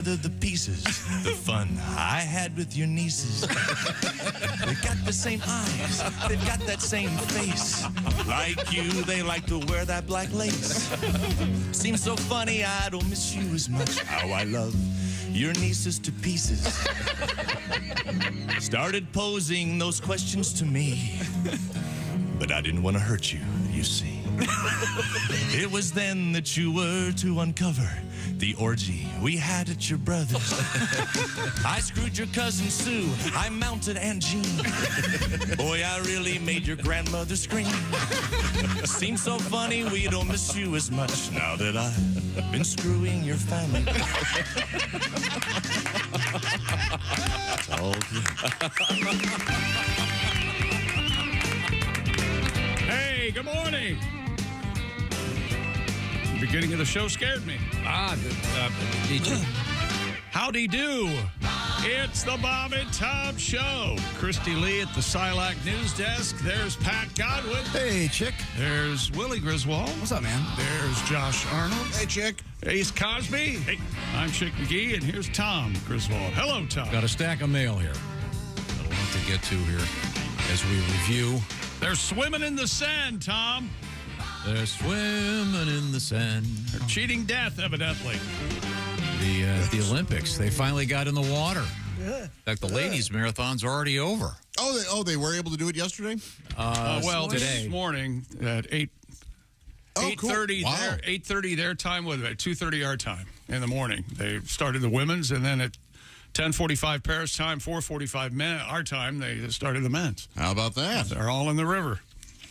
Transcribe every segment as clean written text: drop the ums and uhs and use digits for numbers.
The pieces, the fun I had with your nieces. They got the same eyes, they've got that same face. Like you, they like to wear that black lace. Seems so funny, I don't miss you as much. How I love your nieces to pieces. Started posing those questions to me, but I didn't want to hurt you, you see. It was then that you were to uncover the orgy we had at your brother's. I screwed your cousin Sue, I mounted Aunt Jean. Boy, I really made your grandmother scream. Seems so funny we don't miss you as much now that I've been screwing your family. Told you. Hey, good morning. The beginning of the show scared me. Howdy do. It's the Bob and Tom Show. Christy Lee at the Silac News Desk. There's Pat Godwin. Hey, Chick. There's Willie Griswold. What's up, man? There's Josh Arnold. Hey, Chick. Ace Cosby. Hey, I'm Chick McGee, and here's Tom Griswold. Hello, Tom. Got a stack of mail here. Got a lot to get to here as we review. They're swimming in the sand, Tom. They're swimming in the sand. They're cheating death, evidently. The Olympics, they finally got in the water. In fact, the ladies' marathon's already over. They were able to do it yesterday? This morning at 8:30 cool. Wow. there, 8:30 their time, with it 2:30 our time in the morning. They started the women's, and then at 10:45 Paris time, 4:45 our time, they started the men's. How about that? They're all in the river.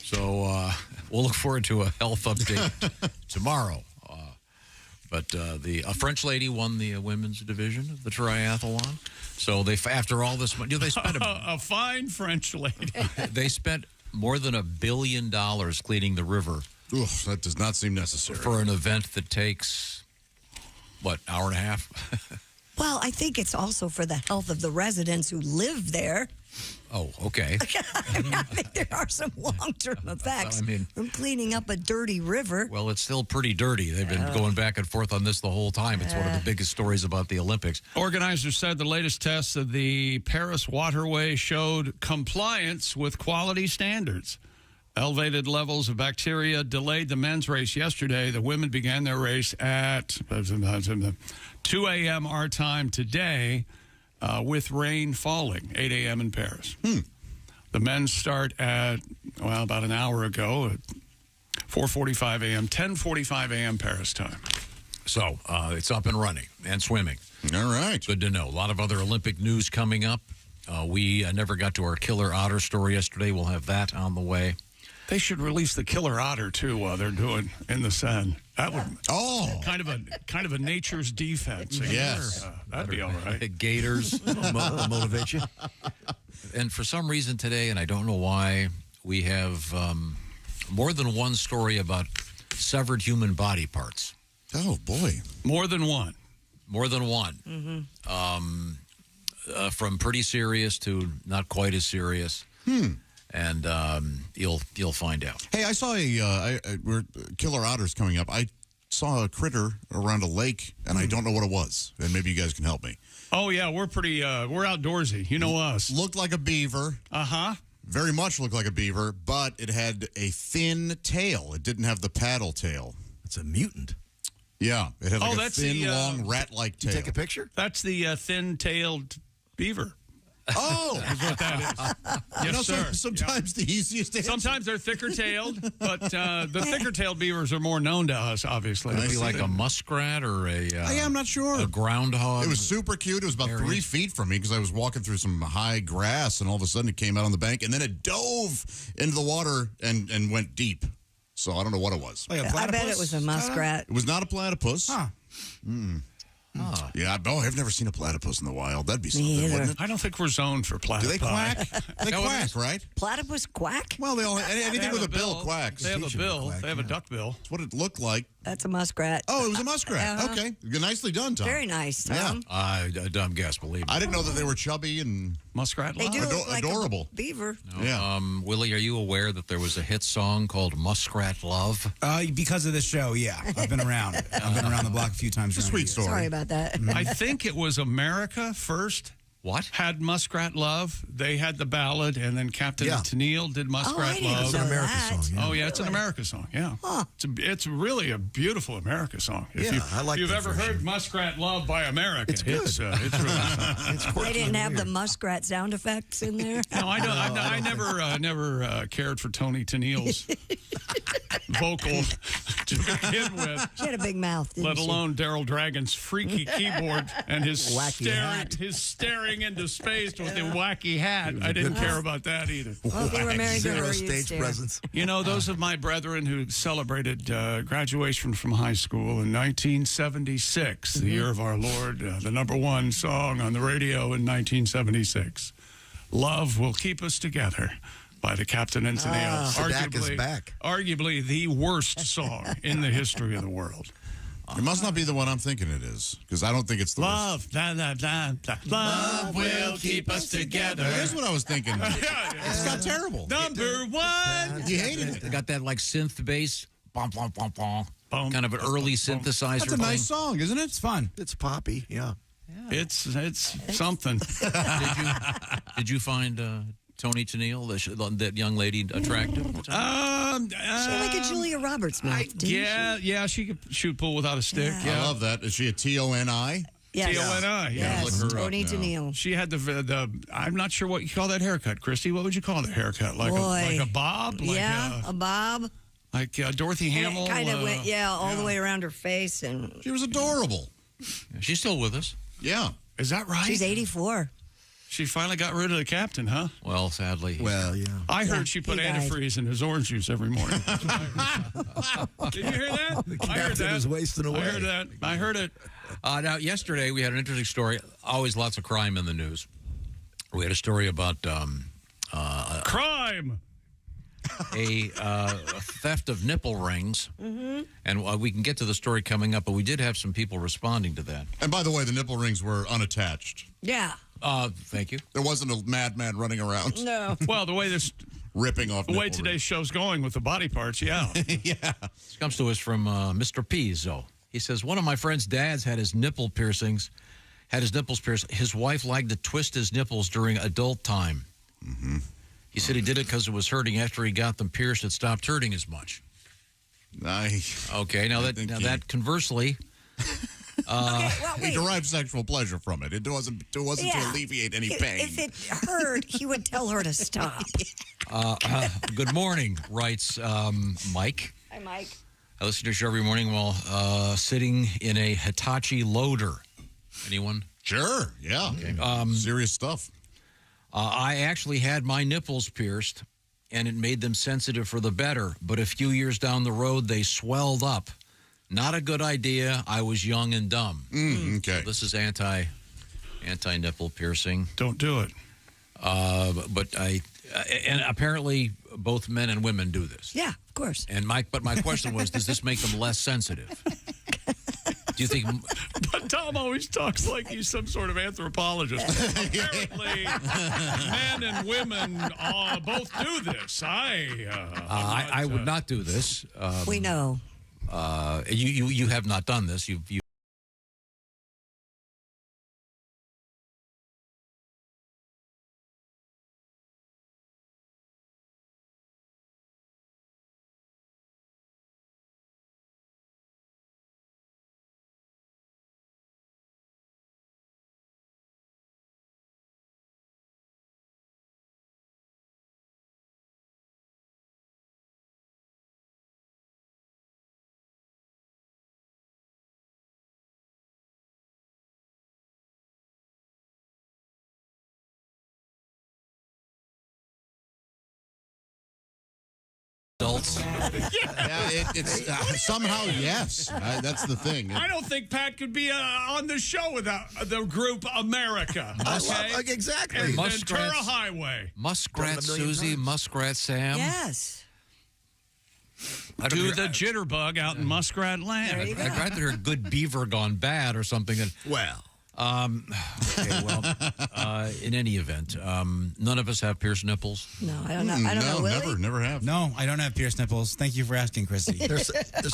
So we'll look forward to a health update tomorrow. But a French lady won the women's division of the triathlon. So after all this money, they spent a fine French lady. They spent more than $1 billion cleaning the river. Oof, that does not seem necessary for an event that takes hour and a half. Well, I think it's also for the health of the residents who live there. Oh, okay. I think there are some long-term effects from cleaning up a dirty river. Well, it's still pretty dirty. They've been going back and forth on this the whole time. It's one of the biggest stories about the Olympics. Organizers said the latest tests of the Paris waterway showed compliance with quality standards. Elevated levels of bacteria delayed the men's race yesterday. The women began their race at 2 a.m. our time today. With rain falling, 8 a.m. in Paris. The men start at, about an hour ago at 4:45 a.m., 10:45 a.m. Paris time. So it's up and running and swimming. All right. Good to know. A lot of other Olympic news coming up. We never got to our killer otter story yesterday. We'll have that on the way. They should release the killer otter, too, while they're doing in the sand. That would kind of a nature's defense. Yes. That'd be all right. The gators motivate you. And for some reason today, and I don't know why, we have more than one story about severed human body parts. Oh, boy. More than one. More than one. Mm-hmm. From pretty serious to not quite as serious. And you'll find out. Hey, I saw we're killer otters coming up. I saw a critter around a lake, and I don't know what it was. And maybe you guys can help me. Oh, yeah, we're pretty, we're outdoorsy. You know us. Looked like a beaver. Uh-huh. Very much looked like a beaver, but it had a thin tail. It didn't have the paddle tail. It's a mutant. Yeah, it had a thin, long, rat-like tail. You take a picture? That's the thin-tailed beaver. Oh, is what that is. Yes, sir. Sometimes the easiest answer. Sometimes they're thicker-tailed, but the thicker-tailed beavers are more known to us, obviously. Would it be like a muskrat or I'm not sure. A groundhog? It was super cute. It was about 3 feet from me because I was walking through some high grass, and all of a sudden it came out on the bank, and then it dove into the water and went deep. So I don't know what it was. Like I bet it was a muskrat. It was not a platypus. Huh. Yeah, I've never seen a platypus in the wild. That'd be something, wouldn't it? I don't think we're zoned for platypus. Do they quack? They quack, right? Platypus quack? Well, anything with a bill quacks. They have a bill. They have a duck bill. That's what it looked like. That's a muskrat. Oh, it was a muskrat. Okay. Nicely done, Tom. Very nice, Tom. Yeah. Dumb guess, believe me. I didn't know that they were chubby and muskrat. They do look like adorable. A beaver. No. Yeah. Willie, are you aware that there was a hit song called Muskrat Love? Because of this show, yeah. I've been around. I've been around the block a few times. It's a sweet story. Sorry about that. I think it was America first. What? Had Muskrat Love. They had the ballad, and then Captain Tennille did Muskrat Love. It's an America song. Yeah. Oh, yeah, it's an America song, yeah. Huh. It's really a beautiful America song. I like If you've that ever version. heard Muskrat Love by America, It's good. it's really something. They didn't have the muskrat sound effects in there. No, I don't. I never cared for Tony Tennille's vocal to begin with. She had a big mouth, didn't Let she? alone Daryl Dragon's freaky keyboard and his Wacky hat. staring into space with the wacky hat. I didn't care about that either. Well, they were married to Zero her, stage stare. presence. You know, those of my brethren who celebrated graduation from high school in 1976, the year of our Lord, the #1 song on the radio in 1976, "Love Will Keep Us Together" by the Captain and Tennille. Sadak is back. Arguably the worst song in the history of the world. It must not be the one I'm thinking it is, because I don't think it's the Love, da, da, da, da. Love will keep us together. Here's what I was thinking. It's not terrible. #1. You hated it. They got that like synth bass, bom, bom, bom, bom. Bum, Kind of an early synthesizer. That's a nice song, isn't it? It's fun. It's poppy, yeah. It's something. Did you find Tony Tennille, that young lady, attractive? She had like a Julia Roberts mouth, didn't yeah, she could shoot pool without a stick. Yeah. I love that. Is she a T-O-N-I? she? Yes. T-O-N-I, yeah. Yes, Look her up Tony now. Tennille. She had the I'm not sure what you call that haircut, Christy. What would you call that haircut? Like a bob? Like a bob. Like Dorothy Hamill? Kind of went, all the way around her face, and She was adorable. She's still with us. Yeah. Is that right? she's 84. She finally got rid of the captain, huh? Well, sadly. Well, yeah. I heard she put he died. antifreeze in his orange juice every morning. Did you hear that? I heard captain that. is wasting away. I heard that. I heard it. Now, yesterday we had an interesting story. Always lots of crime in the news. We had a story about Crime. a theft of nipple rings. And we can get to the story coming up, but we did have some people responding to that. And by the way, the nipple rings were unattached. Yeah. Thank you. There wasn't a madman running around No. Well, the way ripping off nipple today's rings. show's going with the body parts, yeah. Yeah. This comes to us from Mr. Pizzo. He says, one of my friend's dads had his nipples pierced. His wife liked to twist his nipples during adult time. He said he did it because it was hurting. After he got them pierced, it stopped hurting as much. Okay, now that conversely... Okay, well, He wait. derived sexual pleasure from it. It wasn't to alleviate any pain. If it hurt, he would tell her to stop. Good morning, writes Mike. Hi, Mike. I listen to your show every morning while sitting in a Hitachi loader. Anyone? Sure, yeah. Serious stuff. I actually had my nipples pierced, and it made them sensitive for the better. But a few years down the road, they swelled up. Not a good idea. I was young and dumb. Okay. So this is anti-nipple piercing. Don't do it. And apparently both men and women do this. Yeah, of course. And my question was, does this make them less sensitive? Do you think? But Tom always talks like he's some sort of anthropologist. Apparently, men and women both do this. I would not do this. We know. You have not done this. You adults. It's somehow yes. That's the thing. I don't think Pat could be on the show without the group America. Okay? Exactly. And Muskrats. Ventura Highway. Muskrat Done it a million Susie, times. Muskrat Sam. Yes. Do the jitterbug out in Muskrat Land. There you go. I'd rather hear Good Beaver Gone Bad or something. Well, Okay, well, in any event, none of us have pierced nipples. No, I don't know. I don't know. Willie? never have. No, I don't have pierced nipples. Thank you for asking, Christy.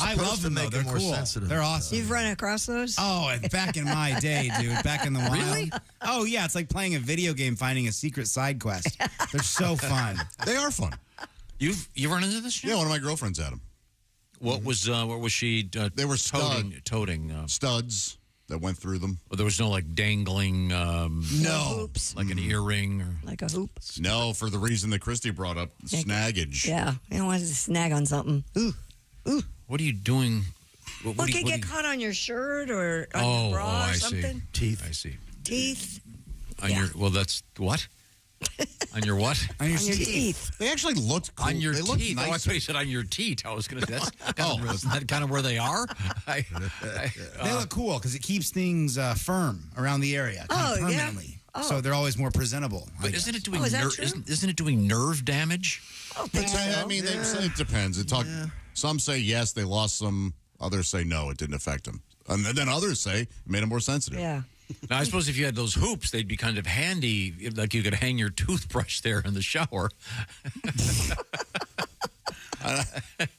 I love them, though. They're more cool. sensitive. They're awesome. You've run across those? Oh, back in my day, dude. Back in the wild. Really? Oh, yeah. It's like playing a video game, finding a secret side quest. They're so fun. They are fun. You run into this? Yeah, one of my girlfriends had them. What was she? They were toting studs that went through them. There was no like dangling. No. Hoops. Like an earring or Like a hoop. No, for the reason that Christy brought up, snaggage. Yeah. You don't want to snag on something. Ooh. What are you doing? What Well, do can you- get caught on your shirt or on your bra I or see. something. Teeth. I see. Teeth. On your that's what? On your what? On your On your teeth. teeth. They actually looked cool. On your they looked teeth. Oh, I nice. thought you said on your teeth. I was going to say, isn't that kind of where they are? They look cool because it keeps things firm around the area kind of Oh, yeah. permanently. Oh. So they're always more presentable. I But guess. isn't it doing is that true? isn't it doing nerve damage? Oh, think so. I mean, it depends. Some say yes, they lost some. Others say no, it didn't affect them. And then others say it made them more sensitive. Yeah. Now, I suppose if you had those hoops, they'd be kind of handy. Like you could hang your toothbrush there in the shower.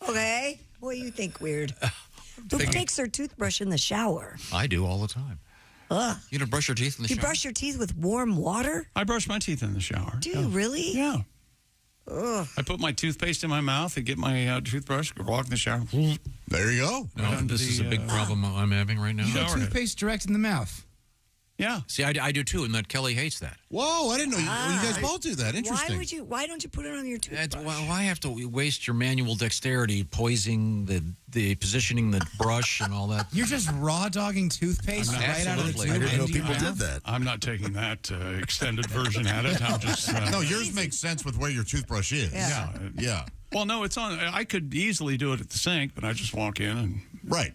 Okay. Boy, you think weird. Who takes their toothbrush in the shower? I do all the time. Ugh. You don't brush your teeth in the You shower? brush your teeth with warm water? I brush my teeth in the shower. Do you really? Yeah. Ugh. I put my toothpaste in my mouth and get my toothbrush, walk in the shower. There you go. No, this is a big problem I'm having right now. Shower head. Toothpaste direct in the mouth. Yeah. See, I do too, and that Kelly hates that. Whoa, I didn't know you guys both do that. Interesting. Why don't you put it on your toothbrush? Why have to waste your manual dexterity poising the positioning the brush and all that? You're just raw dogging toothpaste right out of the Absolutely. tube. I didn't know into your people mouth? did that. I'm not taking that extended version at it. I'm just. No, yours makes sense with where your toothbrush is. Yeah. Yeah. Well, no, it's on. I could easily do it at the sink, but I just walk in and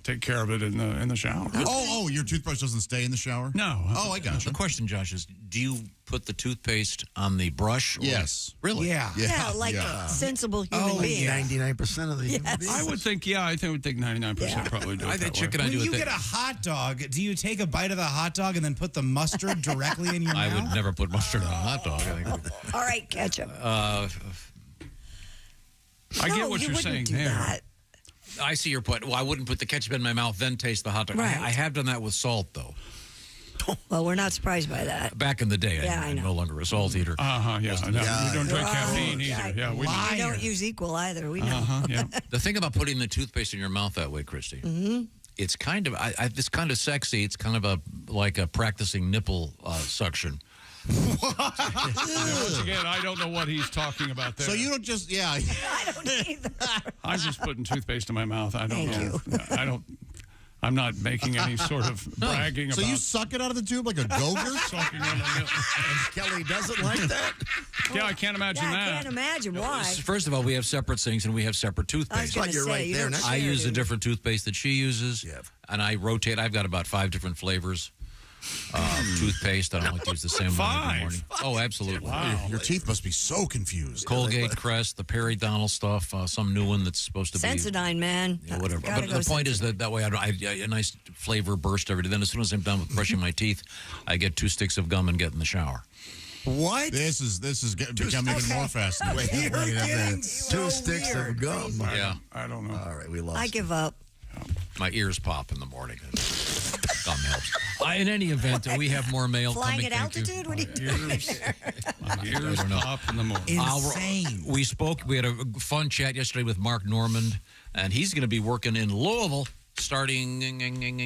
take care of it in the shower. Oh, your toothbrush doesn't stay in the shower? No. Oh, I got The you. question, Josh, is do you put the toothpaste on the brush? Or Yes. Really? Yeah. Yeah, like a sensible human being. 99% of the human Yes. beings. I would think, I would think 99% probably do it I that think way. chicken. I When do you it. get a hot dog, do you take a bite of the hot dog and then put the mustard directly in your I mouth? would never put mustard on a hot dog. I think. All right, ketchup. I No, get what you you're wouldn't saying do there. that. I see your point. Well, I wouldn't put the ketchup in my mouth, then taste the hot dog. Right. I have done that with salt, though. Well, we're not surprised by that. Back in the day, Yeah, I I'm know. no longer a salt eater. Yeah. No, you don't drink Oh, caffeine either. Yeah, we We don't use equal either. We know. yeah. The thing about putting the toothpaste in your mouth that way, Christy, it's kind of it's kind of sexy. It's kind of like a practicing nipple suction. Once again, I don't know what he's talking about there. So you don't just, I don't either. I'm just putting toothpaste in my mouth. I don't Thank know. I don't. I'm not making any sort of bragging so about. you suck it out of the tube like a go-gurt? sucking on a nip. And Kelly doesn't like that. Yeah, I can't imagine Yeah, I that. can't imagine why. First of all, we have separate sinks and we have separate I was toothpaste. going to you're say, right you there don't next I share, use do a you? different toothpaste that she uses, Yeah. and I rotate. I've got about 5 different flavors of toothpaste. I don't like to use the same one every 5? morning. Oh, absolutely. Wow. Your teeth must be so confused. Colgate, Crest, the Perry Donald stuff, some new one that's supposed to be. Sensodyne, man. Yeah, whatever. Gotta But go the point is that way I a nice flavor burst every day. Then as soon as I'm done with brushing my teeth, I get 2 sticks of gum and get in the shower. What? This is becoming even more fascinating. You're getting 2 sticks of gum. Yeah. I don't know. All right, we lost. I give up. My ears pop in the morning. Gum helps. In any event, we have more mail Flying coming. at Thank you. altitude? What are you doing? My ears pop in the morning. Insane. We spoke. We had a fun chat yesterday with Mark Normand, and he's going to be working in Louisville starting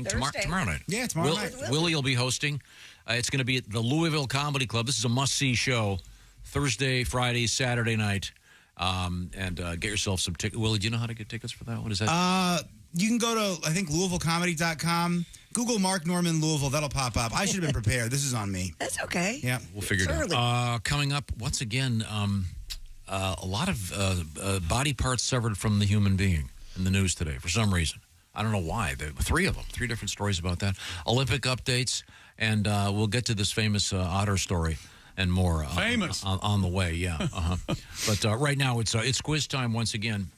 tomorrow night. Yeah, tomorrow night. Willie will be hosting. It's going to be at the Louisville Comedy Club. This is a must-see show. Thursday, Friday, Saturday night. And get yourself some tickets. Willie, do you know how to get tickets for that? What is that? You can go to, I think, LouisvilleComedy.com. Google Mark Norman Louisville. That'll pop up. I should have been prepared. This is on me. That's okay. Yeah. We'll figure It's it out. Coming up, once again, a lot of body parts severed from the human being in the news today for some reason. I don't know why. 3 of them, 3 different stories about that. Olympic updates, and we'll get to this famous otter story and more. Famous. On the way, yeah. But right now, it's quiz time once again.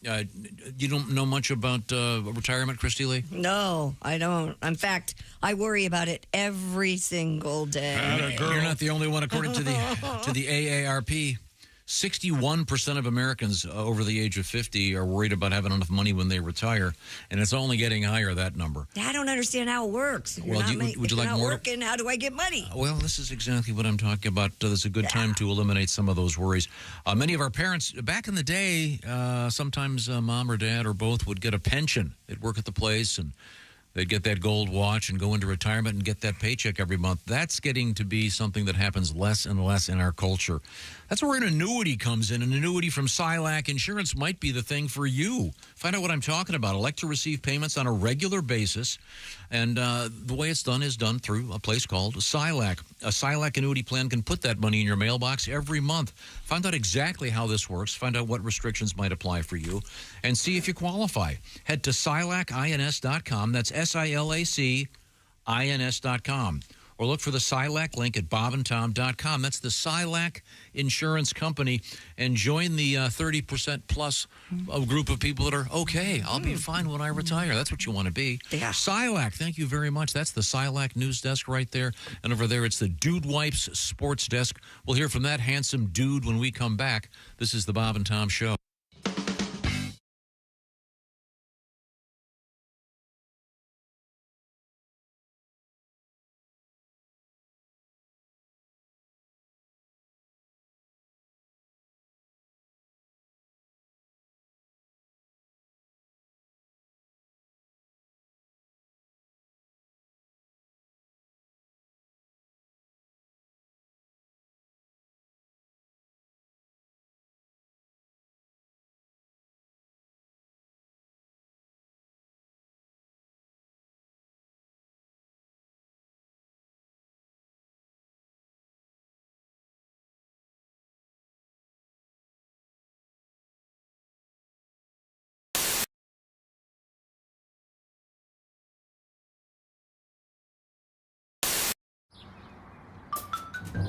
You don't know much about retirement, Christy Lee? No, I don't. In fact, I worry about it every single day. You're not the only one, according to the AARP. 61% of Americans over the age of 50 are worried about having enough money when they retire, and it's only getting higher, that number. I don't understand how it works. If Well, would you like more? Working, how do I get money? Well, this is exactly what I'm talking about. This is a good time to eliminate some of those worries. Many of our parents, back in the day, sometimes mom or dad or both would get a pension. They'd work at the place, and they'd get that gold watch and go into retirement and get that paycheck every month. That's getting to be something that happens less and less in our culture. That's where an annuity comes in. An annuity from Silac Insurance might be the thing for you. Find out what I'm talking about. Elect to receive payments on a regular basis. And the way it's done is done through a place called Silac. A Silac annuity plan can put that money in your mailbox every month. Find out exactly how this works. Find out what restrictions might apply for you. And see if you qualify. Head to SilacINS.com. That's SILACINS.com. Or look for the Silac link at bobandtom.com. That's the Silac Insurance Company. And join the 30% plus group of people that are, okay, I'll be fine when I retire. That's what you want to be. Yeah. Silac, thank you very much. That's the Silac news desk right there. And over there, it's the Dude Wipes sports desk. We'll hear from that handsome dude when we come back. This is the Bob and Tom Show.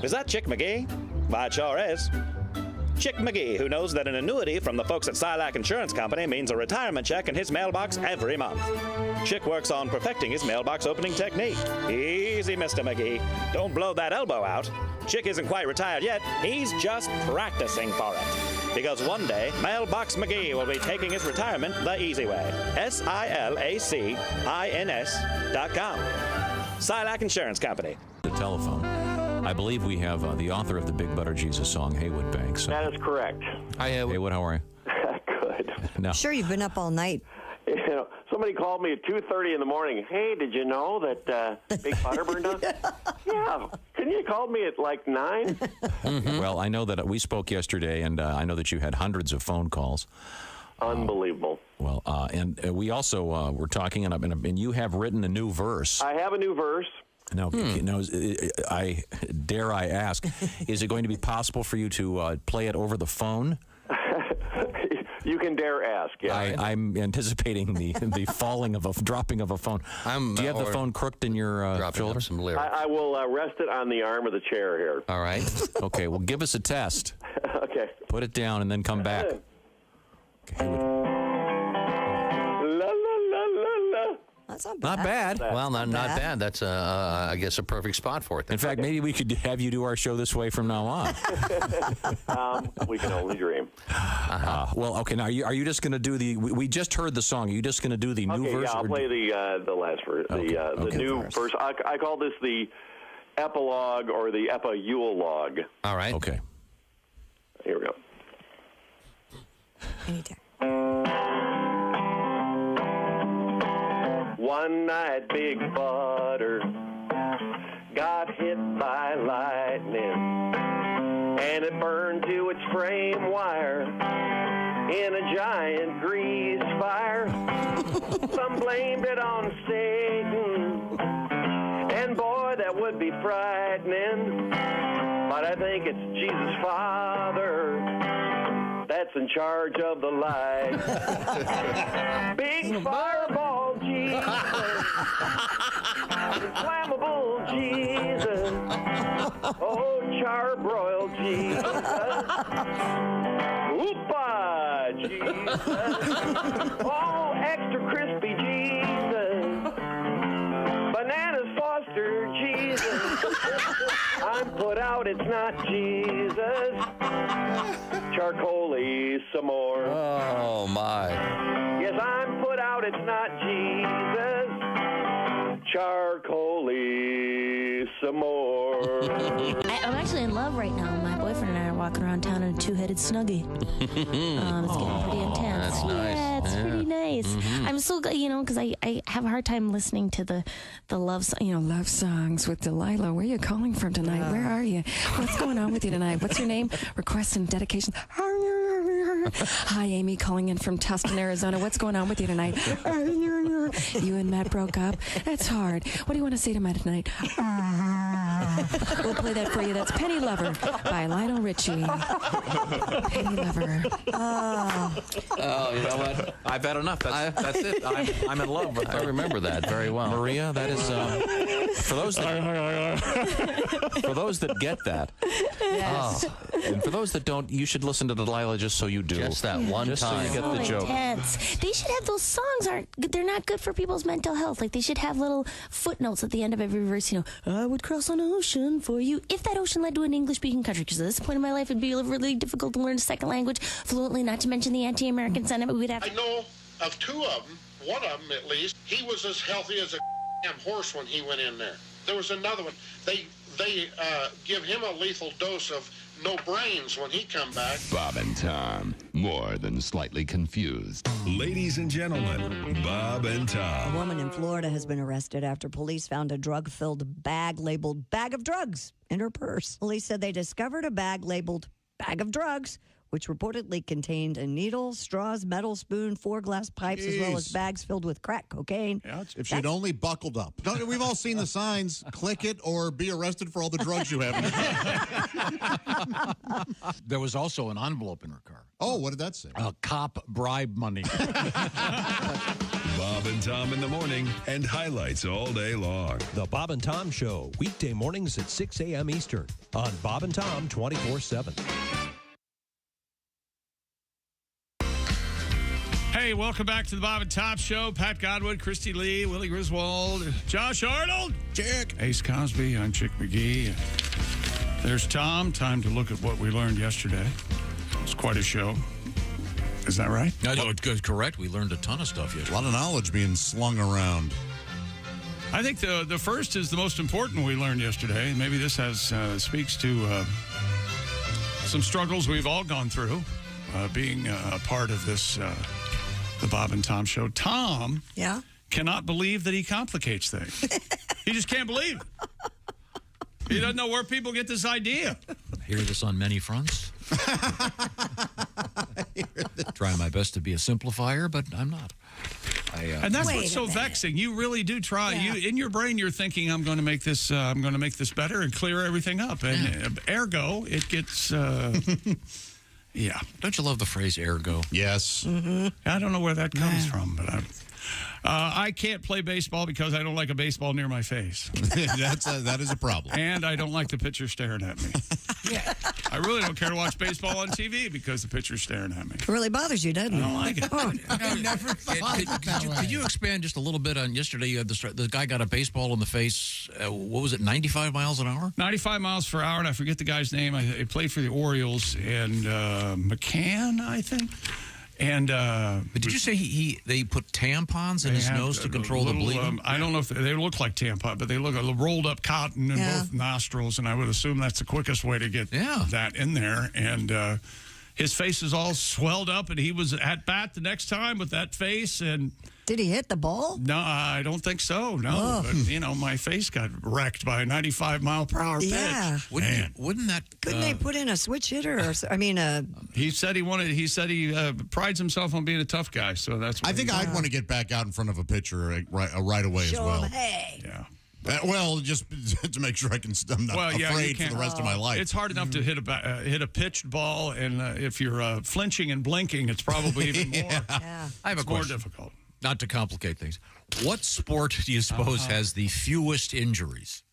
Is that Chick McGee? Why, it sure is. Chick McGee, who knows that an annuity from the folks at Silac Insurance Company means a retirement check in his mailbox every month. Chick works on perfecting his mailbox opening technique. Easy, Mr. McGee. Don't blow that elbow out. Chick isn't quite retired yet. He's just practicing for it. Because one day, Mailbox McGee will be taking his retirement the easy way. SILACINS.com. Silac Insurance Company. The telephone. I believe we have the author of the Big Butter Jesus song, Haywood Banks. That is correct. Hi, Haywood. How are you? Good. No. Sure, you've been up all night. You know, somebody called me at 2:30 in the morning. Hey, did you know that Big Butter burned down? Yeah. Couldn't you call me at like 9? Mm-hmm. Well, I know that we spoke yesterday, and I know that you had hundreds of phone calls. Unbelievable. Well, and we also were talking, and you have written a new verse. I have a new verse. Now, I dare I ask, is it going to be possible for you to play it over the phone? You can dare ask. Yeah, I'm anticipating the dropping of a phone. Do you have the phone crooked in your shoulder? Some lyrics. I will rest it on the arm of the chair here. All right. Okay. Well, give us a test. Okay. Put it down and then come back. Okay. That's not bad. Well, not bad. That's, I guess, a perfect spot for it. In fact, maybe we could have you do our show this way from now on. We can only dream. Well, okay. Now, are you just going to do the? We just heard the song. Are you just going to do the new verse? Yeah, I'll play the last verse. The new verse. I call this the epilogue or the epilogue. All right. Okay. Here we go. Anytime. One night, Big Butter got hit by lightning, and it burned to its frame wire in a giant grease fire. Some blamed it on Satan, and boy, that would be frightening. But I think it's Jesus' Father that's in charge of the light. Big fireball Jesus, inflammable Jesus, Oh, charbroiled Jesus. Whoop-a, Jesus. Oh, extra crispy Jesus. Bananas Foster Jesus. I'm put out, it's not Jesus. Charcoaly some more. Oh, my. Yes, I'm put out, it's not Jesus. Charcoaly some more. I'm actually in love right now. My boyfriend and I are walking around town in a two-headed snuggie. It's getting pretty intense. That's nice. Yeah, it's pretty nice. I'm so good, because I have a hard time listening to the love songs with Delilah. Where are you calling from tonight? Where are you? What's going on with you tonight? What's your name? Requests and dedications. Hi, Amy, calling in from Tustin, Arizona. What's going on with you tonight? You and Matt broke up? That's hard. What do you want to say to Matt tonight? We'll play that for you. That's Penny Lover by Lionel Richie. Penny Lover. Oh, you know what? I've had enough. That's it. I'm in love with her. I remember that very well. Maria, that is for those that get that. Yes. And for those that don't, you should listen to Delilah just so you do. Just that one time. So you get the joke. Intense. They should have those songs. They're not good for people's mental health. Like, they should have little footnotes at the end of every verse. I would cross an ocean for you if that ocean led to an English-speaking country. Because at this point in my life, it'd be really difficult to learn a second language fluently. Not to mention the anti-American sentiment. We'd have. I know of two of them. One of them, at least, he was as healthy as a damn horse when he went in there. There was another one. They give him a lethal dose of no brains when he come back. Bob and Tom, more than slightly confused. Ladies and gentlemen, Bob and Tom. A woman in Florida has been arrested after police found a drug-filled bag labeled bag of drugs in her purse. Police said they discovered a bag labeled bag of drugs, which reportedly contained a needle, straws, metal spoon, 4 glass pipes, as well as bags filled with crack cocaine. Yeah, if she'd only buckled up. We've all seen the signs. Click it or be arrested for all the drugs you have in your car. There was also an envelope in her car. Oh, what did that say? Cop bribe money. Bob and Tom in the morning and highlights all day long. The Bob and Tom Show, weekday mornings at 6 a.m. Eastern on Bob and Tom 24/7. Hey, welcome back to the Bob and Tom Show. Pat Godwin, Christy Lee, Willie Griswold, Josh Arnold, Chick, Ace Cosby. I'm Chick McGee. There's Tom. Time to look at what we learned yesterday. It was quite a show. Is that right? No, it's correct. We learned a ton of stuff yesterday. A lot of knowledge being slung around. I think the first is the most important we learned yesterday. Maybe this speaks to some struggles we've all gone through being a part of this the Bob and Tom Show. Tom cannot believe that he complicates things. He just can't believe it. He doesn't know where people get this idea. I hear this on many fronts. Try my best to be a simplifier, but I'm not. And that's what's so vexing. You really do try. Yeah. In your brain, you're thinking, I'm going to make this better and clear everything up. And ergo, it gets... Yeah. Don't you love the phrase ergo? Yes. Mm-hmm. I don't know where that comes from, but I can't play baseball because I don't like a baseball near my face. That is a problem. And I don't like the pitcher staring at me. Yeah. I really don't care to watch baseball on TV because the pitcher's staring at me. It really bothers you, doesn't it? I don't like it. I never could you expand just a little bit on yesterday? You had the guy got a baseball in the face. What was it, 95 miles an hour? 95 miles per hour, and I forget the guy's name. He played for the Orioles, and McCann, I think. And but did you say they put tampons in his nose to control the bleeding? I don't know if they look like tampon, but they look like rolled up cotton in both nostrils, and I would assume that's the quickest way to get that in there. And his face is all swelled up, and he was at bat the next time with that face. And did he hit the ball? No, I don't think so. No, but my face got wrecked by a 95-mile-per-hour pitch. Yeah, wouldn't that? Couldn't they put in a switch hitter? He said he prides himself on being a tough guy. So that's. I think I'd want to get back out in front of a pitcher right away as well. Hey. Yeah. Just to make sure I'm not afraid for the rest of my life. It's hard enough to hit a pitched ball, and if you're flinching and blinking, it's probably even more. Yeah. I have a question. More difficult. Not to complicate things. What sport do you suppose has the fewest injuries?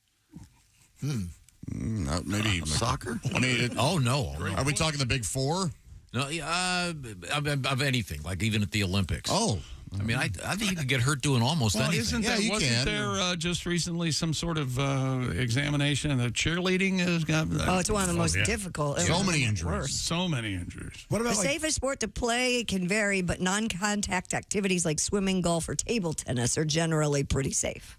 Maybe soccer. I mean, oh no. Are we talking the big four? No, of anything, like even at the Olympics. Oh. I mean, I think you could get hurt doing almost anything. Wasn't there just recently some sort of examination that cheerleading has got? It's one of the most difficult. So many injuries. So many injuries. What about the safest sport to play can vary, but non-contact activities like swimming, golf, or table tennis are generally pretty safe.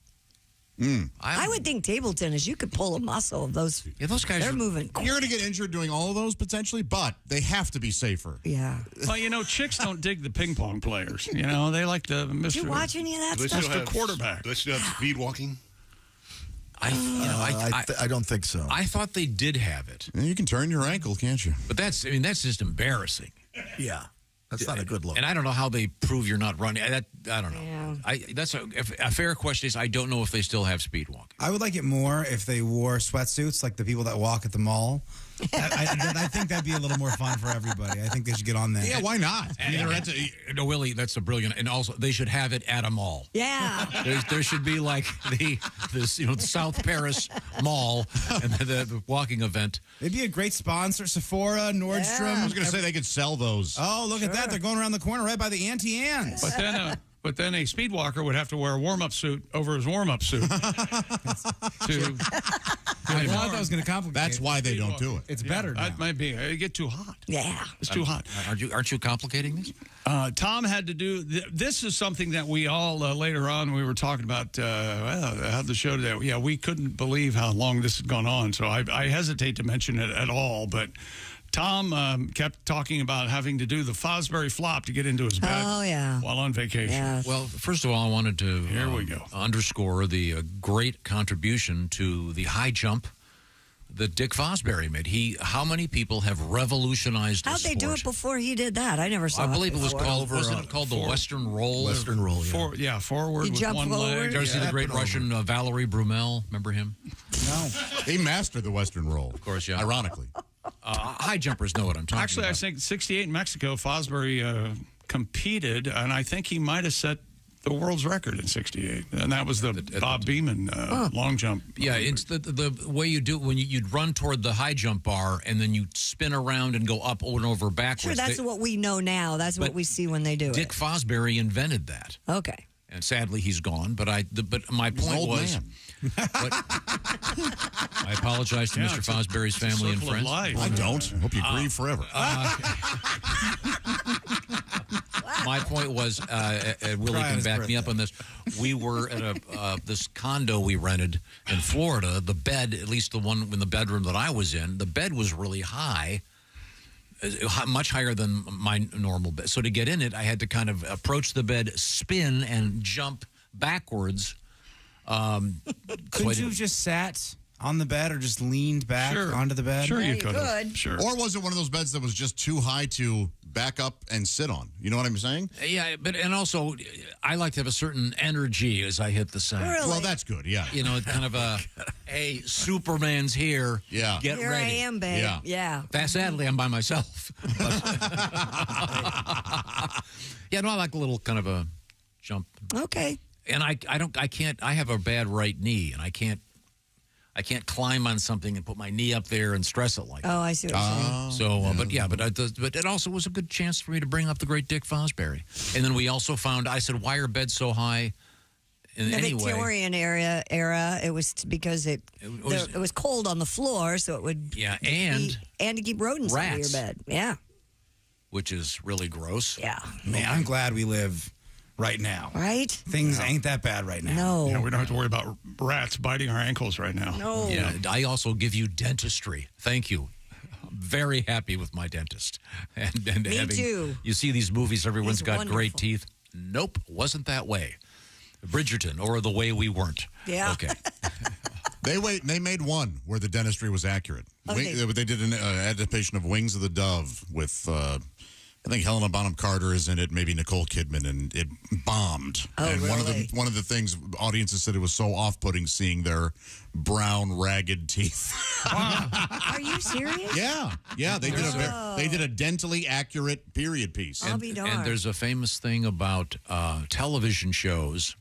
I would think table tennis, you could pull a muscle of those. Yeah, those guys they're moving. You're going to get injured doing all of those potentially, but they have to be safer. Yeah. Well, chicks don't dig the ping pong players. They like the Mr. Did you watch any of that stuff? Mr. Quarterback. Do they still have speed walking? I don't think so. I thought they did have it. You can turn your ankle, can't you? But that's just embarrassing. Yeah. That's not a good look. And I don't know how they prove you're not running. I don't know. Yeah. That's a fair question. Is I don't know if they still have speed walking. I would like it more if they wore sweatsuits like the people that walk at the mall. I think that'd be a little more fun for everybody. I think they should get on that. Yeah, why not? No, Willie, that's a brilliant. And also, they should have it at a mall. Yeah. There should be like the South Paris Mall and the walking event. It'd be a great sponsor. Sephora, Nordstrom. I was going to say they could sell those. Oh, look at that. They're going around the corner right by the Auntie Anne's. But then a speed walker would have to wear a warm-up suit over his warm-up suit. I thought that was going to complicate. That's why they don't do it. It's better now. That might be. It get too hot. Yeah. It's too hot. Aren't you complicating this? Tom had to do. This is something that we all later on we were talking about. How the show today. Yeah, we couldn't believe how long this had gone on. So I hesitate to mention it at all, but. Tom kept talking about having to do the Fosbury flop to get into his bed while on vacation. Yeah. Well, first of all, I wanted to Here we go. underscore the great contribution to the high jump that Dick Fosbury made. How many people have revolutionized the How'd they sport? do it before he did that? I never saw it. I believe it was before. called, wasn't it called the Western Roll? Western Roll, yeah. Forward You with jump one forward? leg. Did you ever see the great Russian Valery Brumel? Remember him? No. He mastered the Western roll. Of course, yeah. Ironically. High jumpers know what I'm talking Actually, about. I think 68 in Mexico, Fosbury competed, and I think he might have set the world's record in 68. And that was the Bob Beeman long jump. Yeah, it's the way you do it when you'd run toward the high jump bar and then you spin around and go up and over backwards. Sure, that's what we know now. That's what we see when they do Dick Fosbury invented that. Okay. And sadly, he's gone. But my point was, I apologize to Mr. Fosbury's family and friends. I don't. Hope you grieve forever. My point was, Willie can back me up on this. We were at this condo we rented in Florida. The bed, at least the one in the bedroom that I was in, the bed was really high. Much higher than my normal bed. So to get in it, I had to kind of approach the bed, spin, and jump backwards. Couldn't you have just sat on the bed or just leaned back onto the bed? Sure, you could. Sure. Or was it one of those beds that was just too high to back up and sit on? You know what I'm saying? Yeah, and also, I like to have a certain energy as I hit the sand. Really? Well, that's good, yeah. You know, kind of hey, Superman's here. Yeah. Get Here ready. I am, babe. Yeah. Sadly, I'm by myself. Yeah, no, I like a little kind of a jump. Okay. And I have a bad right knee, and I can't climb on something and put my knee up there and stress it like that. Oh, I see what you're saying. But it also was a good chance for me to bring up the great Dick Fosbury. And then we also found, I said, why are beds so high? In the Victorian era, it was because it was cold on the floor, so it would and to keep rodents out of your bed. Yeah. Which is really gross. Yeah. Man, I'm glad we live right now. Right? Things ain't that bad right now. No. Yeah, we don't have to worry about rats biting our ankles right now. No. Yeah, I also give you dentistry. Thank you. I'm very happy with my dentist. And Me too. You see these movies, everyone's He's got wonderful. great teeth. Nope, wasn't that way. Bridgerton, or The Way We Weren't. Yeah. Okay. They made one where the dentistry was accurate. Okay. They did an adaptation of Wings of the Dove with, I think Helena Bonham Carter is in it, maybe Nicole Kidman, and it bombed. Oh, and really? one of the things audiences said it was so off-putting seeing their brown, ragged teeth. Are you serious? Yeah. They did a dentally accurate period piece. I'll be darned. And there's a famous thing about television shows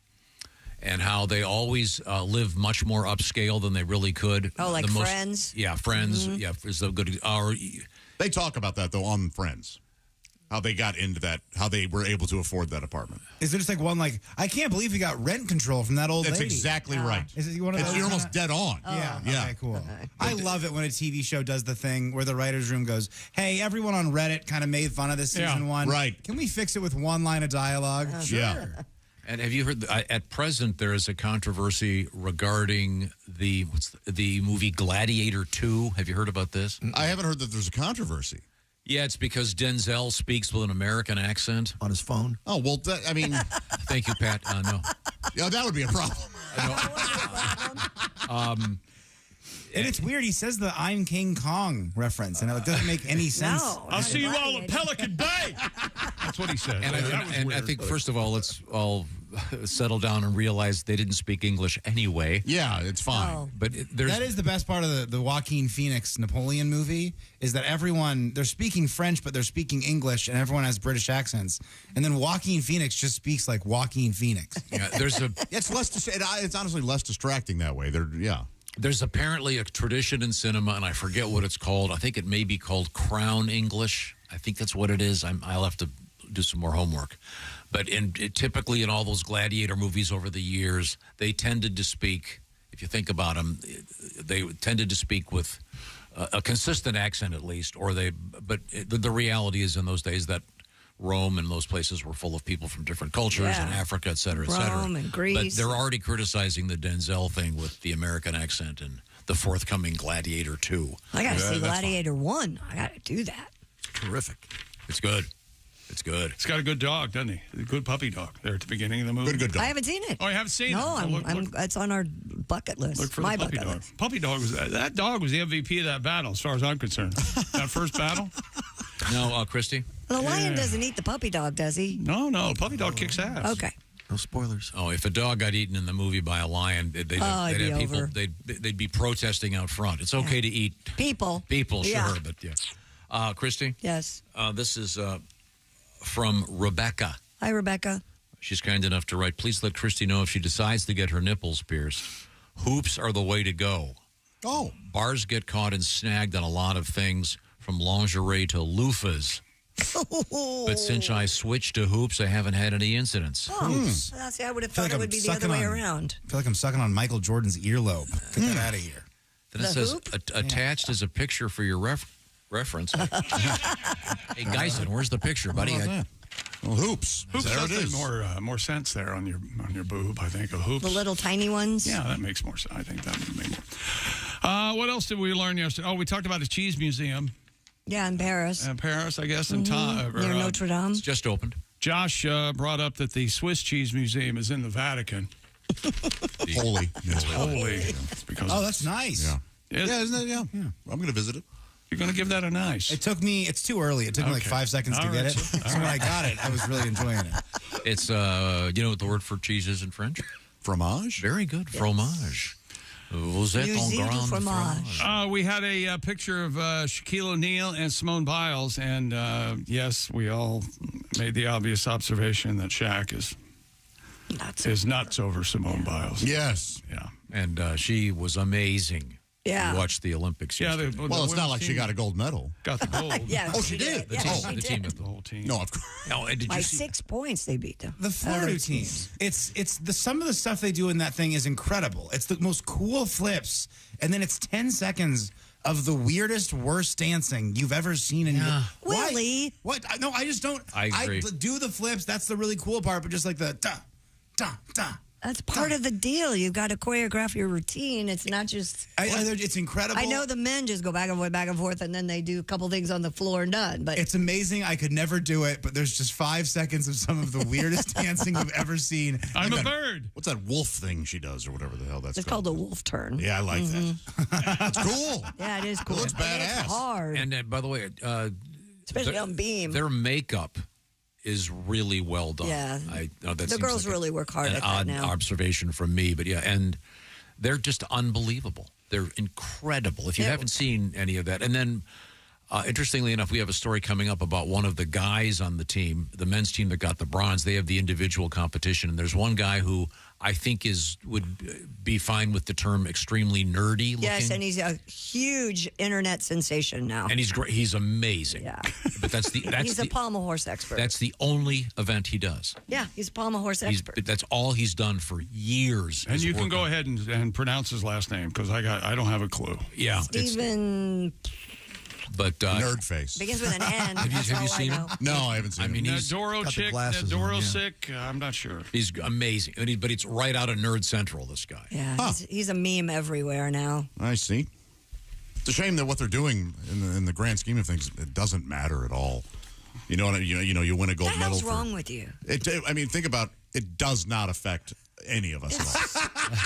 and how they always live much more upscale than they really could. Oh, like Friends? Yeah, Friends. Yeah, is a good. They talk about that, though, on Friends. How they got into that, how they were able to afford that apartment. Is there just like one, like, I can't believe he got rent control from that old That's lady? exactly right. Is it one of those? You're almost dead on. Yeah. Yeah. Okay, cool. I love it when a TV show does the thing where the writer's room goes, hey, everyone on Reddit kind of made fun of this season one. Right. Can we fix it with one line of dialogue? Sure. Yeah. And have you heard? At present, there is a controversy regarding the movie Gladiator 2. Have you heard about this? I haven't heard that there's a controversy. Yeah, it's because Denzel speaks with an American accent on his phone. Oh, well, I mean... Thank you, Pat. No. Yeah, that would be a problem. And it's weird. He says the I'm King Kong reference, and it doesn't make any sense. No. I'll see you all at Pelican Bay. That's what he said. And I think, first of all, let's all settle down and realize they didn't speak English anyway. Yeah, it's fine. Oh. But that is the best part of the Joaquin Phoenix Napoleon movie, is that everyone, they're speaking French, but they're speaking English, and everyone has British accents. And then Joaquin Phoenix just speaks like Joaquin Phoenix. Yeah, there's a... It's it's honestly less distracting that way. There's apparently a tradition in cinema, and I forget what it's called. I think it may be called Crown English. I think that's what it is. I'll have to do some more homework. But typically in all those Gladiator movies over the years, they tended to speak, if you think about them, they tended to speak with a consistent accent at least. But the reality is in those days that Rome and those places were full of people from different cultures, and Africa, et cetera, et cetera. Rome and Greece. But they're already criticizing the Denzel thing with the American accent and the forthcoming Gladiator 2. I got to see Gladiator 1. I got to do that. Terrific. It's good. It's good. He's got a good dog, doesn't he? A good puppy dog there at the beginning of the movie. Good dog. I haven't seen it. Oh, you haven't seen it? No, Look. it's on our bucket list. Look for My the puppy bucket dog. list. Puppy dog that dog was the MVP of that battle, as far as I'm concerned. That first battle. No, Christy? The lion doesn't eat the puppy dog, does he? No. Puppy dog kicks ass. Okay. No spoilers. Oh, if a dog got eaten in the movie by a lion, they'd have people. over. They'd be protesting out front. It's okay to eat people. Sure, but yeah. Christy? Yes. This is from Rebecca. Hi, Rebecca. She's kind enough to write, please let Christy know if she decides to get her nipples pierced. Hoops are the way to go. Oh. Bars get caught and snagged on a lot of things, from lingerie to loofahs. But since I switched to hoops, I haven't had any incidents. See, I would have thought it would be the other way around. I feel like I'm sucking on Michael Jordan's earlobe. Get that out of here. Then it says, attached is a picture for your reference. Hey, Geisen, where's the picture, buddy? Well, hoops. Hoops There does it make is. more sense there on your boob, I think, of hoops. The little tiny ones? Yeah, that makes more sense. I think that would make more. What else did we learn yesterday? Oh, we talked about a cheese museum. Yeah, in Paris. Paris, I guess, in Near Notre Dame. It's just opened. Josh brought up that the Swiss cheese museum is in the Vatican. Holy. It's holy. It's because that's nice. Yeah. Isn't it? Yeah. I'm going to visit it. You're going to give that a nice. It's too early. It took me like 5 seconds to get it. So when I got it, I was really enjoying it. It's, you know what the word for cheese is in French? Fromage? Very good. Yes. Fromage. Vous êtes en grand fromage. We had a picture of Shaquille O'Neal and Simone Biles, and yes, we all made the obvious observation that Shaq is nuts over Simone Biles. Yes. Yeah. And she was amazing. Yeah. You watched the Olympics. Yeah. Well, it's not like she got a gold medal. Got the gold. Yeah. Oh, she did? The team, the whole team. No, of course. No, and did By you see 6 points, they beat them. The Florida team. Some of the stuff they do in that thing is incredible. It's the most cool flips, and then it's 10 seconds of the weirdest, worst dancing you've ever seen in your Willie. What? No, I just don't. I agree. do the flips. That's the really cool part, but just like the da, da, da. That's part of the deal. You've got to choreograph your routine. It's not just... it's incredible. I know the men just go back and forth, and then they do a couple things on the floor and done. But it's amazing. I could never do it, but there's just 5 seconds of some of the weirdest dancing you've ever seen. I'm a bird. What's that wolf thing she does or whatever the hell that's called a wolf turn. Yeah, I like that. That's cool. Yeah, it is cool. It looks badass. It's hard. And by the way, especially on beam. Their makeup is really well done. Yeah. That the girls really work hard at that now. An odd observation from me, but yeah, and they're just unbelievable. They're incredible. If you haven't seen any of that, and then Interestingly enough, we have a story coming up about one of the guys on the team, the men's team that got the bronze. They have the individual competition, and there's one guy who I think would be fine with the term extremely nerdy looking. Yes, and he's a huge internet sensation now. And he's great. He's amazing. Yeah. But he's a pommel horse expert. That's the only event he does. Yeah, he's a pommel horse expert. That's all he's done for years. And you can go ahead and pronounce his last name because I don't have a clue. Yeah. Stephen. But Nerd face. Begins with an N. Have you seen him? No, I haven't seen him. I mean, he's Nadoro chick, Nadoro sick. I'm not sure. He's amazing, but it's right out of Nerd Central. This guy. Yeah, he's a meme everywhere now. I see. It's a shame that what they're doing in the grand scheme of things, it doesn't matter at all. You know, you win a gold medal. What's wrong with you? I mean, think about it. Does not affect any of us at all.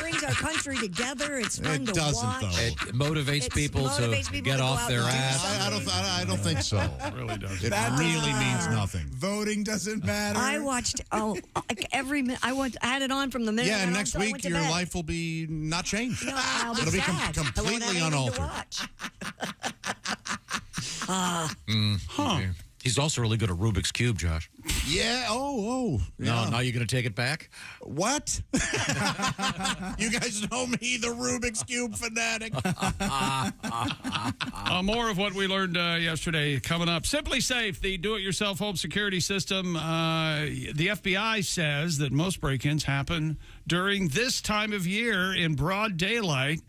Brings our country together. It's fun to doesn't, watch. though. It motivates people to get off their ass. I don't think so. It really does. It really means nothing. Voting doesn't matter. I watched every minute. I had it on from the minute. Yeah, and I next went week to your bed. life will be not changed. No, I'll be It'll be sad. completely I won't have unaltered. anything to watch. He's also really good at Rubik's Cube, Josh. Yeah. Oh. No, now you're going to take it back? What? You guys know me, the Rubik's Cube fanatic. More of what we learned yesterday coming up. Simply Safe, the do-it-yourself home security system. The FBI says that most break-ins happen during this time of year in broad daylight.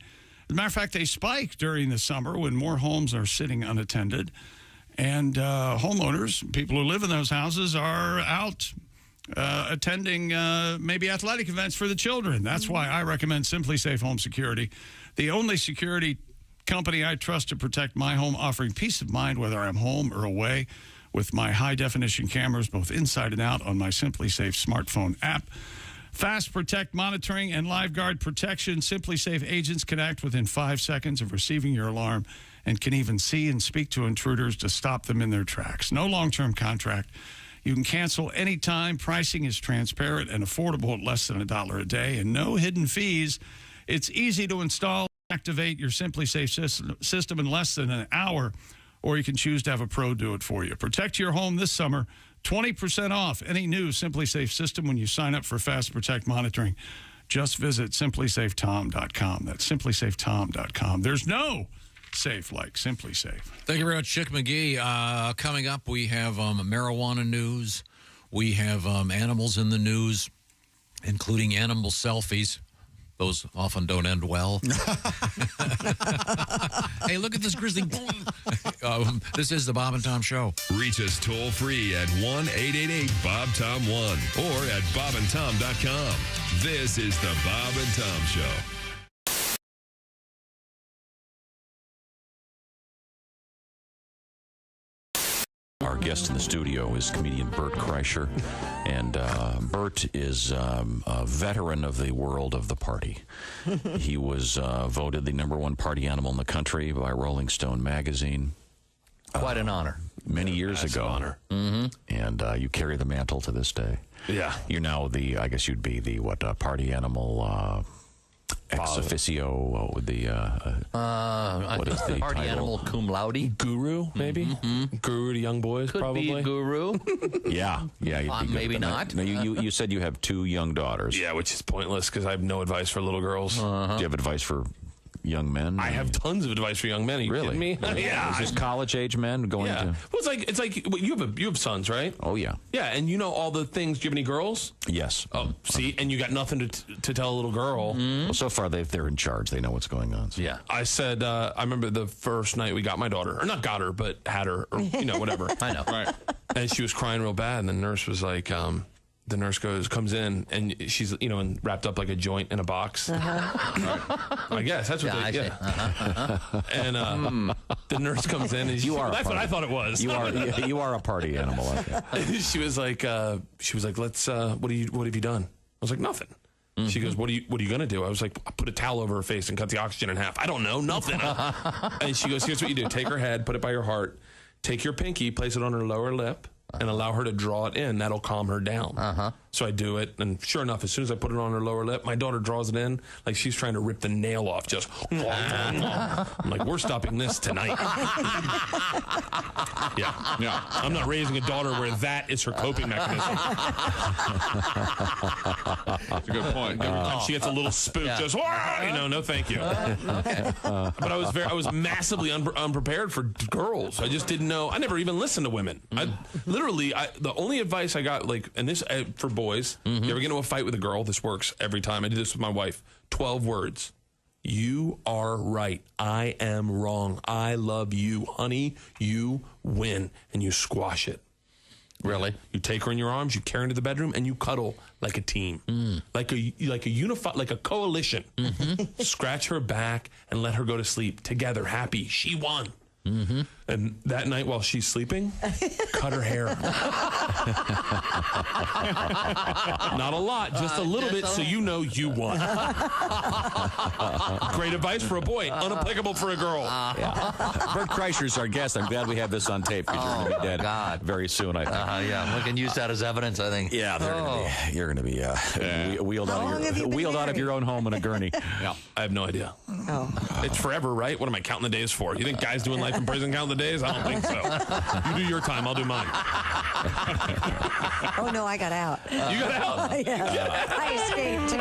As a matter of fact, they spike during the summer when more homes are sitting unattended. And homeowners, people who live in those houses, are out attending maybe athletic events for the children. That's why I recommend Simply Safe Home Security, the only security company I trust to protect my home, offering peace of mind whether I'm home or away with my high-definition cameras, both inside and out, on my Simply Safe smartphone app. Fast Protect monitoring and LiveGuard protection. Simply Safe agents can act within 5 seconds of receiving your alarm and can even see and speak to intruders to stop them in their tracks. No long-term contract. You can cancel anytime. Pricing is transparent and affordable at less than $1 a day, and no hidden fees. It's easy to install and activate your Simply Safe system in less than an hour, or you can choose to have a pro do it for you. Protect your home this summer. 20% off any new Simply Safe system when you sign up for Fast Protect monitoring. Just visit simplysafetom.com. That's simplysafetom.com. There's no safe like Simply Safe. Thank you very much, Chick McGee. Coming up, we have marijuana news. We have animals in the news, including animal selfies. Those often don't end well. Hey, look at this grizzly. This is the Bob and Tom Show. Reach us toll free at 1-888-BOB-TOM-1 or at bobandtom.com. This is the Bob and Tom Show. Our guest in the studio is comedian Bert Kreischer, and Bert is a veteran of the world of the party. He was voted the #1 party animal in the country by Rolling Stone magazine. Quite an honor. Many years ago. Honor. Mm-hmm. And you carry the mantle to this day. Yeah. You're now I guess you'd be the party animal ex officio, what is the party title? animal cum laude? Guru, maybe? Mm-hmm. Guru to young boys, Could probably. be a guru. Yeah. You'd be good maybe with that. not. No, you said you have 2 young daughters. Yeah, which is pointless because I have no advice for little girls. Do you have advice for young men? I have tons of advice for young men. Are you kidding me? Yeah. Is this college-age men going to... Well, it's like you have sons, right? Oh, yeah. Yeah, and you know all the things. Do you have any girls? Yes. Oh, see, and you got nothing to tell a little girl. Well, so far, they're in charge. They know what's going on. So. Yeah. I said, I remember the first night we got my daughter. Or not got her, but had her. Or, whatever. I know. Right. And she was crying real bad, and the nurse was like... the nurse comes in, and she's, wrapped up like a joint in a box. Uh-huh. I guess that's what And the nurse comes in, and that's what I thought it was. You are a party animal. She was like, let's, what have you done? I was like, nothing. Mm-hmm. She goes, what are you going to do? I was like, I put a towel over her face and cut the oxygen in half. I don't know, nothing. And she goes, here's what you do. Take her head, put it by your heart, take your pinky, place it on her lower lip. and allow her to draw it in. That'll calm her down. So I do it, and sure enough, as soon as I put it on her lower lip, my daughter draws it in like she's trying to rip the nail off. Just, I'm like, we're stopping this tonight. Yeah. I'm not raising a daughter where that is her coping mechanism. That's a good point. Every time she gets a little spook, just, no, thank you. But I was massively unprepared for girls. I just didn't know. I never even listened to women. The only advice I got, and this for boys, you ever get into a fight with a girl? This works every time. I did this with my wife. 12 words. You are right. I am wrong. I love you, honey. You win, and you squash it. Really? You take her in your arms, you carry her into the bedroom, and you cuddle like a team, like a coalition. Scratch her back and let her go to sleep together, happy. She won. And that night while she's sleeping, cut her hair. Not a lot, just a little bit, so you know you won. Great advice for a boy, unapplicable for a girl. Bert Kreischer is our guest. I'm glad we have this on tape because you're going to be dead very soon, I think. We can use that as evidence, I think. Yeah, you're going to be wheeled out of your own home in a gurney. Yeah, I have no idea. It's forever, right? What am I counting the days for? You think guys doing life in prison count the days? I don't think so. You do your time, I'll do mine. Oh, no, I got out. You got out? I escaped.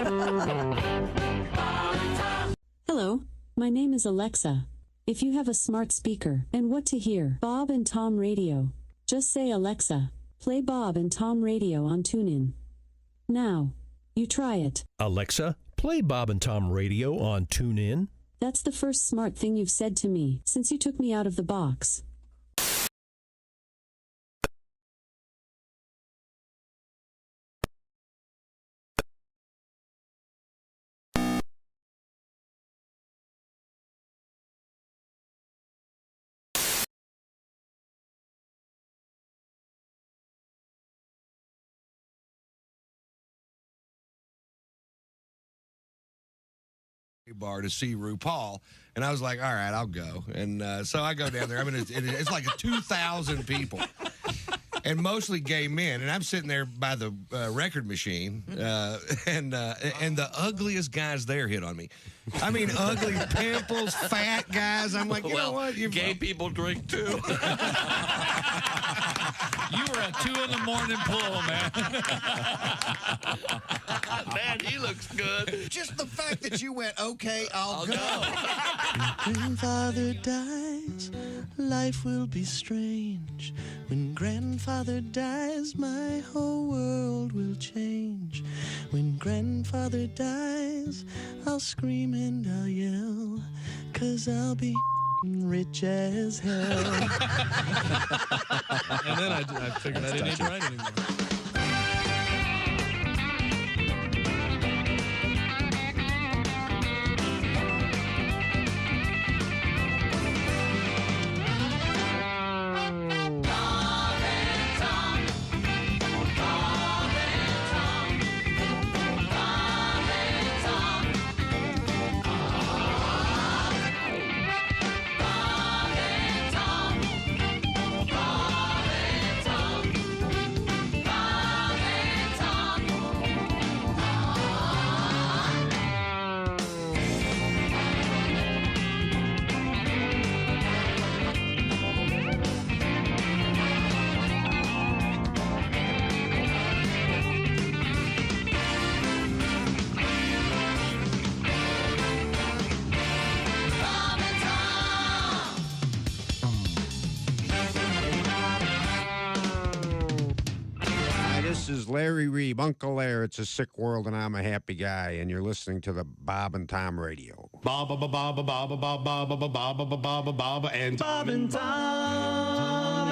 Hello, my name is Alexa. If you have a smart speaker and what to hear, Bob and Tom Radio, just say, Alexa, play Bob and Tom Radio on TuneIn. Now, you try it. Alexa, play Bob and Tom Radio on TuneIn. That's the first smart thing you've said to me since you took me out of the box. bar to see RuPaul, and I was like, all right, I'll go. And so I go down there. I mean, it's like 2,000 people, and mostly gay men. And I'm sitting there by the record machine, and the ugliest guys there hit on me. I mean, ugly pimples, fat guys. I'm like, you know what? Gay people drink too. You were a 2 in the morning pull, man. Man, he looks good. Just the fact that you went, okay, I'll go. When grandfather dies, life will be strange. When grandfather dies, my whole world will change. When grandfather dies, I'll scream and I'll yell, 'cause I'll be rich as hell. And then I figured I didn't need to write anymore. This is Larry Reeb, Uncle Larry. It's a sick world, and I'm a happy guy. And you're listening to the Bob and Tom Radio. Bob and Tom.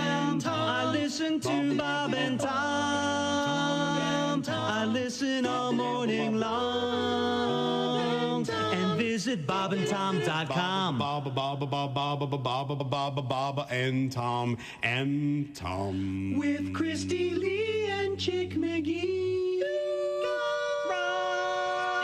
I listen to Bob and Tom. I listen all morning long. And visit bobandtom.com. Bob and Tom. With Christy Lee and Chick McGee.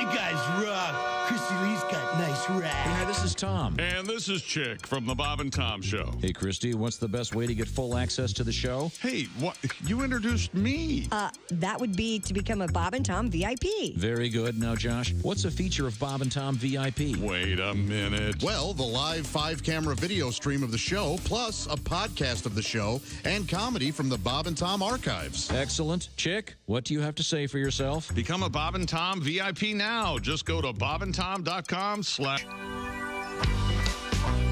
You guys rock. Christy Lee's got nice racks. Hi, this is Tom. And this is Chick from the Bob and Tom Show. Hey, Christy, what's the best way to get full access to the show? Hey, what? You introduced me. That would be to become a Bob and Tom VIP. Very good. Now, Josh, what's a feature of Bob and Tom VIP? Wait a minute. Well, the live 5-camera video stream of the show, plus a podcast of the show and comedy from the Bob and Tom archives. Excellent. Chick, what do you have to say for yourself? Become a Bob and Tom VIP now. Just go to bobandtom.com/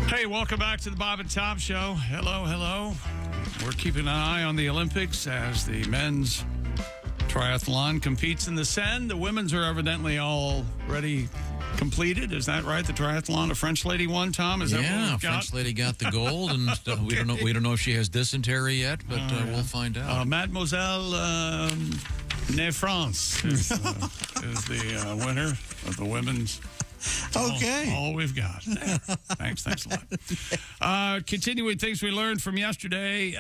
Hey, welcome back to the Bob and Tom Show. Hello, hello. We're keeping an eye on the Olympics as the men's triathlon competes in the Seine. The women's are evidently already completed. Is that right? The triathlon, a French lady won, Tom? Is that what we've got? French lady got the gold, and we don't know if she has dysentery yet, but we'll find out. Mademoiselle Ne France is the winner of the women's. Okay. All we've got. There. Thanks a lot. Continuing things we learned from yesterday.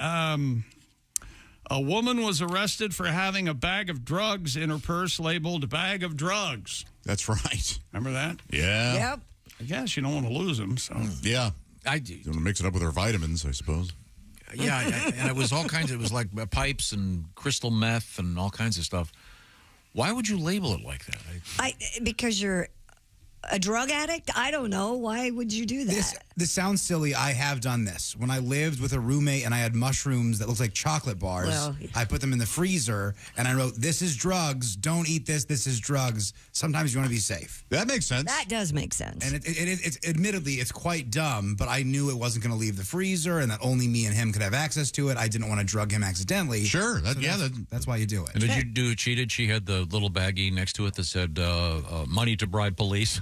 A woman was arrested for having a bag of drugs in her purse labeled bag of drugs. That's right. Remember that? Yeah. Yep. I guess you don't want to lose them. So Yeah. I do. You want to mix it up with her vitamins, I suppose. Yeah, and it was all kinds. It was like pipes and crystal meth and all kinds of stuff. Why would you label it like that? Because you're a drug addict? I don't know. Why would you do that? This sounds silly. I have done this. When I lived with a roommate and I had mushrooms that looked like chocolate bars, Well, I put them in the freezer and I wrote, "This is drugs. Don't eat this. This is drugs." Sometimes you want to be safe. That makes sense. That does make sense. And it's admittedly, it's quite dumb, but I knew it wasn't going to leave the freezer and that only me and him could have access to it. I didn't want to drug him accidentally. Sure. That's why you do it. And did you do it cheated? She had the little baggie next to it that said money to bribe police.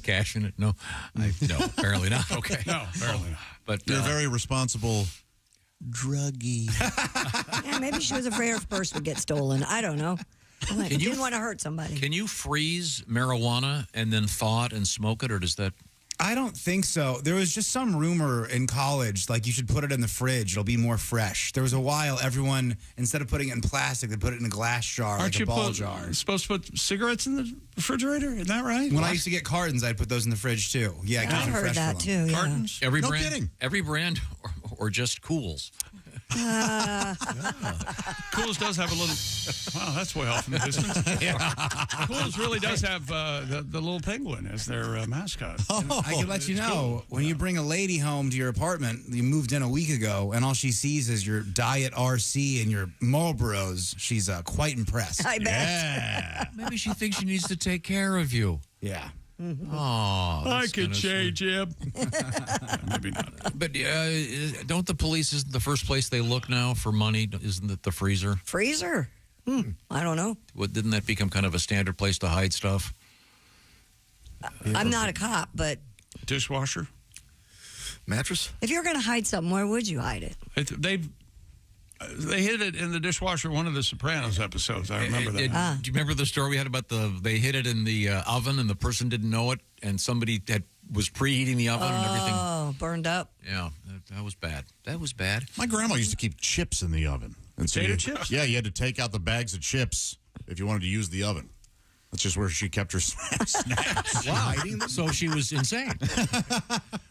Cash in it? No. No, apparently not. Okay. No, apparently not. But you're a very responsible druggie. Yeah, maybe she was afraid her purse would get stolen. I don't know. Didn't want to hurt somebody. Can you freeze marijuana and then thaw it and smoke it, or does that? I don't think so. There was just some rumor in college, like you should put it in the fridge. It'll be more fresh. There was a while everyone, instead of putting it in plastic, they put it in a glass jar, Aren't like you a ball jar. supposed to put cigarets in the refrigerator? Isn't that right? When I used to get cartons, I'd put those in the fridge too. Yeah, it keeps I them heard fresh that for too. long. Yeah. Cartons? Every No brand, kidding. Every brand, or just Cools. Cool's does have a little. Wow, that's way off in the distance. Yeah. Cool's really does have the little penguin as their mascot. I can let you know, when you bring a lady home to your apartment, you moved in a week ago, and all she sees is your Diet RC and your Marlboros, she's quite impressed. I bet. Yeah. Maybe she thinks she needs to take care of you. Yeah. Oh, I could change him. Maybe not. But don't the police, isn't the first place they look now for money? Isn't it the freezer? Freezer? I don't know. Didn't that become kind of a standard place to hide stuff? I'm not a cop, but Dishwasher? Mattress? if you're going to hide something, where would you hide it? They hid it in the dishwasher one of the Sopranos episodes. I remember that. Do you remember the story we had about they hid it in the oven and the person didn't know it and somebody was preheating the oven and everything? Oh, burned up. Yeah, that was bad. That was bad. My grandma used to keep chips in the oven. And so Potato chips? Yeah, you had to take out the bags of chips if you wanted to use the oven. That's just where she kept her snacks. Wow. So she was insane.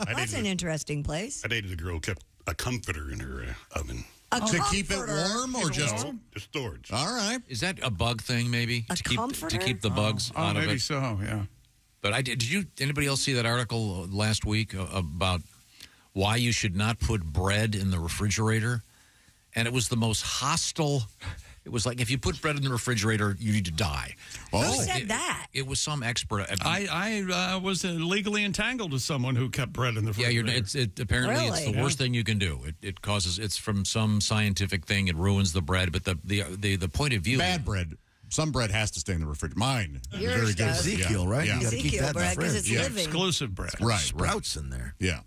That's an interesting place. I dated a girl who kept a comforter in her oven. To keep it warm or just storage? All right. Is that a bug thing, maybe? A to keep comforter? to keep the bugs out of it? Maybe so, yeah. But did anybody else see that article last week about why you should not put bread in the refrigerator? And it was the most hostile. It was like, if you put bread in the refrigerator, you need to die. Who said that? It was some expert. I was legally entangled with someone who kept bread in the refrigerator. Yeah, apparently it's the worst thing you can do. It causes, it's from some scientific thing. It ruins the bread. But the point of view. Bad bread. Some bread has to stay in the refrigerator. Mine. Yours very good. does. Ezekiel, right? Yeah. You got to keep that bread, in the 'cause fridge. it's Yeah. living. Exclusive bread. Right. Sprouts in there. Yeah.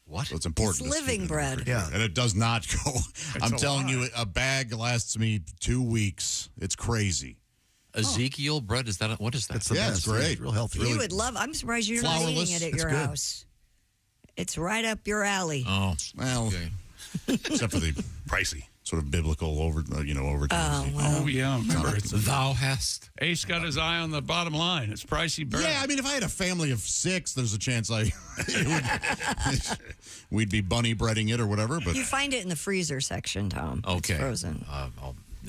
What? So it's important. It's to keep living it in the bread. refrigerator. Yeah. And it does not go. I'm a telling lot. you, a bag lasts me 2 weeks. It's crazy. Ezekiel bread? What is that? It's the Yeah, best. it's great. It's real healthy. You would love. I'm surprised you're not eating it at Flourless. your It's good. house. It's right up your alley. Oh, Well, okay. except for the Pricey. sort of biblical overtones. Oh, yeah. Remember, it's thou hast. Ace got his eye on the bottom line. It's pricey bread. Yeah, I mean, if I had a family of 6, there's a chance we'd be bunny breading it or whatever. But You find it in the freezer section, Tom. Okay. It's frozen.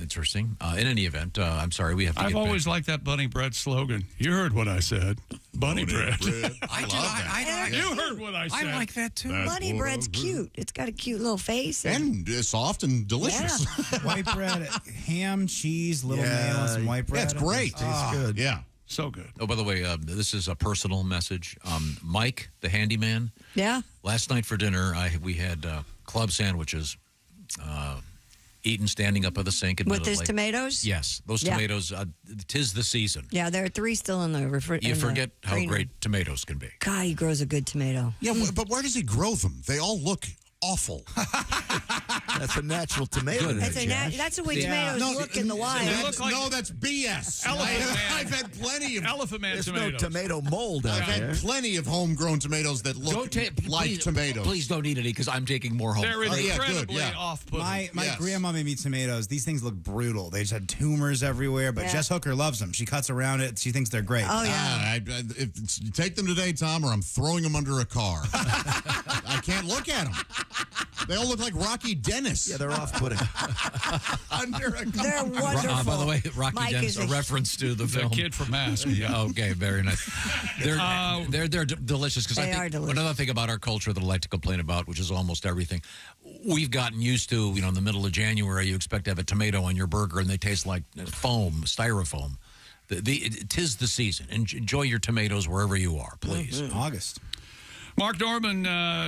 Interesting. In any event, I'm sorry, we have to I've get back. always liked that bunny bread slogan. You heard what I said. Bunny bread. I love that. You heard what I said. I like that too. Bunny bread's cute. It's got a cute little face. And it's soft and delicious. Yeah. White bread, ham, cheese, little nails, and white bread. That's great. Tastes good. Yeah. So good. Oh, by the way, this is a personal message. Mike, the handyman. Yeah. Last night for dinner, we had club sandwiches. Eaten standing up by the sink. With his tomatoes? Yes, those tomatoes. 'Tis the season. Yeah, there are 3 still in the refrigerator. You forget how great tomatoes can be. God, he grows a good tomato. Yeah, but where does he grow them? They all look awful. That's a natural tomato. That's the way tomatoes look in the wild. No, that's BS. I've had plenty of Elephant Man There's tomatoes. no tomato mold out I've there. had plenty of homegrown tomatoes that look like tomatoes. Please don't eat any because I'm taking more home. They're incredibly off-putting. My grandma made me tomatoes. These things look brutal. They just had tumors everywhere, but Jess Hooker loves them. She cuts around it. She thinks they're great. Oh, yeah. Take them today, Tom, or I'm throwing them under a car. I can't look at them. They all look like Rocky Dennis. Yeah, they're off-putting. Under a car. They're wonderful. By the way, Rocky Mike Dennis, is a reference to the The film. kid from Mask. Yeah, okay, very nice. They're delicious because I They are think delicious. another thing about our culture that I like to complain about, which is almost everything, we've gotten used to. In the middle of January, you expect to have a tomato on your burger, and they taste like foam, styrofoam. Tis the season. Enjoy your tomatoes wherever you are, please. August. Mark Norman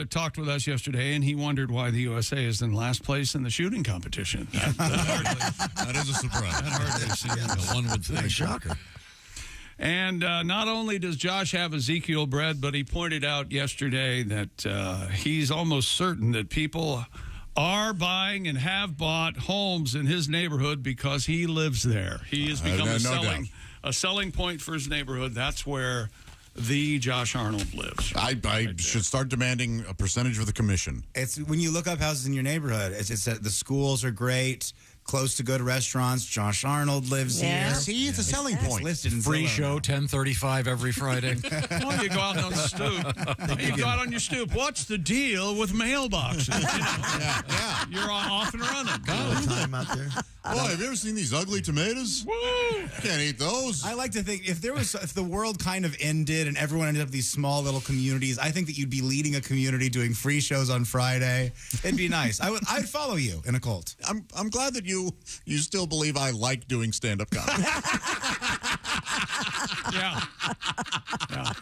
talked with us yesterday, and he wondered why the USA is in last place in the shooting competition. That is a surprise. That hardly seems one would think. Shocker. And not only does Josh have Ezekiel bread, but he pointed out yesterday that he's almost certain that people are buying and have bought homes in his neighborhood because he lives there. He has become a selling point for his neighborhood. That's where the Josh Arnold lives. I should start demanding a percentage of the commission. It's when you look up houses in your neighborhood, it's that the schools are great, close to good restaurants. Josh Arnold lives here. See, it's a selling point. Listed in Free Zillow show, now. 10:35 every Friday. Well, you go out on the stoop. You go out on your stoop. What's the deal with mailboxes? You're off and running. Time out there. Boy, have you ever seen these ugly tomatoes? Woo! Can't eat those. I like to think if the world kind of ended and everyone ended up these small little communities, I think that you'd be leading a community doing free shows on Friday. It'd be nice. I'd follow you in a cult. I'm glad that you still believe I like doing stand-up comedy. Yeah.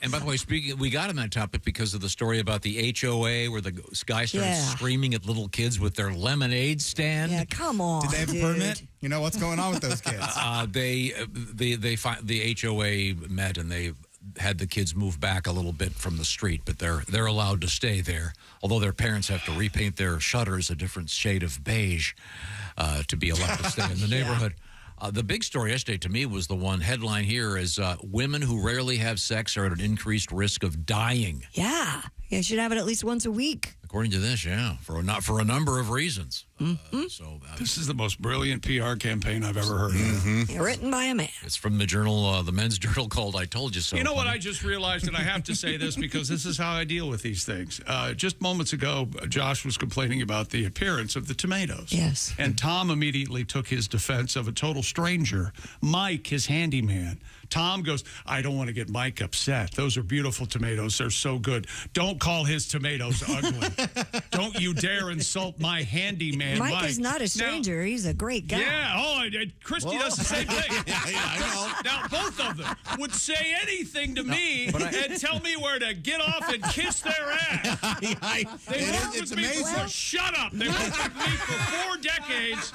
And by the way, we got on that topic because of the story about the HOA where the guy started screaming at little kids with their lemonade stand. Yeah, come on. Did they have a permit? You know what's going on with those kids? The HOA met and they had the kids move back a little bit from the street, but they're allowed to stay there. Although their parents have to repaint their shutters a different shade of beige to be allowed to stay in the neighborhood. The big story yesterday to me was the one headline here is women who rarely have sex are at an increased risk of dying. Yeah. You should have it at least once a week. According to this, for a number of reasons. This is the most brilliant PR campaign I've ever heard of. Written by a man. It's from the journal, the men's journal called I Told You So. You know what? I just realized, and I have to say this because this is how I deal with these things. Just moments ago, Josh was complaining about the appearance of the tomatoes. Yes. And Tom immediately took his defense of a total stranger, Mike, his handyman. Tom goes, I don't want to get Mike upset. Those are beautiful tomatoes. They're so good. Don't call his tomatoes ugly. Don't you dare insult my handyman, Mike. Mike is not a stranger. He's a great guy. Yeah. Christy does the same thing. I know. Now, both of them would say anything to me and tell me where to get off and kiss their ass. They worked with me shut up. They worked with me for 4 decades,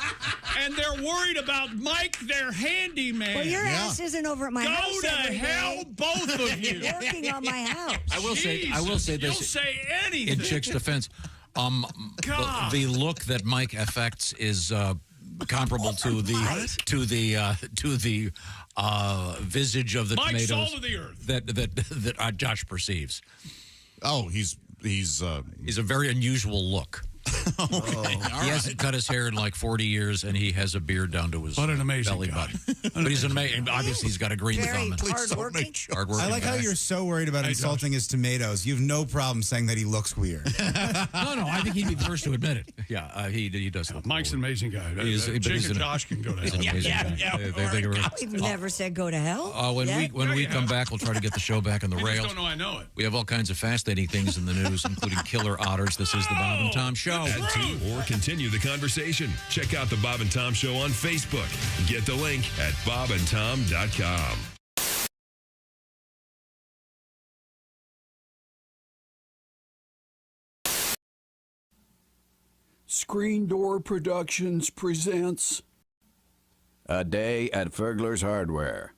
and they're worried about Mike, their handyman. Well, your ass isn't over at my house. Go to hell, both of you. Working on my house. I will say this. You'll say anything. In Chick's defense, the look that Mike affects is comparable to the visage of the Mike's tomatoes salt of the earth. that Josh perceives. Oh, he's a very unusual look. He hasn't cut his hair in like 40 years, and he has a beard down to his What an amazing belly guy. button. But he's amazing. Obviously, he's got a green Very thumb. hardworking. Hardworking I like how guy. you're so worried about insulting his tomatoes. You have no problem saying that he looks weird. No, I think he'd be the first to admit it. Yeah, he does. Look Mike's an amazing guy. Jake and Josh can go to hell. We've never said go to hell. When we come back, we'll try to get the show back on the I rails. just don't know I know it. We have all kinds of fascinating things in the news, including killer otters. This is the Bob and Tom Show. Add to or continue the conversation. Check out the Bob and Tom Show on Facebook. Get the link at bobandtom.com. Screen Door Productions presents A Day at Fergler's Hardware.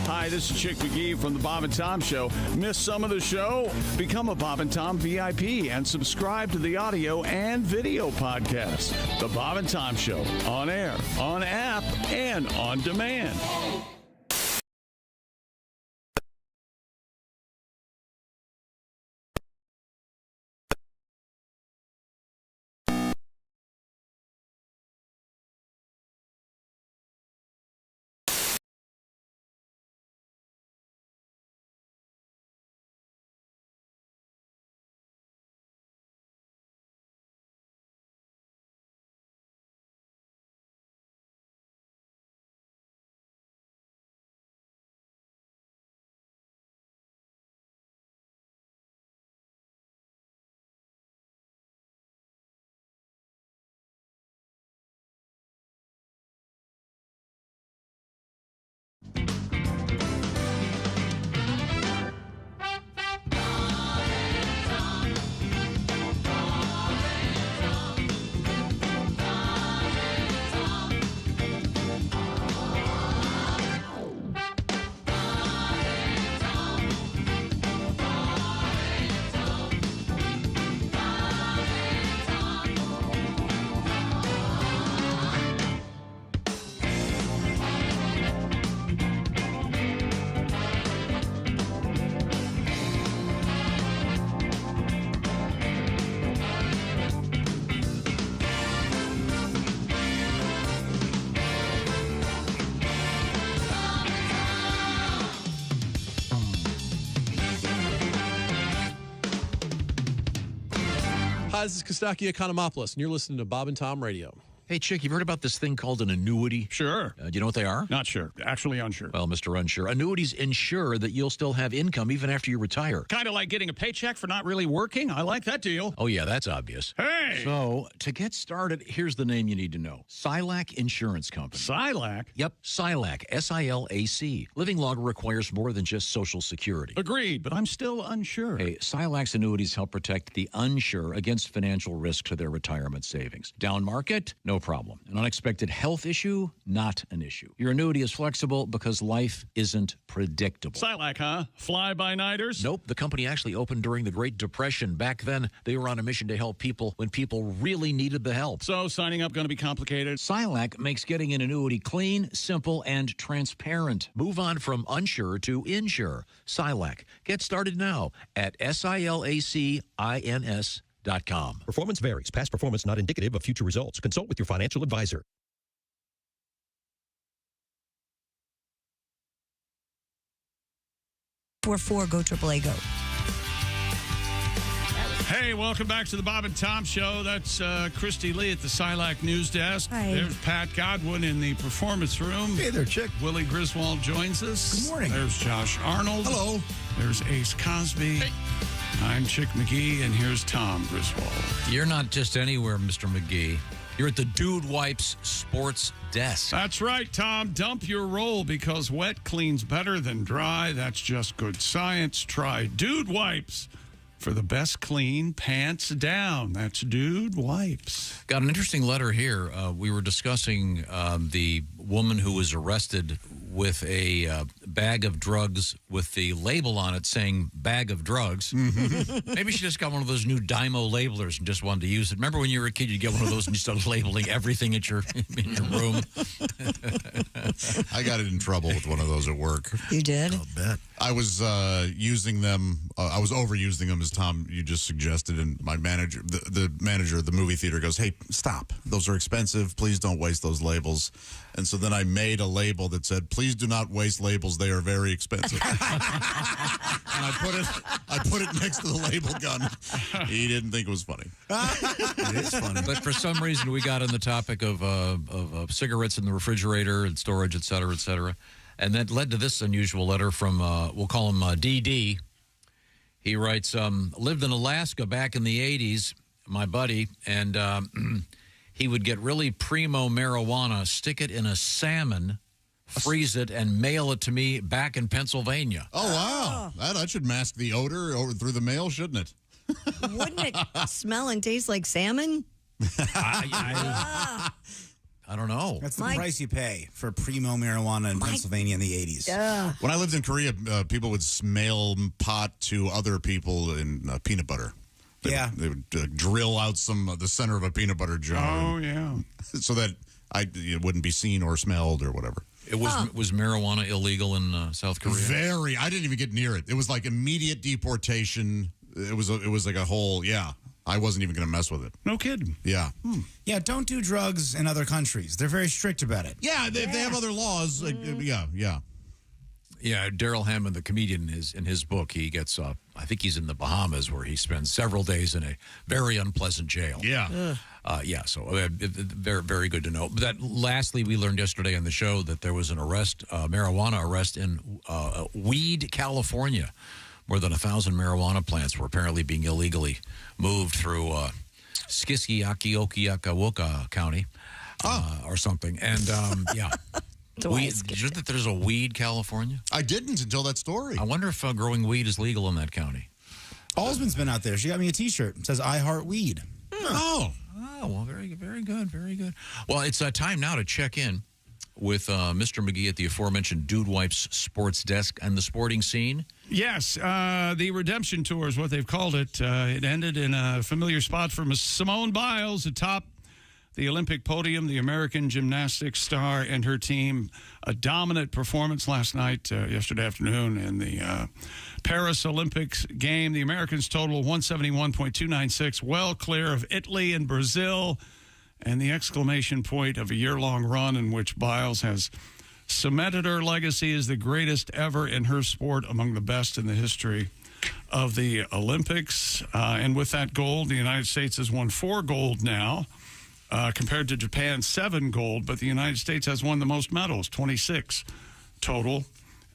Hi, this is Chick McGee from the Bob and Tom Show. Miss some of the show? Become a Bob and Tom VIP and subscribe to the audio and video podcast. The Bob and Tom Show, on air, on app, and on demand. Hi, this is Kostaki Economopoulos, and you're listening to Bob and Tom Radio. Hey, Chick, you've heard about this thing called an annuity? Sure. Do you know what they are? Not sure. Actually unsure. Well, Mr. Unsure, annuities ensure that you'll still have income even after you retire. Kind of like getting a paycheck for not really working. I like that deal. Oh, yeah, that's obvious. Hey! So, to get started, here's the name you need to know. Silac Insurance Company. Silac? Yep, Silac, S-I-L-A-C. Living longer requires more than just Social Security. Agreed, but I'm still unsure. Hey, Silac's annuities help protect the unsure against financial risk to their retirement savings. Down market? No problem. An unexpected health issue? Not an issue. Your annuity is flexible because life isn't predictable. Silac, huh? Fly-by-nighters? Nope. The company actually opened during the Great Depression. Back then, they were on a mission to help people when people really needed the help. So signing up going to be complicated? Silac makes getting an annuity clean, simple, and transparent. Move on from unsure to insure. Silac. Get started now at SILACINS.com. Performance varies. Past performance not indicative of future results. Consult with your financial advisor. Go AAA, go. Hey, welcome back to the Bob and Tom Show. That's Christy Lee at the Silac News Desk. Hi. There's Pat Godwin in the performance room. Hey there, Chick. Willie Griswold joins us. Good morning. There's Josh Arnold. Hello. There's Ace Cosby. Hey. I'm Chick McGee, and here's Tom Griswold. You're not just anywhere, Mr. McGee. You're at the Dude Wipes Sports Desk. That's right, Tom. Dump your roll because wet cleans better than dry. That's just good science. Try Dude Wipes for the best clean pants down. That's Dude Wipes. Got an interesting letter here. We were discussing the woman who was arrested with a bag of drugs with the label on it saying bag of drugs. Mm-hmm. Maybe she just got one of those new Dymo labelers and just wanted to use it. Remember when you were a kid, you'd get one of those and you started labeling everything in your room? I got in trouble with one of those at work. You did? I'll bet. I was using them. I was overusing them, as Tom, you just suggested. And my manager, the manager of the movie theater goes, "Hey, stop. Those are expensive. Please don't waste those labels." And so then I made a label that said, "Please do not waste labels. They are very expensive." And I put it next to the label gun. He didn't think it was funny. It is funny. But for some reason, we got on the topic of cigarettes in the refrigerator and storage, et cetera, et cetera. And that led to this unusual letter from, we'll call him DD. He writes, lived in Alaska back in the 80s, my buddy, and he would get really primo marijuana, stick it in a salmon, freeze it, and mail it to me back in Pennsylvania. Oh, wow. That should mask the odor over through the mail, shouldn't it? Wouldn't it smell and taste like salmon? I don't know. That's the price you pay for primo marijuana in Pennsylvania in the 80s. When I lived in Korea, people would mail pot to other people in peanut butter. They would drill out the center of a peanut butter jar. Oh, yeah. So that it wouldn't be seen or smelled or whatever. It was marijuana illegal in South Korea? Very. I didn't even get near it. It was like immediate deportation. It was like a whole, I wasn't even going to mess with it. No kidding. Yeah. Yeah, don't do drugs in other countries. They're very strict about it. Yeah, they have other laws. Yeah. Yeah, Daryl Hammond, the comedian, in his book, he gets, I think he's in the Bahamas, where he spends several days in a very unpleasant jail. Yeah. So very, very good to know. But lastly, we learned yesterday on the show that there was an marijuana arrest in Weed, California. More than 1,000 marijuana plants were apparently being illegally moved through Skiskiakiokiakawuka County or something. And, did you know that there's a Weed, California? I didn't until that story. I wonder if growing weed is legal in that county. Alsman's been out there. She got me a T-shirt. It says, "I heart weed." Oh, well, very good, very good, very good. Well, it's time now to check in with Mr. McGee at the aforementioned Dude Wipes Sports Desk and the sporting scene. Yes, the Redemption Tour is what they've called it. It ended in a familiar spot for Simone Biles atop the Olympic podium. The American gymnastics star and her team, a dominant performance last night, yesterday afternoon in the Paris Olympics game. The Americans total 171.296, well clear of Italy and Brazil, and the exclamation point of a year-long run in which Biles has cemented her legacy as the greatest ever in her sport, among the best in the history of the Olympics. And with that gold, the United States has won 4 gold now, compared to Japan's 7 gold. But the United States has won the most medals, 26 total,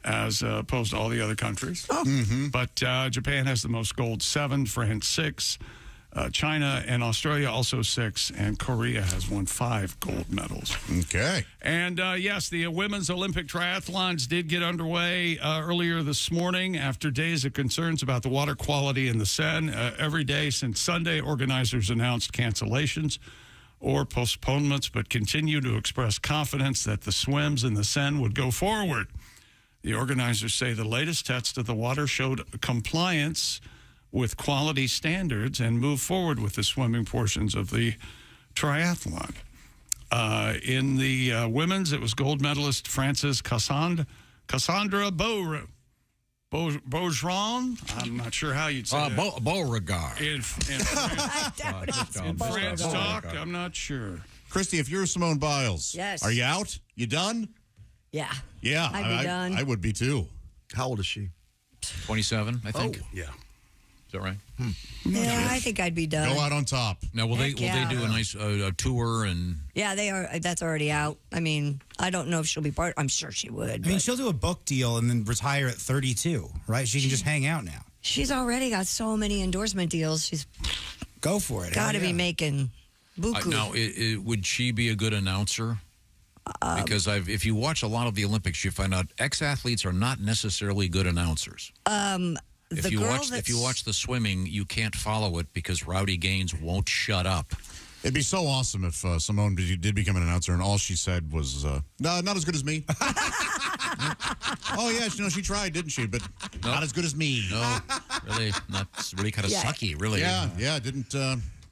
as opposed to all the other countries. But Japan has the most gold, 7, France 6, China and Australia also 6, and Korea has won 5 gold medals. Okay. And yes, the women's Olympic triathlons did get underway earlier this morning after days of concerns about the water quality in the Seine. Every day since Sunday, organizers announced cancellations or postponements, but continue to express confidence that the swims in the Seine would go forward. The organizers say the latest test of the water showed compliance with quality standards and move forward with the swimming portions of the triathlon. In the women's, it was gold medalist Frances Cassandra Beaujean. I'm not sure how you'd say that. Beauregard. In France talk, I'm not sure. Christy, if you're Simone Biles, yes, are you out? You done? Yeah. Yeah, I'd be done. I would be too. How old is she? 27, I think. Oh, yeah. Is that right? Yeah, I think I'd be done. Go out on top. Now, will they do a nice tour and? Yeah, they are. That's already out. I mean, I don't know if she'll be part. I'm sure she would. I mean, she'll do a book deal and then retire at 32, right? She can just hang out now. She's already got so many endorsement deals. She's go for it. Got to be making buku. Now, would she be a good announcer? Because if you watch a lot of the Olympics, you find out ex-athletes are not necessarily good announcers. If you watch the swimming, you can't follow it because Rowdy Gaines won't shut up. It'd be so awesome if Simone did become an announcer and all she said was, "No, not as good as me." Oh yeah, she tried, didn't she? But not as good as me. No, really, not really kind of sucky. Really, yeah, didn't.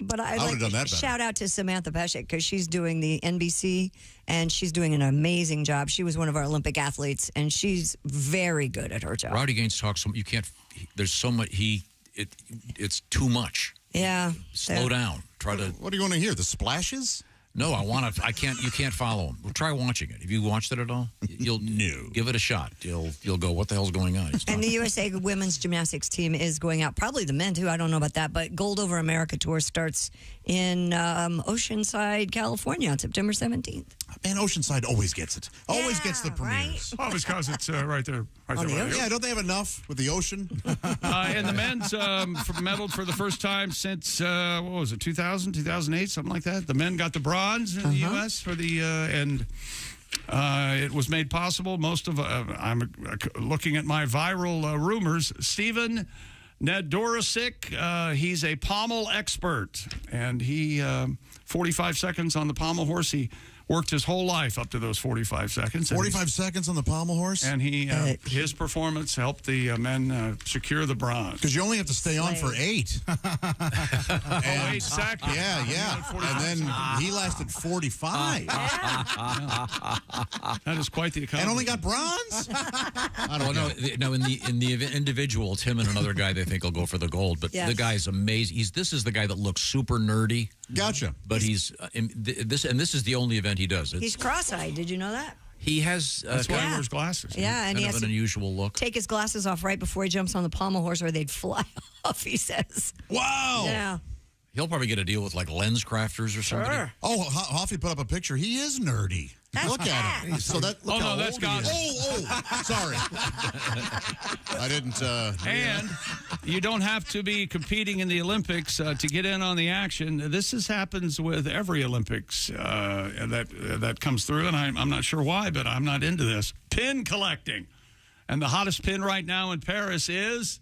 But I I'd would like have done to that better. shout out to Samantha Pescic because she's doing the NBC and she's doing an amazing job. She was one of our Olympic athletes and she's very good at her job. Rowdy Gaines talks. You can't. There's so much. It's too much. Yeah. Slow down. Try to. What do you want to hear? The splashes? No, I want to. I can't. You can't follow him. Well, try watching it. Have you watched it at all? You'll give it a shot. You'll go. What the hell's going on? And the USA women's gymnastics team is going out. Probably the men too. I don't know about that. But Gold Over America tour starts in Oceanside, California, on September 17th. Man, Oceanside always gets it. Always gets the premieres. Oh, because it's right there. Yeah, don't they have enough with the ocean? And the men's medaled for the first time since, what was it, 2000, 2008, something like that. The men got the bronze in the U.S. for the, and it was made possible. Most of, I'm looking at my viral rumors, Stephen Nedorosik, he's a pommel expert, and he, 45 seconds on the pommel horse, he worked his whole life up to those 45 seconds. 45 seconds on the pommel horse? And his performance helped the men secure the bronze. Because you only have to stay on for 8. 8 seconds. Yeah. And then he lasted 45. That is quite the accomplishment. And only got bronze? I don't know. No, in the individual, it's him and another guy they think will go for the gold. But the guy's amazing. This is the guy that looks super nerdy. Gotcha. But this is the only event he does. He's cross-eyed. Did you know that? He has. That's why he wears glasses. Yeah, and he has an unusual look. Take his glasses off right before he jumps on the pommel horse, or they'd fly off. He says. Wow. Yeah. He'll probably get a deal with like lens crafters or something. Sure. Oh, Hoffy put up a picture. He is nerdy. Look at him. So that. Look how that's old got. he is. Sorry. I didn't. And you don't have to be competing in the Olympics to get in on the action. This happens with every Olympics that comes through, and I'm not sure why, but I'm not into this. Pin collecting, and the hottest pin right now in Paris is.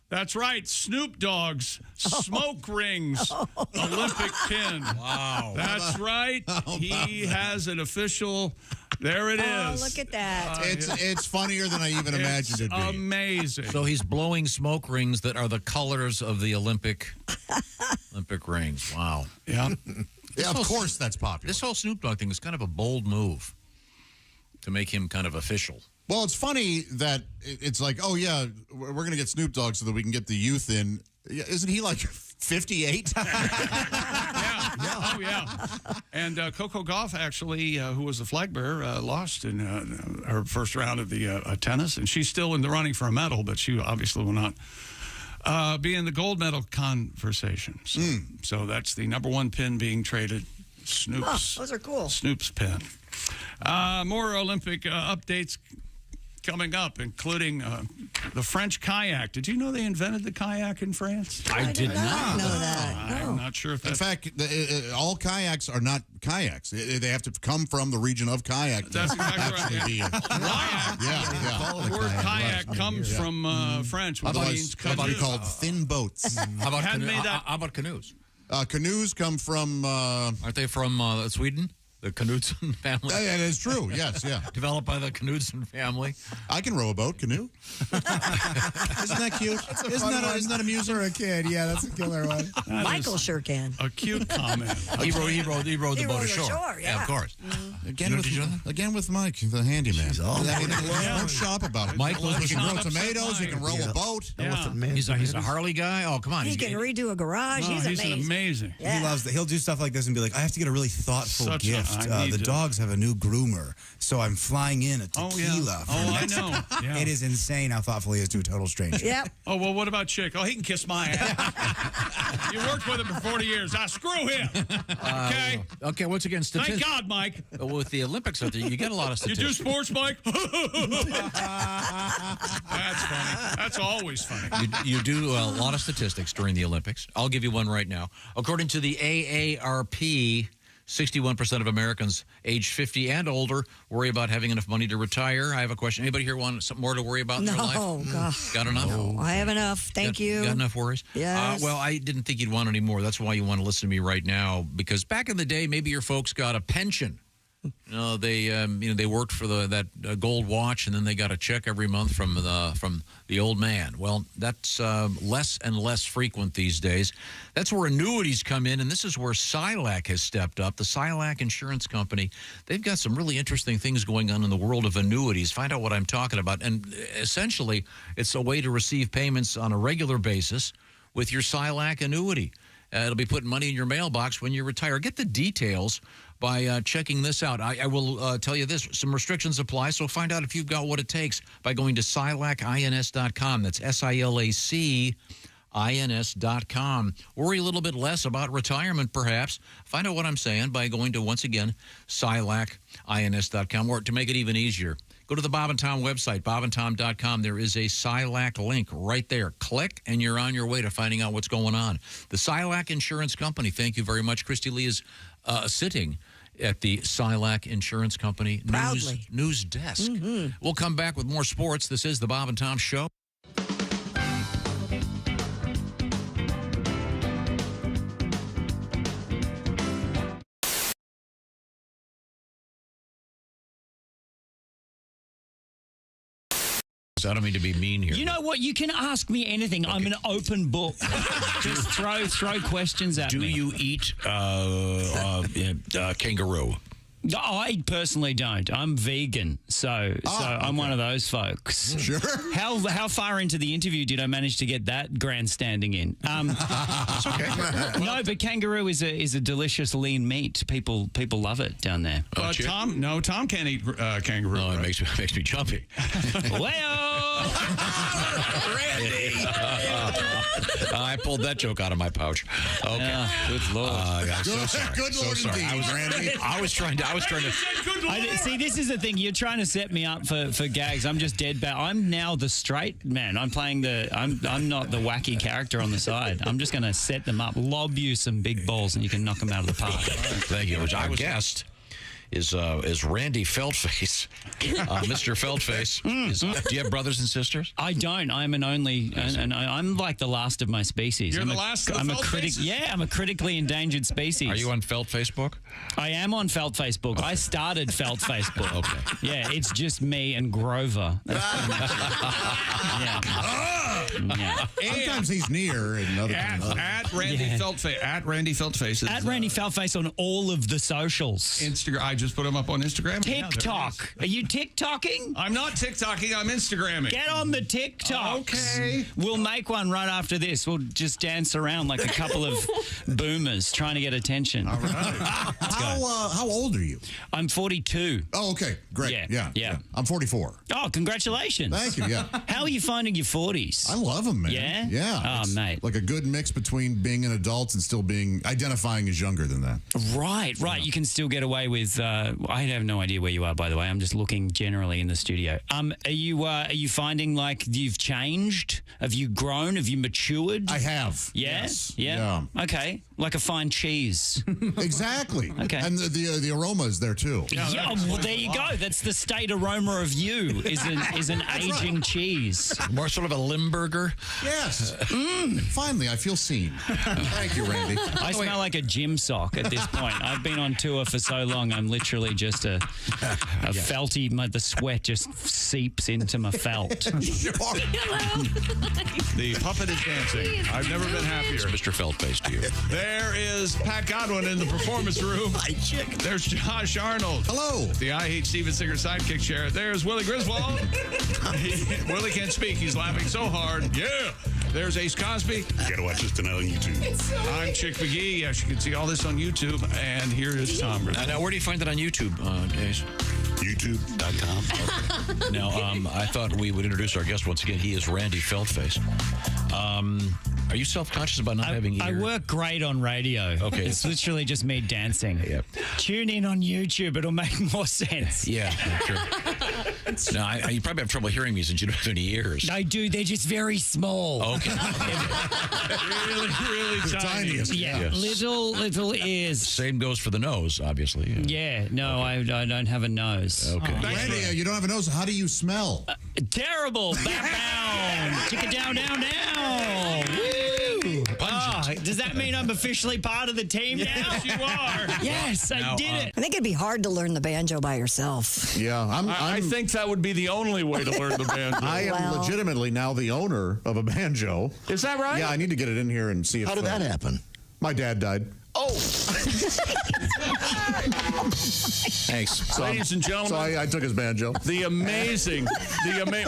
That's right, Snoop Dogg's smoke rings Olympic pin. Wow. That's right. He has an official. There it is. Oh, look at that. It's funnier than I even imagined it'd be. Amazing. So he's blowing smoke rings that are the colors of the Olympic rings. Wow. Yeah. Yeah, of course that's popular. This whole Snoop Dogg thing is kind of a bold move to make him kind of official. Well, it's funny that it's like, oh, yeah, we're going to get Snoop Dogg so that we can get the youth in. Isn't he like 58? Oh, yeah. And Coco Gauff, actually, who was the flag bearer, lost in her first round of the tennis. And she's still in the running for a medal, but she obviously will not be in the gold medal conversation. So that's the number one pin being traded. Snoop's. Those are cool. Snoop's pin. More Olympic updates coming up, including the French kayak. Did you know they invented the kayak in France? I did not know that. I'm not sure if In that's... fact, all kayaks are not kayaks. They have to come from the region of kayak. That's exactly right. Be a kayak. Yeah. The word kayak comes from French, which means Otherwise canoe. called thin boats. How about, Hadn't made that- how about canoes? Canoes come from... Aren't they from Sweden? The Knudsen family? That is true, yes, yeah. Developed by the Knudsen family. I can row a boat, canoe. Isn't that cute? Isn't that amusing? For a kid, yeah, that's a killer one. Michael sure can. A cute comment. He rode the boat ashore. Yeah. Of course. Again with Mike, the handyman. Don't shop about it. Mike he can grow tomatoes. He can row a boat. Yeah. He's a Harley guy. Oh, come on. He can redo a garage. Oh, he's amazing. Yeah. He loves that. He'll do stuff like this and be like, I have to get a really thoughtful gift. The dogs have a new groomer, so I'm flying in a tequila. I know. Yeah. It is insane how thoughtful he is to a total stranger. Yep. Oh, well, what about Chick? Oh, he can kiss my ass. You worked with him for 40 years. Screw him. Okay? Okay, once again, statistics. Thank God, Mike. With the Olympics out there, you get a lot of You statistics. do sports, Mike? That's funny. That's always funny. You do a lot of statistics during the Olympics. I'll give you one right now. According to the AARP, 61% of Americans aged 50 and older worry about having enough money to retire. I have a question. Anybody here want something more to worry about in their life? No, God. Got enough? No, I have enough. Thank you. Got enough worries? Yes. Well, I didn't think you'd want any more. That's why you want to listen to me right now, because back in the day, maybe your folks got a pension. They worked for that gold watch, and then they got a check every month from the old man. Well, that's less and less frequent these days. That's where annuities come in, and this is where SILAC has stepped up. The SILAC Insurance Company, they've got some really interesting things going on in the world of annuities. Find out what I'm talking about. And essentially, it's a way to receive payments on a regular basis with your SILAC annuity. It'll be putting money in your mailbox when you retire. Get the details by checking this out. I will tell you this. Some restrictions apply, so find out if you've got what it takes by going to SILACINS.com. That's SILACINS.com. Worry a little bit less about retirement, perhaps. Find out what I'm saying by going to, once again, SILACINS.com, or to make it even easier, go to the Bob and Tom website, bobandtom.com. There is a SILAC link right there. Click, and you're on your way to finding out what's going on. The SILAC Insurance Company, thank you very much. Christy Lee is sitting at the SILAC Insurance Company news desk. Mm-hmm. We'll come back with more sports. This is the Bob and Tom Show. I don't mean to be mean here. You know what? You can ask me anything. Okay. I'm an open book. Just throw questions at me. Do you eat kangaroo? I personally don't. I'm vegan, so I'm one of those folks. Sure. How far into the interview did I manage to get that grandstanding in? It's okay. No, but kangaroo is a delicious lean meat. People love it down there. Tom can't eat kangaroo. No, it makes me jumpy. Well, Randy. I pulled that joke out of my pouch. Okay. Good Lord. I'm so sorry. Good Lord, so sorry. indeed, I was trying to. See, this is the thing. You're trying to set me up for gags. I'm just dead bad. I'm now the straight man. I'm playing I'm not the wacky character on the side. I'm just going to set them up, lob you some big balls, and you can knock them out of the park. Thank you. Our guest is Randy Feltface. Mr. Feltface. Do you have brothers and sisters? I don't. I'm an only, and I'm like the last of my species. You're the last of the Feltfaces? Yeah, I'm a critically endangered species. Are you on Felt Facebook? I am on Felt Facebook. I started Felt Facebook. Okay. Yeah, it's just me and Grover. That's pretty much it. Yeah. Sometimes he's near, and other times at Randy Feltface. At Randy Feltface. At Randy Feltface on all of the socials. Instagram. I just put him up on Instagram. TikTok. Are you TikToking? I'm not TikToking. I'm Instagramming. Get on the TikToks. Okay. We'll make one right after this. We'll just dance around like a couple of boomers trying to get attention. All right. How old are you? I'm 42. Oh, okay. Great. Yeah. I'm 44. Oh, congratulations. Thank you. Yeah. How are you finding your 40s? I love them, man. Yeah? Yeah. Oh, It's mate. like a good mix between being an adult and still identifying as younger than that. Right. You can still get away with. I have no idea where you are, by the way. I'm just looking generally in the studio. Are you finding like you've changed? Have you grown? Have you matured? I have. Yeah. Yes. Yeah. Okay. Like a fine cheese. Exactly. Okay. And the aroma is there too. Yeah, well, there you go. That's the state aroma of you. Is an aging cheese. More sort of a Limburger. Yes. Finally, I feel seen. Thank you, Randy. I smell like a gym sock at this point. I've been on tour for so long. I'm literally just a felty. The sweat just seeps into my felt. The puppet is dancing. I've never been happier. It's Mr. Feltface to you. There is Pat Godwin in the performance room. Hi, chick. There's Josh Arnold. Hello. The I Hate Steven Singer sidekick chair. There's Willie Griswold. Willie can't speak. He's laughing so hard. Yeah. There's Ace Cosby. You gotta watch this tonight on YouTube. I'm Chick McGee. Yes, you can see all this on YouTube. And here is Tom. Now, where do you find it on YouTube, Ace? YouTube.com. Now, I thought we would introduce our guest once again. He is Randy Feltface. Are you self-conscious about not having ears? I work great on radio. Okay. It's literally just me dancing. Yep. Tune in on YouTube. It'll make more sense. Yeah, sure. Now, you probably have trouble hearing me since you don't have any ears. I do. They're just very small. Okay. really tiny. Yeah. Little ears. Same goes for the nose, obviously. Yeah. No, I don't have a nose. Okay. Randy, you don't have a nose. How do you smell? Terrible. Down. Chicken down. Woo. Does that mean I'm officially part of the team now? Yes, you are. Yes, I did it. I think it'd be hard to learn the banjo by yourself. Yeah, I think that would be the only way to learn the banjo. I am legitimately now the owner of a banjo. Is that right? Yeah, I need to get it in here and see if... How did that happen? My dad died. Oh. Thanks. Ladies and gentlemen. So I took his banjo. The amazing,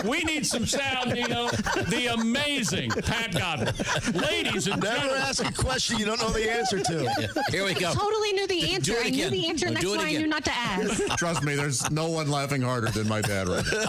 we need some sound, Dino. The amazing Pat Godwin. Ladies and Never gentlemen. ask a question you don't know the answer to. Here we go. Totally knew the answer. I knew the answer. Next one I knew not to ask. Trust me, there's no one laughing harder than my dad right now.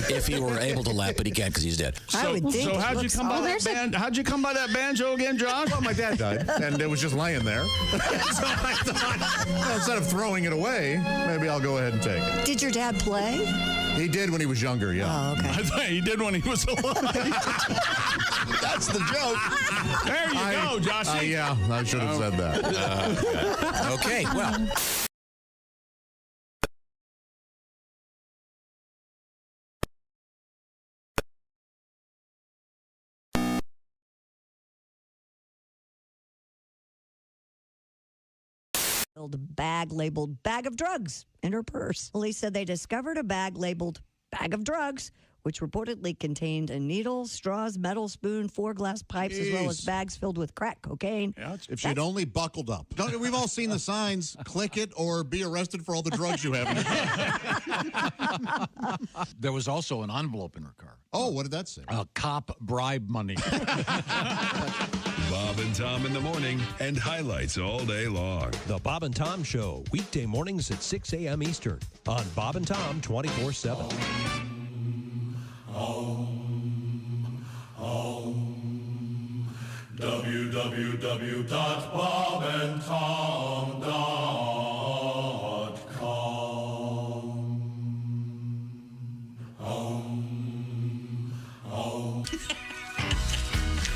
If he were able to laugh, but he can't because he's dead. I would think So how'd you come by there's that how'd you come by that banjo again, Josh? Well, my dad died, and it was just laying there. So I thought, well, instead of throwing it away, maybe I'll go ahead and take it. Did your dad play? He did when he was younger, yeah. Oh, okay. I thought he did when he was alive. That's the joke. There you go, Joshy. Yeah, I should have said that. Okay, well. Bag labeled bag of drugs in her purse. Police said they discovered a bag labeled bag of drugs, which reportedly contained a needle, straws, metal spoon, 4 glass pipes, as well as bags filled with crack cocaine. Yeah, if she'd only buckled up. We've all seen the signs. Click it or be arrested for all the drugs you have in your car. There was also an envelope in her car. Oh, what did that say? Cop bribe money. Bob and Tom in the morning and highlights all day long. The Bob and Tom Show, weekday mornings at 6 a.m. Eastern on Bob and Tom 24/7.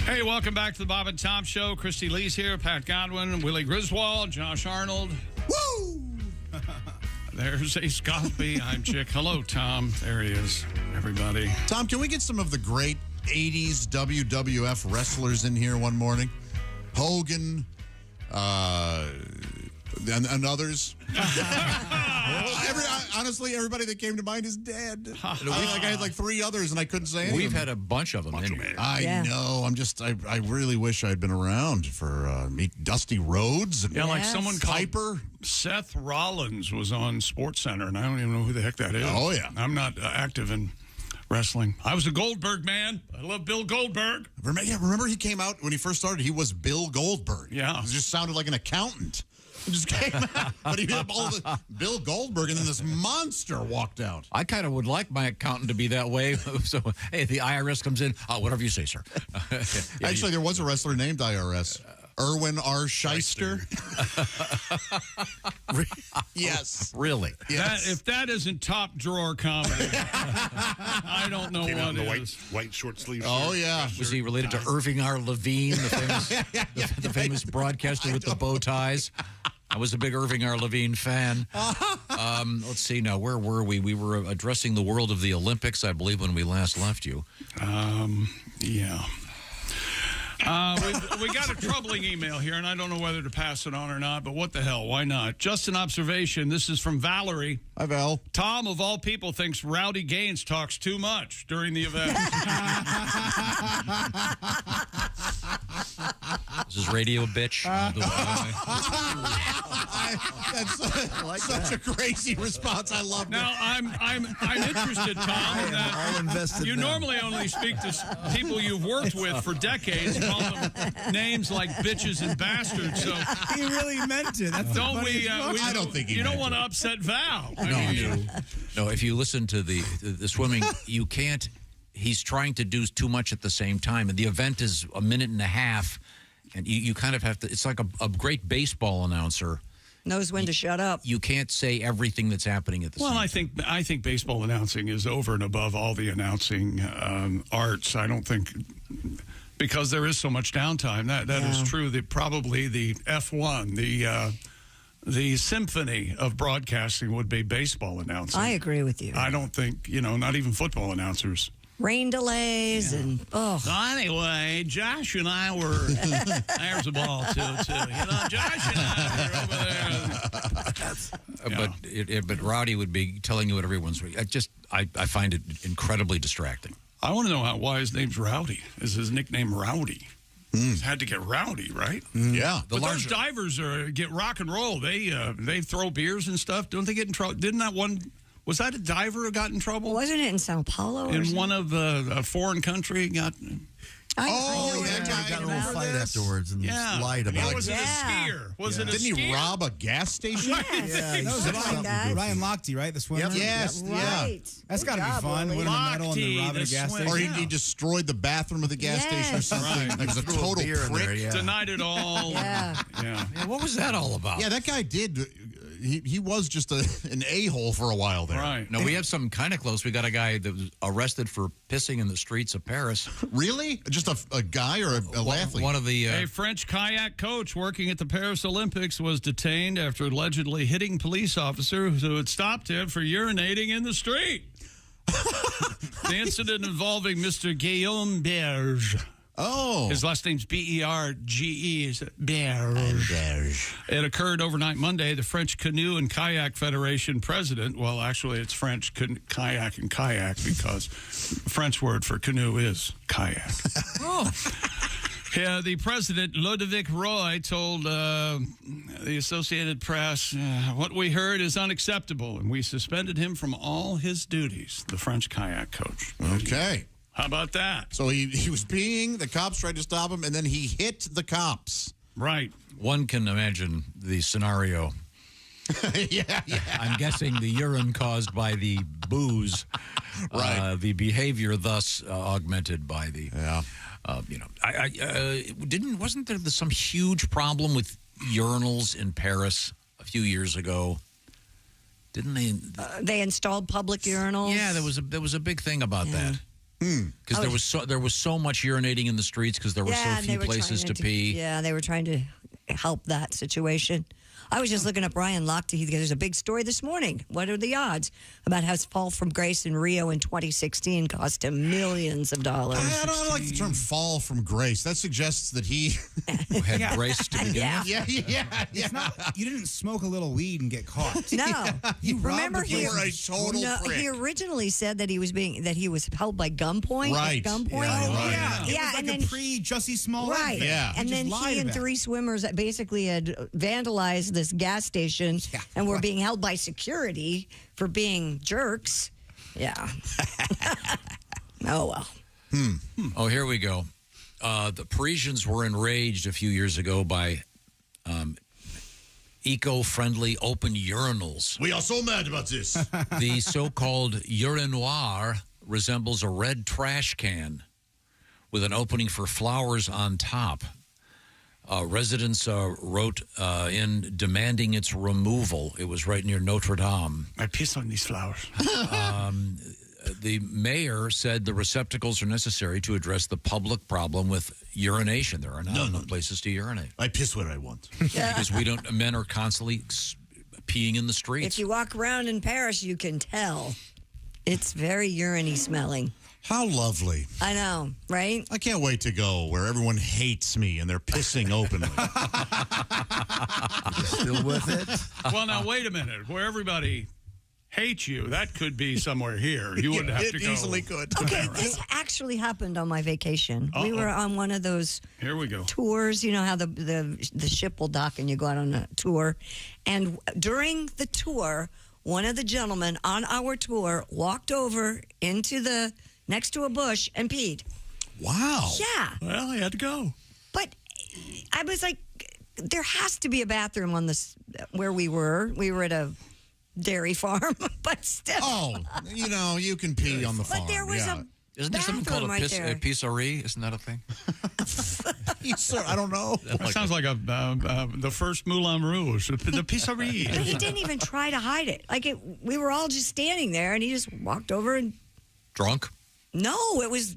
Hey, welcome back to the Bob and Tom Show. Christy Lee's here, Pat Godwin, Willie Griswold, Josh Arnold. Woo! There's Ace Cosby. I'm Chick. Hello, Tom. There he is, everybody. Tom, can we get some of the great 80s WWF wrestlers in here one morning? Hogan, and others. Honestly, everybody that came to mind is dead. I had like 3 others, and I couldn't say anything. We've had a bunch of them. I know. I really wish I'd been around for meet Dusty Rhodes. And like someone called Piper. Seth Rollins was on Sports Center, and I don't even know who the heck that is. Oh, yeah. I'm not active in wrestling. I was a Goldberg man. I love Bill Goldberg. Remember he came out when he first started, he was Bill Goldberg. Yeah. He just sounded like an accountant. Just came out. But he had all the Bill Goldberg, and then this monster walked out. I kind of would like my accountant to be that way. So, hey, the IRS comes in. Whatever you say, sir. Actually, there was a wrestler named IRS. Erwin R. Shyster. Yes. Really? Yes. If that isn't top drawer comedy, I don't know Came out what in is. the white short sleeve. Oh, yeah. Was he related to Irving R. Levine, the famous broadcaster with the bow ties? I was a big Irving R. Levine fan. Let's see now. Where were we? We were addressing the world of the Olympics, I believe, when we last left you. Yeah. We got a troubling email here, and I don't know whether to pass it on or not, but what the hell? Why not? Just an observation. This is from Valerie. Hi, Val. Tom, of all people, thinks Rowdy Gaines talks too much during the event. This is radio, bitch. That's such a crazy response. I love now, I'm interested, Tom, in that all invested you now. normally only speak to people you've worked with for decades, call them names like bitches and bastards. So He really meant it. That's don't we? I don't think he you don't meant want to upset Val. No, if you listen to the swimming, you can't. He's trying to do too much at the same time, and the event is a minute and a half, and you kind of have to. It's like a great baseball announcer. Knows when to shut up. You can't say everything that's happening at the same time. I think baseball announcing is over and above all the announcing arts. I don't think, because there is so much downtime. That is true. Probably the F1, the symphony of broadcasting would be baseball announcing. I agree with you. I don't think, not even football announcers. Rain delays and, So anyway, Josh and I were, there's a ball, too. Josh and I were over there. But Rowdy would be telling you what everyone's. I find it incredibly distracting. I want to know why his name's Rowdy. Is his nickname Rowdy? He's had to get rowdy, right? Yeah. But those divers get rock and roll. They throw beers and stuff. Don't they get in trouble? Didn't that one... Was that a diver who got in trouble? Wasn't it in Sao Paulo? In one of the foreign country got... that guy got in a little fight afterwards and lied about it. Was it a skier? Didn't he rob a gas station? Yes. Ryan Lochte, right? The swimmer? Yes. Right. That's got to be fun. Winning a medal and then robbing a gas station. Or he destroyed the bathroom of the gas station or something. Right. He was a total prick. Denied it all. Yeah. What was that all about? Yeah, that guy did. He was just an a-hole for a while there. Right. No, we have something kind of close. We got a guy that was arrested for pissing in the streets of Paris. Really? Just a guy or a athlete? One of the... A French kayak coach working at the Paris Olympics was detained after allegedly hitting police officer who had stopped him for urinating in the street. The incident involving Mr. Guillaume Berge. Oh. His last name's Berge. Berge. It occurred overnight Monday. The French Canoe and Kayak Federation president, well, actually, it's French kayak and kayak because the French word for canoe is kayak. The president, Ludovic Roy, told the Associated Press, what we heard is unacceptable, and we suspended him from all his duties, the French kayak coach. Okay. How about that? So he was peeing, the cops tried to stop him, and then he hit the cops. Right. One can imagine the scenario. Yeah. I'm guessing the urine caused by the booze. Right. The behavior thus augmented by the... Yeah. Wasn't there some huge problem with urinals in Paris a few years ago? Didn't they? They installed public urinals. Yeah, there was a big thing about that. Because there was so much urinating in the streets because there were so few places to pee. Yeah, they were trying to help that situation. I was just looking up Ryan Lochte. There's a big story this morning. What are the odds about how his fall from grace in Rio in 2016 cost him millions of dollars? I don't like the term fall from grace. That suggests that he had grace to begin with. Yeah. It's not, you didn't smoke a little weed and get caught. No. You remember you were a total prick. He originally said that he was held by gunpoint. Right. At gunpoint. Yeah. Yeah. It was like and then pre-Jussie Smollett. Right. Yeah. And then he and three swimmers that basically had vandalized this gas station and were being held by security for being jerks. Yeah. Oh, well. Oh, here we go. The Parisians were enraged a few years ago by eco-friendly open urinals. We are so mad about this. The so-called urinoir resembles a red trash can with an opening for flowers on top. Residents wrote in demanding its removal. It was right near Notre Dame. I piss on these flowers. The mayor said the receptacles are necessary to address the public problem with urination. There are not enough places to urinate. I piss where I want. Because men are constantly peeing in the streets. If you walk around in Paris, you can tell. It's very urine-y smelling. How lovely. I know, right? I can't wait to go where everyone hates me and they're pissing openly. Still with it? Well, now, wait a minute. Where everybody hates you, that could be somewhere here. You wouldn't have to go. It easily could. Okay, this actually happened on my vacation. We were on one of those Here we go. tours. You know how the ship will dock and you go out on a tour. And during the tour, one of the gentlemen on our tour walked over into the next to a bush and peed. Wow. Yeah. Well, he had to go. But I was like, there has to be a bathroom on this where we were. We were at a dairy farm, but still. Oh, you can pee on the farm. But there was a Isn't there something called a right there. pisserie? Isn't that a thing? Sir, I don't know. That sounds like the first Moulin Rouge, the pisserie. But he didn't even try to hide it. We were all just standing there, and he just walked over and... Drunk? No, it was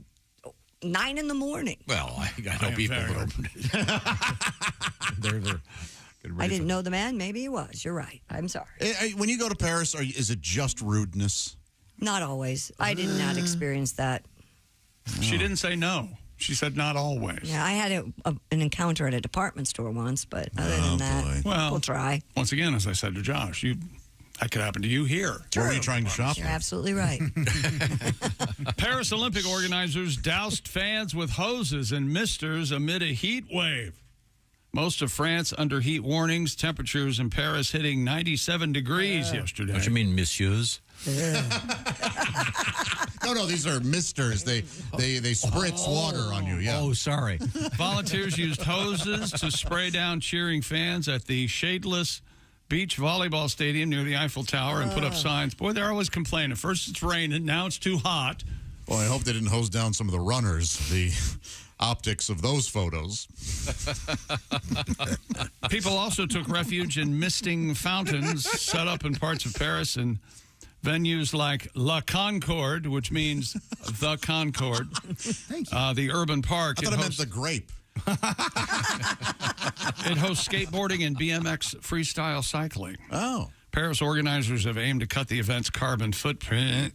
9 in the morning. Well, I know people that I didn't know the man. Maybe he was. You're right. I'm sorry. When you go to Paris, is it just rudeness? Not always. I did not experience that. She didn't say no. She said not always. Yeah, I had an encounter at a department store once, but other than that, we'll try. Once again, as I said to Josh, that could happen to you here. Where are you trying to shop? You're absolutely right. Paris Olympic organizers doused fans with hoses and misters amid a heat wave. Most of France under heat warnings, temperatures in Paris hitting 97 degrees yesterday. What do you mean, messieurs? No, these are misters. They spritz water on you. Yeah. Oh, sorry. Volunteers used hoses to spray down cheering fans at the shadeless beach volleyball stadium near the Eiffel Tower and put up signs. Boy, they're always complaining. First it's raining, now it's too hot. Well, I hope they didn't hose down some of the runners. The optics of those photos. People also took refuge in misting fountains set up in parts of Paris and venues like La Concorde, which means the Concorde. Thank you. The urban park. I thought it meant the grape. It hosts skateboarding and BMX freestyle cycling. Oh. Paris organizers have aimed to cut the event's carbon footprint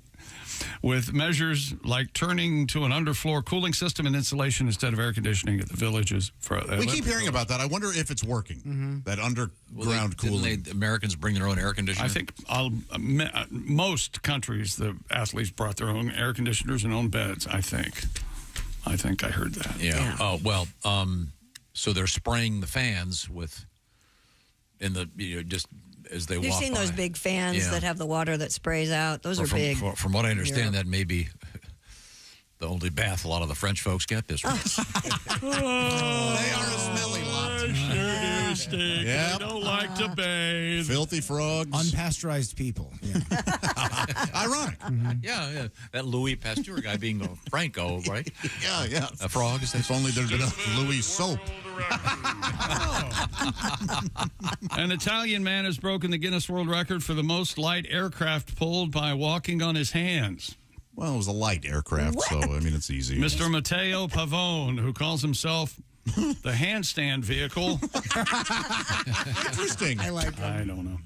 with measures like turning to an underfloor cooling system and insulation instead of air conditioning at the villages. We keep hearing about that. I wonder if it's working, that underground cooling. Didn't Americans bring their own air conditioner? I think most countries, the athletes brought their own air conditioners and own beds, I think. I heard that. Yeah. Oh, well, so they're spraying the fans just as they walk by. You've seen those big fans that have the water that sprays out. Those are big. From what I understand, that may be the only bath a lot of the French folks get this week. They are a smelly lot. They don't like to bathe. Filthy frogs. Unpasteurized people. Yeah. Ironic. Yeah. That Louis Pasteur guy being a Franco, right? Yeah. A frog. If only there'd been a Louis soap. An Italian man has broken the Guinness World Record for the most light aircraft pulled by walking on his hands. Well, it was a light aircraft, so, it's easy. Mr. Matteo Pavone, who calls himself the handstand vehicle. Interesting. I like I don't know.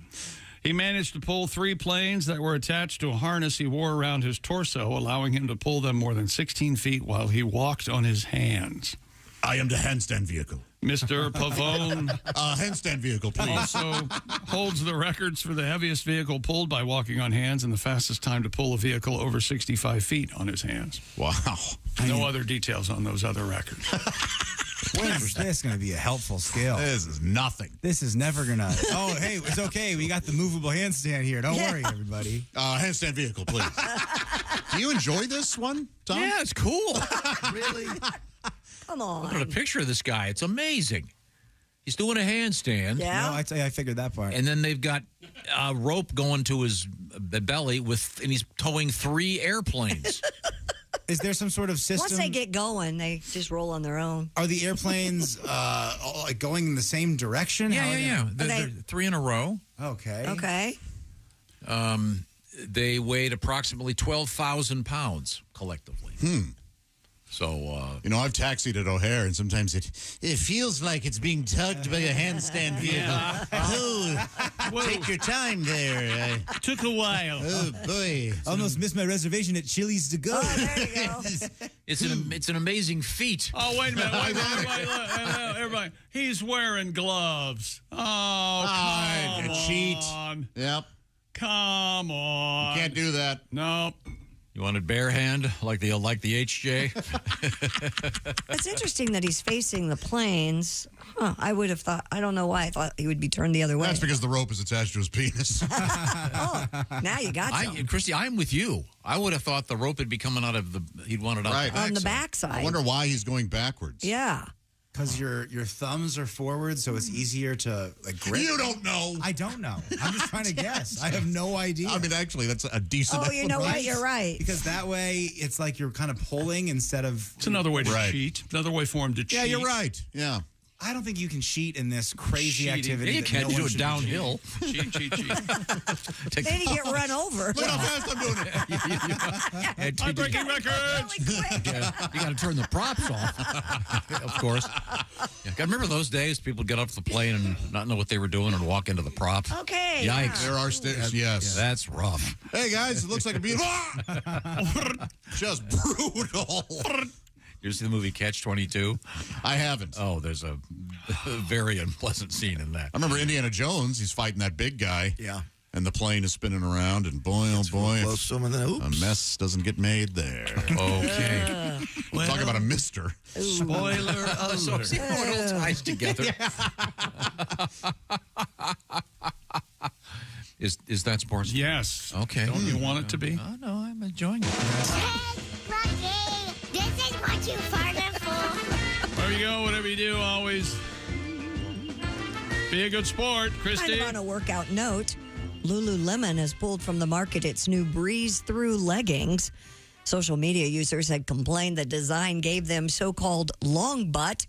He managed to pull 3 planes that were attached to a harness he wore around his torso, allowing him to pull them more than 16 feet while he walked on his hands. I am the handstand vehicle. Mr. Pavone handstand vehicle, please. Also holds the records for the heaviest vehicle pulled by walking on hands and the fastest time to pull a vehicle over 65 feet on his hands. Wow. No other details on those other records. When is this going to be a helpful scale? This is nothing. This is never going to... Oh, hey, it's okay. We got the movable handstand here. Don't worry, everybody. Handstand vehicle, please. Do you enjoy this one, Tom? Yeah, it's cool. Really? Come on. Look at a picture of this guy. It's amazing. He's doing a handstand. Yeah. No, I figured that part. And then they've got a rope going to his belly and he's towing 3 airplanes. Is there some sort of system? Once they get going, they just roll on their own. Are the airplanes all, like going in the same direction? Yeah. They're 3 in a row. Okay. They weighed approximately 12,000 pounds collectively. So, I've taxied at O'Hare, and sometimes it feels like it's being tugged by a handstand vehicle. Take your time there. Took a while. Oh, boy. Almost missed my reservation at Chili's to go. Oh, there you go. it's an amazing feat. Oh, wait a minute. Wait, everybody. He's wearing gloves. Oh, come on. Cheat. Yep. Come on. You can't do that. No. You wanted bare hand like the HJ? It's interesting that he's facing the planes. I would have thought, I don't know why I thought he would be turned the other way. That's because the rope is attached to his penis. Now you got some. Christy, I'm with you. I would have thought the rope would be coming out of he'd want it out on the backside. I wonder why he's going backwards. Yeah. Because your thumbs are forward, so it's easier to grip. You don't know. I don't know. I'm just trying to guess. I have no idea. I mean, actually, that's a decent. Oh, you know what? You're right. Because that way, it's like you're kind of pulling instead of. It's another way to cheat. Another way for him to cheat. Yeah, you're right. Yeah. I don't think you can cheat in this crazy Cheating. activity. Yeah, you can't do it downhill. Cheat. Then you get run over. Look how fast I'm doing it. I'm breaking records. You got to turn the props off, of course. Yeah. Remember those days? People get off the plane and not know what they were doing and walk into the prop. Okay. Yikes. There are stairs. Yes. That's rough. Hey, guys, it looks like a beautiful. Just brutal. You ever see the movie Catch-22? I haven't. Oh, there's a very unpleasant scene in that. I remember Indiana Jones. He's fighting that big guy. Yeah. And the plane is spinning around, and boy, oh boy, Close to him and then, a mess doesn't get made there. Okay. Talk about a mister. Spoiler alert. So see how it all ties together. Is that sports? Yes. Okay. Don't you want it to be? Oh, no, I'm enjoying it. This is what you farted for. There you go. Whatever you do, always be a good sport, Christy. Kind of on a workout note, Lululemon has pulled from the market its new breeze-through leggings. Social media users had complained the design gave them so-called long butt.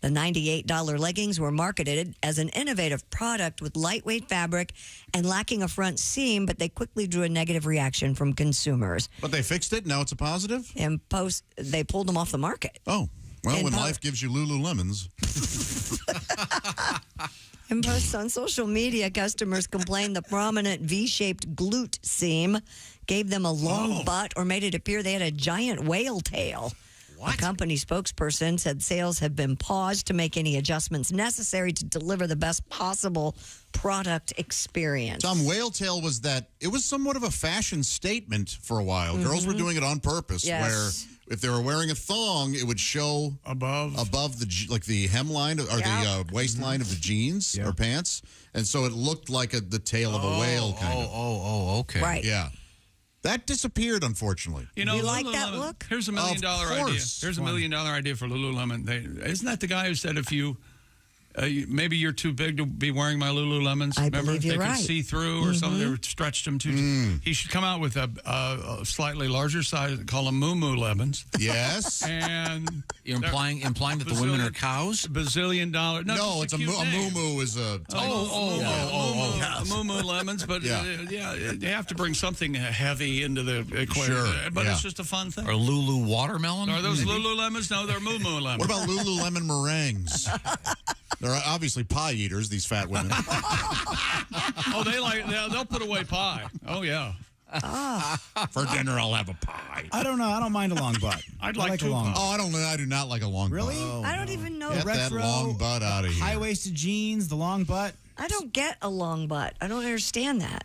The $98 leggings were marketed as an innovative product with lightweight fabric and lacking a front seam, but they quickly drew a negative reaction from consumers. But they fixed it. Now it's a positive? They pulled them off the market. Oh. Well, when life gives you Lululemons. In posts on social media, customers complained the prominent V-shaped glute seam gave them a long butt or made it appear they had a giant whale tail. What? A company spokesperson said sales have been paused to make any adjustments necessary to deliver the best possible product experience. Tom, whale tail was somewhat of a fashion statement for a while. Girls were doing it on purpose, where if they were wearing a thong, it would show above the hemline or the waistline of the jeans or pants, and so it looked like the tail of a whale kind of. Okay. Right. Yeah. That disappeared, unfortunately. You like that look? Here's a $1 million idea. Here's a $1 million idea for Lululemon. Isn't that the guy who said if you maybe you're too big to be wearing my Lululemons? I Remember, believe you're they right. could see through or something. They were stretched them too. He should come out with a slightly larger size, call them Moo Lemons. Yes. And you're implying that the women are cows? $1 billion. No, it's a moo is a. Moo Lemons, but you have to bring something heavy into the equation. Sure, but it's just a fun thing. Or Lulu watermelon? Are those Lululemons? No, they're Moo Lemons. What about Lululemon meringues? They're obviously pie eaters, these fat women. They'll put away pie. Oh, yeah. For dinner, I'll have a pie. I don't know. I don't mind a long butt. I'd like a long butt. Oh, I do not like a long butt. Really? I don't even know. Get that long butt out of here. High-waisted jeans, the long butt. I don't get a long butt. I don't understand that.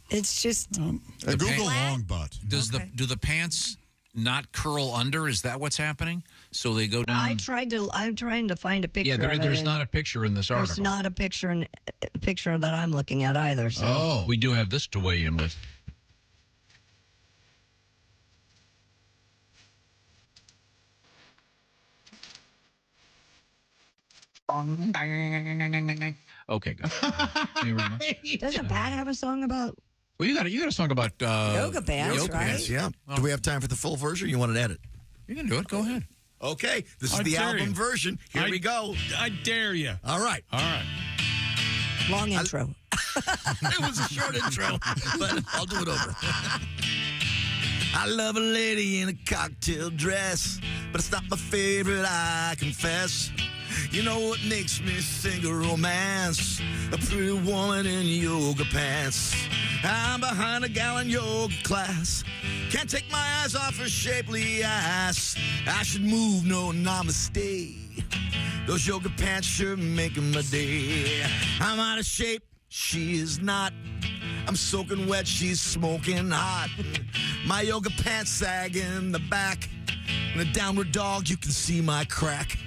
It's just Google long butt. Do the pants not curl under? Is that what's happening? So they go down. I'm trying to find a picture. Yeah, there's not a picture in this article. There's not a picture that I'm looking at either. So. We do have this to weigh in with. Okay, good. Doesn't Pat have a song about Well, you got a song about yoga pants, Yoga right? pants, yeah. Do we have time for the full version? Or you want to edit? You can do it. Go ahead. Okay, this is I the dare album you. version. Here we go. I dare you. All right. All right. Long intro. It was a short intro, but I'll do it over. I love a lady in a cocktail dress, but it's not my favorite, I confess. You know what makes me sing a romance? A pretty woman in yoga pants. I'm behind a gal in yoga class. Can't take my eyes off her shapely ass. I should move, no namaste. Those yoga pants sure making my day. I'm out of shape, she is not. I'm soaking wet, she's smoking hot. My yoga pants sag in the back. In a downward dog, you can see my crack.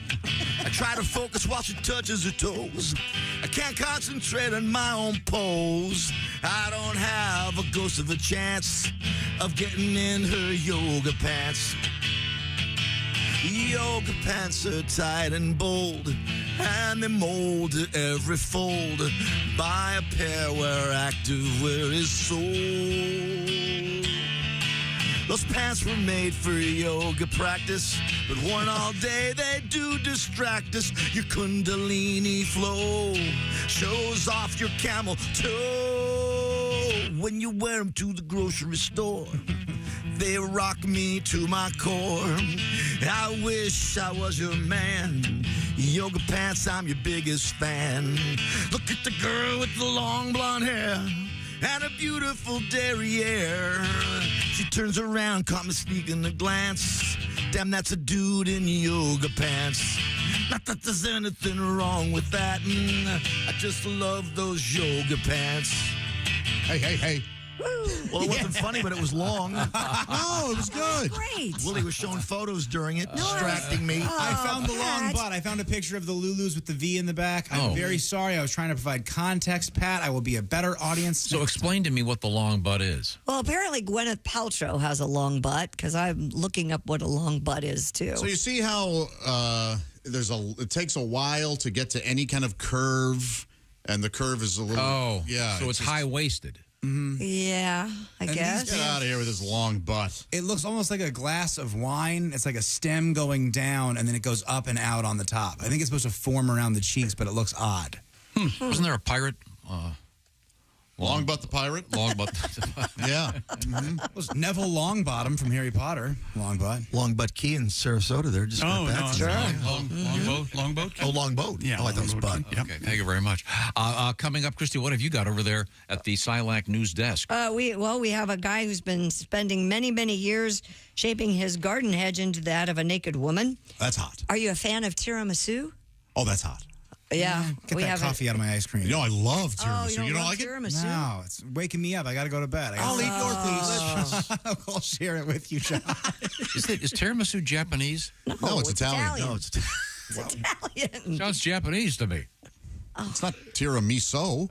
I try to focus while she touches her toes. I can't concentrate on my own pose. I don't have a ghost of a chance of getting in her yoga pants. Yoga pants are tight and bold, and they mold to every fold. Buy a pair where activewear is sold. Those pants were made for yoga practice, but worn all day they do distract us. Your kundalini flow shows off your camel toe when you wear them to the grocery store. They rock me to my core. I wish I was your man. Yoga pants, I'm your biggest fan. Look at the girl with the long blonde hair and a beautiful derriere. She turns around, caught me sneaking a glance. Damn, that's a dude in yoga pants. Not that there's anything wrong with that. I just love those yoga pants. Hey, hey, hey. Well, it wasn't funny, but it was long. No, it was good. Great. Willie was showing photos during it, distracting me. I found the long butt. I found a picture of the Lulus with the V in the back. I'm very sorry. I was trying to provide context, Pat. I will be a better audience. So explain to me what the long butt is. Well, apparently Gwyneth Paltrow has a long butt because I'm looking up what a long butt is too. So you see how it takes a while to get to any kind of curve, and the curve is a little. So it's high-waisted. Yeah, I guess. Get out of here with this long butt. It looks almost like a glass of wine. It's like a stem going down, and then it goes up and out on the top. I think it's supposed to form around the cheeks, but it looks odd. Wasn't there a pirate? Long Butt the Pirate? Long Butt. Yeah. It was Neville Longbottom from Harry Potter. Long butt. Long Butt Key in Sarasota there. Just got that. Sure. Long boat? Oh, long boat. Yeah. I thought it was butt. Yep. Okay, thank you very much. Coming up, Christy, what have you got over there at the Silac News Desk? We have a guy who's been spending many, many years shaping his garden hedge into that of a naked woman. That's hot. Are you a fan of tiramisu? Oh, that's hot. Yeah. Get that coffee out of my ice cream. You know, I love tiramisu. Oh, you don't like tiramisu? No, it's waking me up. I got to go to bed. I'll eat yours, please. I'll share it with you, John. Is tiramisu Japanese? No, it's Italian. No, it's Italian. Sounds Japanese to me. It's not tiramisu.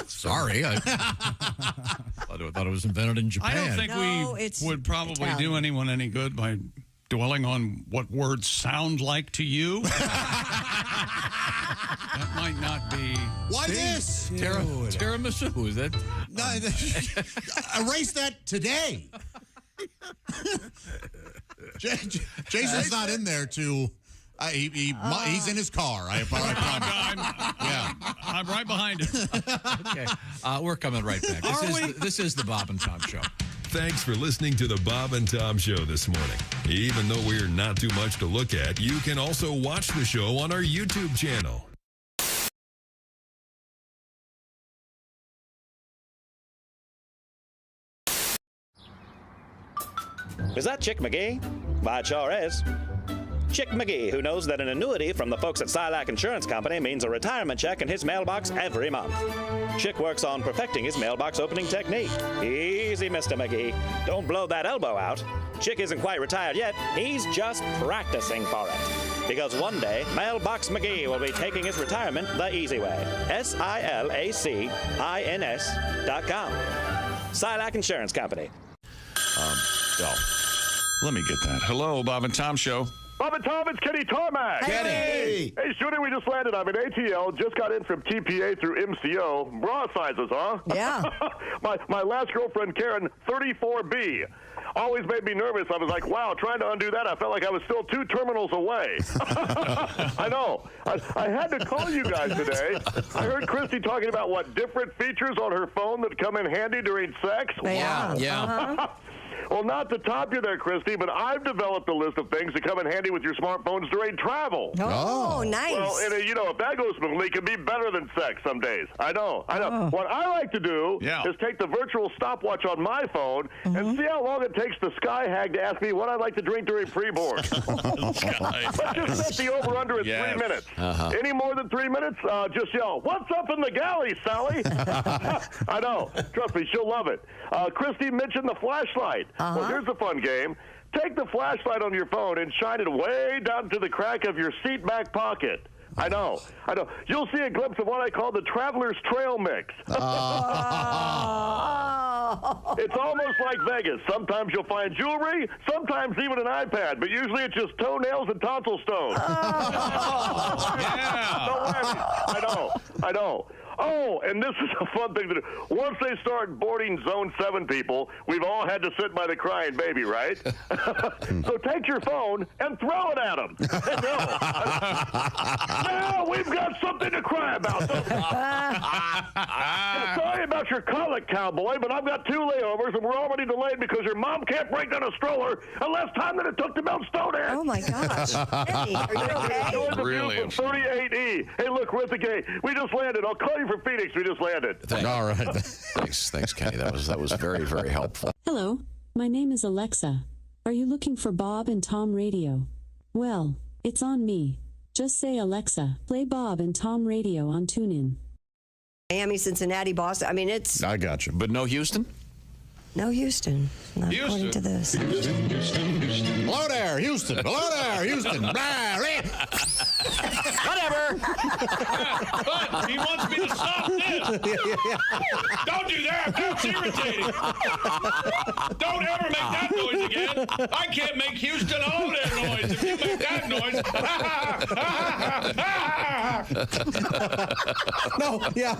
Sorry. I thought it was invented in Japan. I don't think we would probably do anyone any good by dwelling on what words sound like to you. That might not be. Why this? Tiramisu, is that? No, erase that today. Jason's not in there to. He's in his car. I promise. I'm right behind him. Okay, we're coming right back. This is the Bob and Tom Show. Thanks for listening to the Bob and Tom Show this morning. Even though we're not too much to look at, you can also watch the show on our YouTube channel. Is that Chick McGee? Why, it sure is. Chick McGee, who knows that an annuity from the folks at Silac Insurance Company means a retirement check in his mailbox every month. Chick works on perfecting his mailbox opening technique. Easy, Mr. McGee. Don't blow that elbow out. Chick isn't quite retired yet. He's just practicing for it. Because one day, Mailbox McGee will be taking his retirement the easy way. SILACINS.com. Silac Insurance Company. Let me get that. Hello, Bob and Tom Show. Bob and Tom, it's Kenny Tarmac. Kenny. Hey, shooting, we just landed. I'm in ATL. Just got in from TPA through MCO. Bra sizes, huh? Yeah. my last girlfriend, Karen, 34B. Always made me nervous. I was like, wow, trying to undo that, I felt like I was still 2 terminals away. I know. I had to call you guys today. I heard Christy talking about what different features on her phone that come in handy during sex. Yeah. Yeah. Well, not to top you there, Christy, but I've developed a list of things that come in handy with your smartphones during travel. Oh, nice. Well, and if that goes smoothly, it can be better than sex some days. I know. What I like to do is take the virtual stopwatch on my phone and see how long it takes the sky hag to ask me what I'd like to drink during pre-board. Let's just set the over-under at 3 minutes. Any more than 3 minutes, just yell, "What's up in the galley, Sally?" I know. Trust me, she'll love it. Christy mentioned the flashlight. Well, here's a fun game. Take the flashlight on your phone and shine it way down to the crack of your seat back pocket. I know. You'll see a glimpse of what I call the Traveler's Trail Mix. It's almost like Vegas. Sometimes you'll find jewelry, sometimes even an iPad, but usually it's just toenails and tonsil stones. I know. Oh, and this is a fun thing to do. Once they start boarding Zone 7 people, we've all had to sit by the crying baby, right? So take your phone and throw it at them. Now we've got something to cry about. Sorry about your colic, cowboy, but I've got 2 layovers, and we're already delayed because your mom can't break down a stroller in less time than it took to melt Stonehenge. Oh, my gosh. Eddie, are you okay? Really? 38E. Hey, look, we're at the gate. We just landed. I'll call you from Phoenix. We just landed. All right. Thanks, Kenny. That was very, very helpful. Hello, my name is Alexa. Are you looking for Bob and Tom Radio? Well, it's on me. Just say, Alexa, play Bob and Tom Radio on TuneIn. Miami, Cincinnati, Boston. I mean, it's... I got you. But no Houston? No Houston. Not according to this. Houston. Hello there, Houston. Hello there, Houston. Whatever. But he wants me to stop this. Don't do that. That's irritating. Don't ever make that noise again. I can't make Houston all that noise. If you make that noise. No, yeah.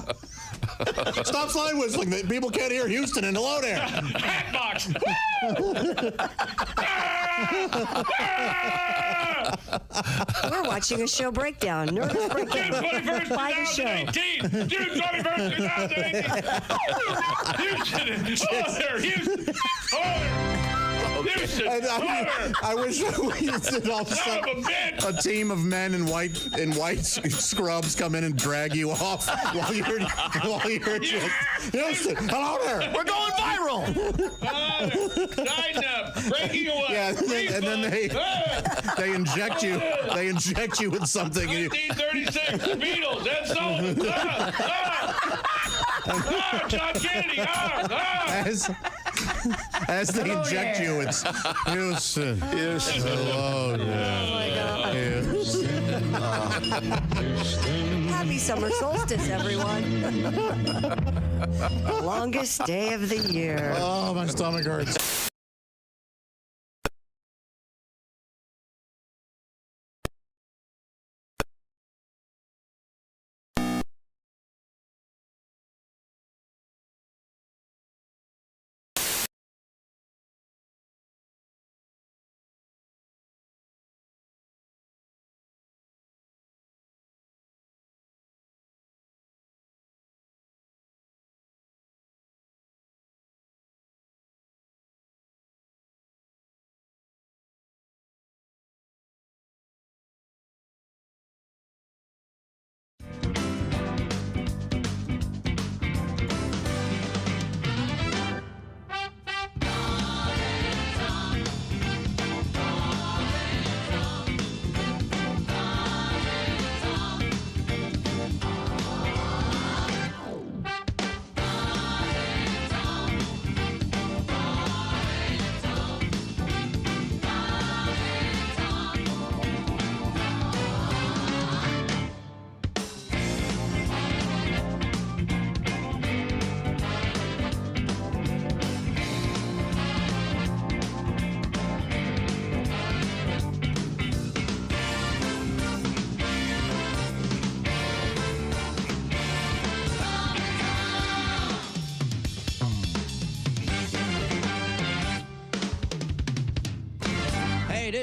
Stop slide whistling. People can't hear Houston and hello there. Hatbox. We're watching a show breakdown. Nervous breakdown. June 21st, By the show. 2018. June 21st, 2018. Houston. Houston. Houston. I wish we did all a team of men in white scrubs come in and drag you off while you're just Houston. Hello there. We're going viral. Tighten up. Breaking away. Yeah, and then they inject you. They inject you with something. 1936. Beatles. That's so. John Kennedy. As they inject you, it's Houston. Houston. Hello there. Oh my God. Happy summer solstice, everyone. Longest day of the year. Oh, my stomach hurts.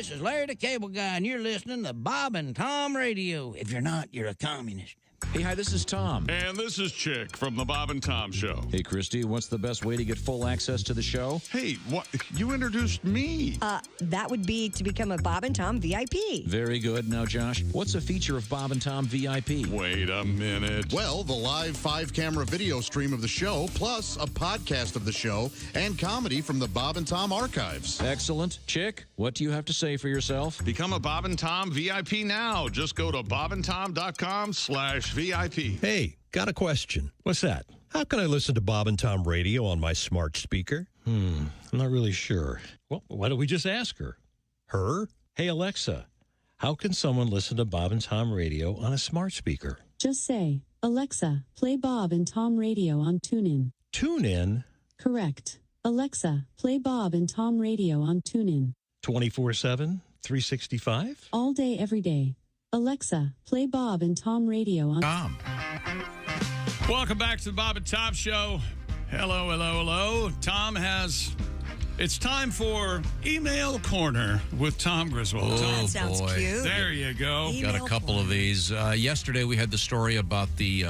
this is Larry the Cable Guy, and you're listening to Bob and Tom Radio. If you're not, you're a communist. Hey, hi, this is Tom. And this is Chick from the Bob and Tom Show. Hey, Christy, what's the best way to get full access to the show? Hey, what? You introduced me. That would be to become a Bob and Tom VIP. Very good. Now, Josh, what's a feature of Bob and Tom VIP? Wait a minute. Well, the live 5-camera video stream of the show, plus a podcast of the show and comedy from the Bob and Tom archives. Excellent. Chick, what do you have to say for yourself? Become a Bob and Tom VIP now. Just go to bobandtom.com/VIP. Hey, got a question. What's that? How can I listen to Bob and Tom Radio on my smart speaker? I'm not really sure. Well, why don't we just ask her? Her? Hey, Alexa, how can someone listen to Bob and Tom Radio on a smart speaker? Just say, Alexa, play Bob and Tom Radio on TuneIn. TuneIn? Correct. Alexa, play Bob and Tom Radio on TuneIn. 24/7, 365? All day, every day. Alexa, play Bob and Tom Radio on Tom. Welcome back to the Bob and Tom Show. Hello, hello, hello. Tom has... It's time for Email Corner with Tom Griswold. Oh, that sounds boy. cute. There you go. Got a couple of these. Yesterday, we had the story about the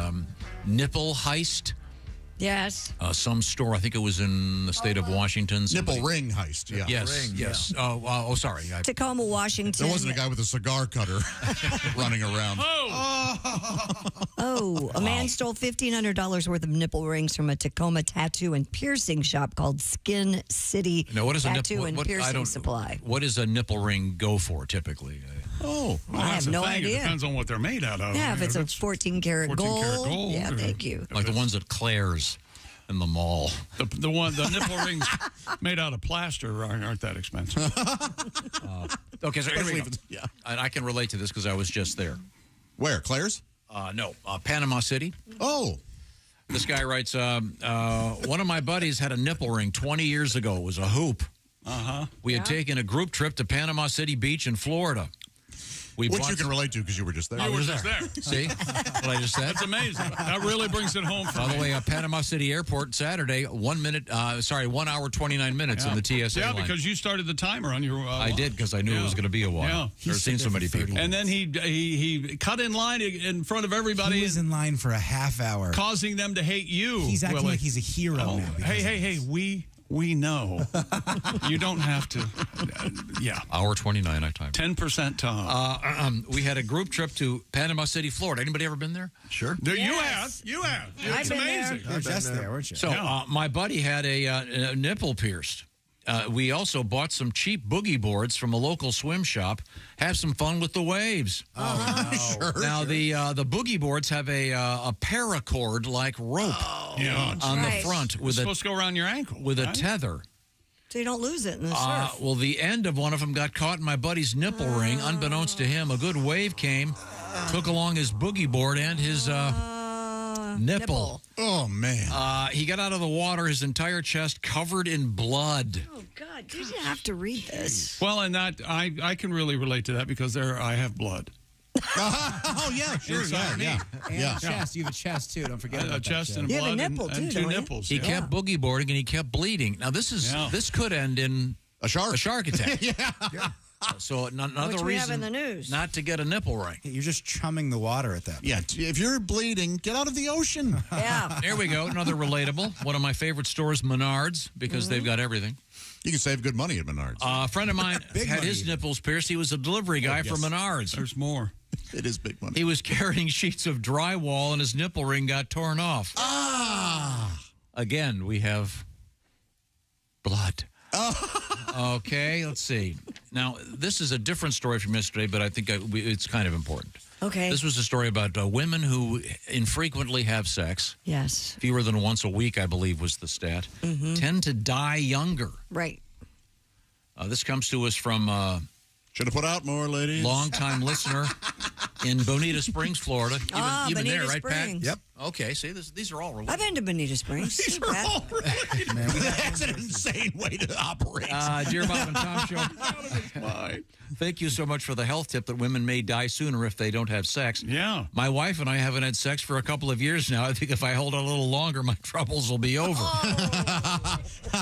Nipple heist. Yes. Some store, I think it was in the state of Washington. Nipple ring heist, yeah. Yes, Ring, yes. yeah. Oh, sorry. Tacoma, Washington. There wasn't a guy with a cigar cutter running around. A man stole $1,500 worth of nipple rings from a Tacoma tattoo and piercing shop called Skin City Now, what is a Tattoo nipple? and I Piercing don't- Supply. What does a nipple ring go for typically? Well, I have that's the no thing. idea. It depends on what they're made out of. Yeah, if it's a 14 karat 14 karat gold. gold, Yeah, or- thank you. Like the ones at Claire's in the mall. The nipple rings made out of plaster aren't that expensive. Okay, so here we go. Yeah. And I can relate to this because I was just there. Where? Claire's? No, Panama City. Oh. This guy writes, one of my buddies had a nipple ring 20 years ago. It was a hoop. Uh-huh. We had taken a group trip to Panama City Beach in Florida. Which you can relate to because you were just there. You were just there. See what I just said? That's amazing. That really brings it home for By me. the way, Panama City Airport Saturday, 1 hour 29 minutes in the TSA Yeah, line. because you started the timer on your I did because I knew it was going to be a while. Yeah. I've seen so many people. And then he cut in line in front of everybody. He was in line for a half hour. Causing them to hate you. He's acting Willie. like he's a hero now. Hey, we know. You don't have to. Yeah. Hour 29, I timed. 10% Tom. We had a group trip to Panama City, Florida. Anybody ever been there? Sure. Yes. You have. I've It's been amazing. You were just there, weren't you? So my buddy had a nipple pierced. We also bought some cheap boogie boards from a local swim shop. Have some fun with the waves. Sure. Now the boogie boards have a paracord like rope on the front It's with supposed to go around your ankle. with a right? tether. So you don't lose it in the surf. Well, the end of one of them got caught in my buddy's nipple ring. Unbeknownst to him, a good wave came, took along his boogie board and his nipple. Oh, man. He got out of the water, his entire chest covered in blood. Oh, God. You didn't have to read this. Well, and that I can really relate to that because I have blood. Oh, yeah, sure. Yeah. And chest. You have a chest, too. Don't forget about A chest that, and Jeff. blood You have a nipple, and too, two don't you? nipples. He yeah. kept boogie boarding and he kept bleeding. Now this could end in A shark. a shark attack. Yeah. So another Which we have reason in the news. not to get a nipple ring. You're just chumming the water at that point. Yeah, if you're bleeding, get out of the ocean. Yeah. There we go. Another relatable. One of my favorite stores, Menards, because they've got everything. You can save good money at Menards. A friend of mine had his nipples pierced. He was a delivery guy for Menards. There's more. It is big money. He was carrying sheets of drywall and his nipple ring got torn off. Again, we have blood. Okay, let's see. Now, this is a different story from yesterday, but I think it's kind of important. Okay. This was a story about women who infrequently have sex. Yes. Fewer than once a week, I believe, was the stat. Tend to die younger. Right. This comes to us from should have put out more, ladies. Longtime listener in Bonita Springs, Florida. You've been there, Bonita right, Springs. Pat? Okay, see, these are all related. I've been to Bonita Springs. These are all related. Man, That's an insane way to operate. Dear Bob and Tom Show, thank you so much for the health tip that women may die sooner if they don't have sex. Yeah. My wife and I haven't had sex for a couple of years now. I think if I hold on a little longer, my troubles will be over.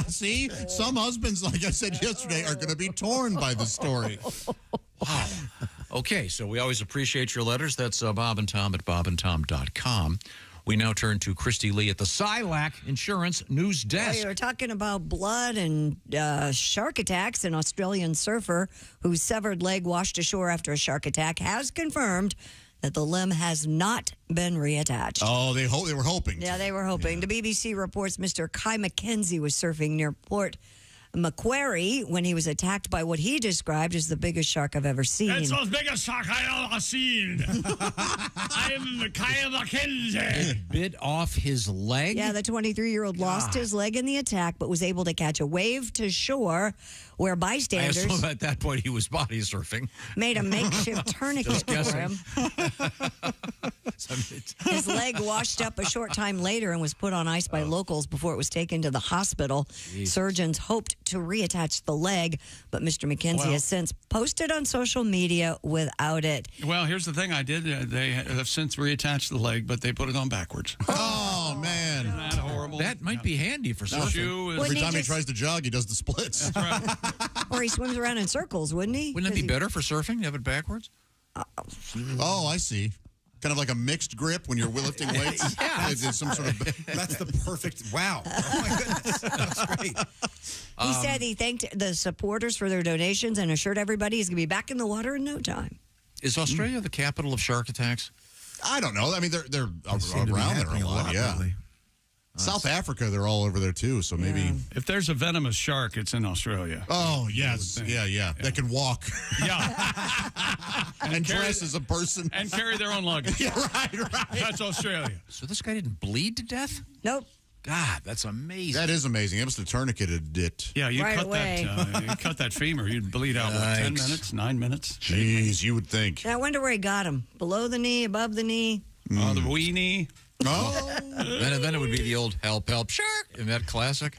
See, some husbands, like I said yesterday, are going to be torn by this story. Wow. Okay, so we always appreciate your letters. That's Bob and Tom at bobandtom.com. We now turn to Christy Lee at the Silac Insurance News Desk. We were talking about blood and shark attacks. An Australian surfer whose severed leg washed ashore after a shark attack has confirmed that the limb has not been reattached. Oh, they were hoping. Yeah, they were hoping. The BBC reports Mr. Kai McKenzie was surfing near Port Macquarie when he was attacked by what he described as the biggest shark I've ever seen. It's the biggest shark I've ever seen. I'm Kai McKenzie. It bit off his leg? Yeah, the 23-year-old lost his leg in the attack, but was able to catch a wave to shore where bystanders... I assume at that point he was body surfing. ...made a makeshift tourniquet for him. His leg washed up a short time later and was put on ice by locals before it was taken to the hospital. Jeez. Surgeons hoped to reattach the leg, but Mr. McKenzie has since posted on social media without it. Well, here's the thing I did. They have since reattached the leg, but they put it on backwards. Oh, man. Isn't that horrible? That might be handy for surfing. Every time he tries to jog, he does the splits. That's right. Or he swims around in circles, wouldn't he? Wouldn't it be better for surfing to have it backwards? Oh, I see. Kind of like a mixed grip when you're lifting weights. Yeah. It's some sort of... That's the perfect... Wow. Oh, my goodness. That's great. He said he thanked the supporters for their donations and assured everybody he's going to be back in the water in no time. Is Australia the capital of shark attacks? I don't know. I mean, they're around there a lot, yeah. Lately. South Africa, they're all over there, too, so maybe... If there's a venomous shark, it's in Australia. Oh, yes. Yeah. That can walk. Yeah. and dress as a person. And carry their own luggage. Yeah, right. That's Australia. So this guy didn't bleed to death? Nope. God, that's amazing. That is amazing. It must have tourniqueted it. Yeah, you Right cut away. that. You cut that femur, you'd bleed out what, 10 Yikes. minutes, 9 minutes. Jeez, you would think. And I wonder where he got him. Below the knee, above the knee. Oh, the weenie. Oh, Then it would be the old help, shark. Isn't that classic?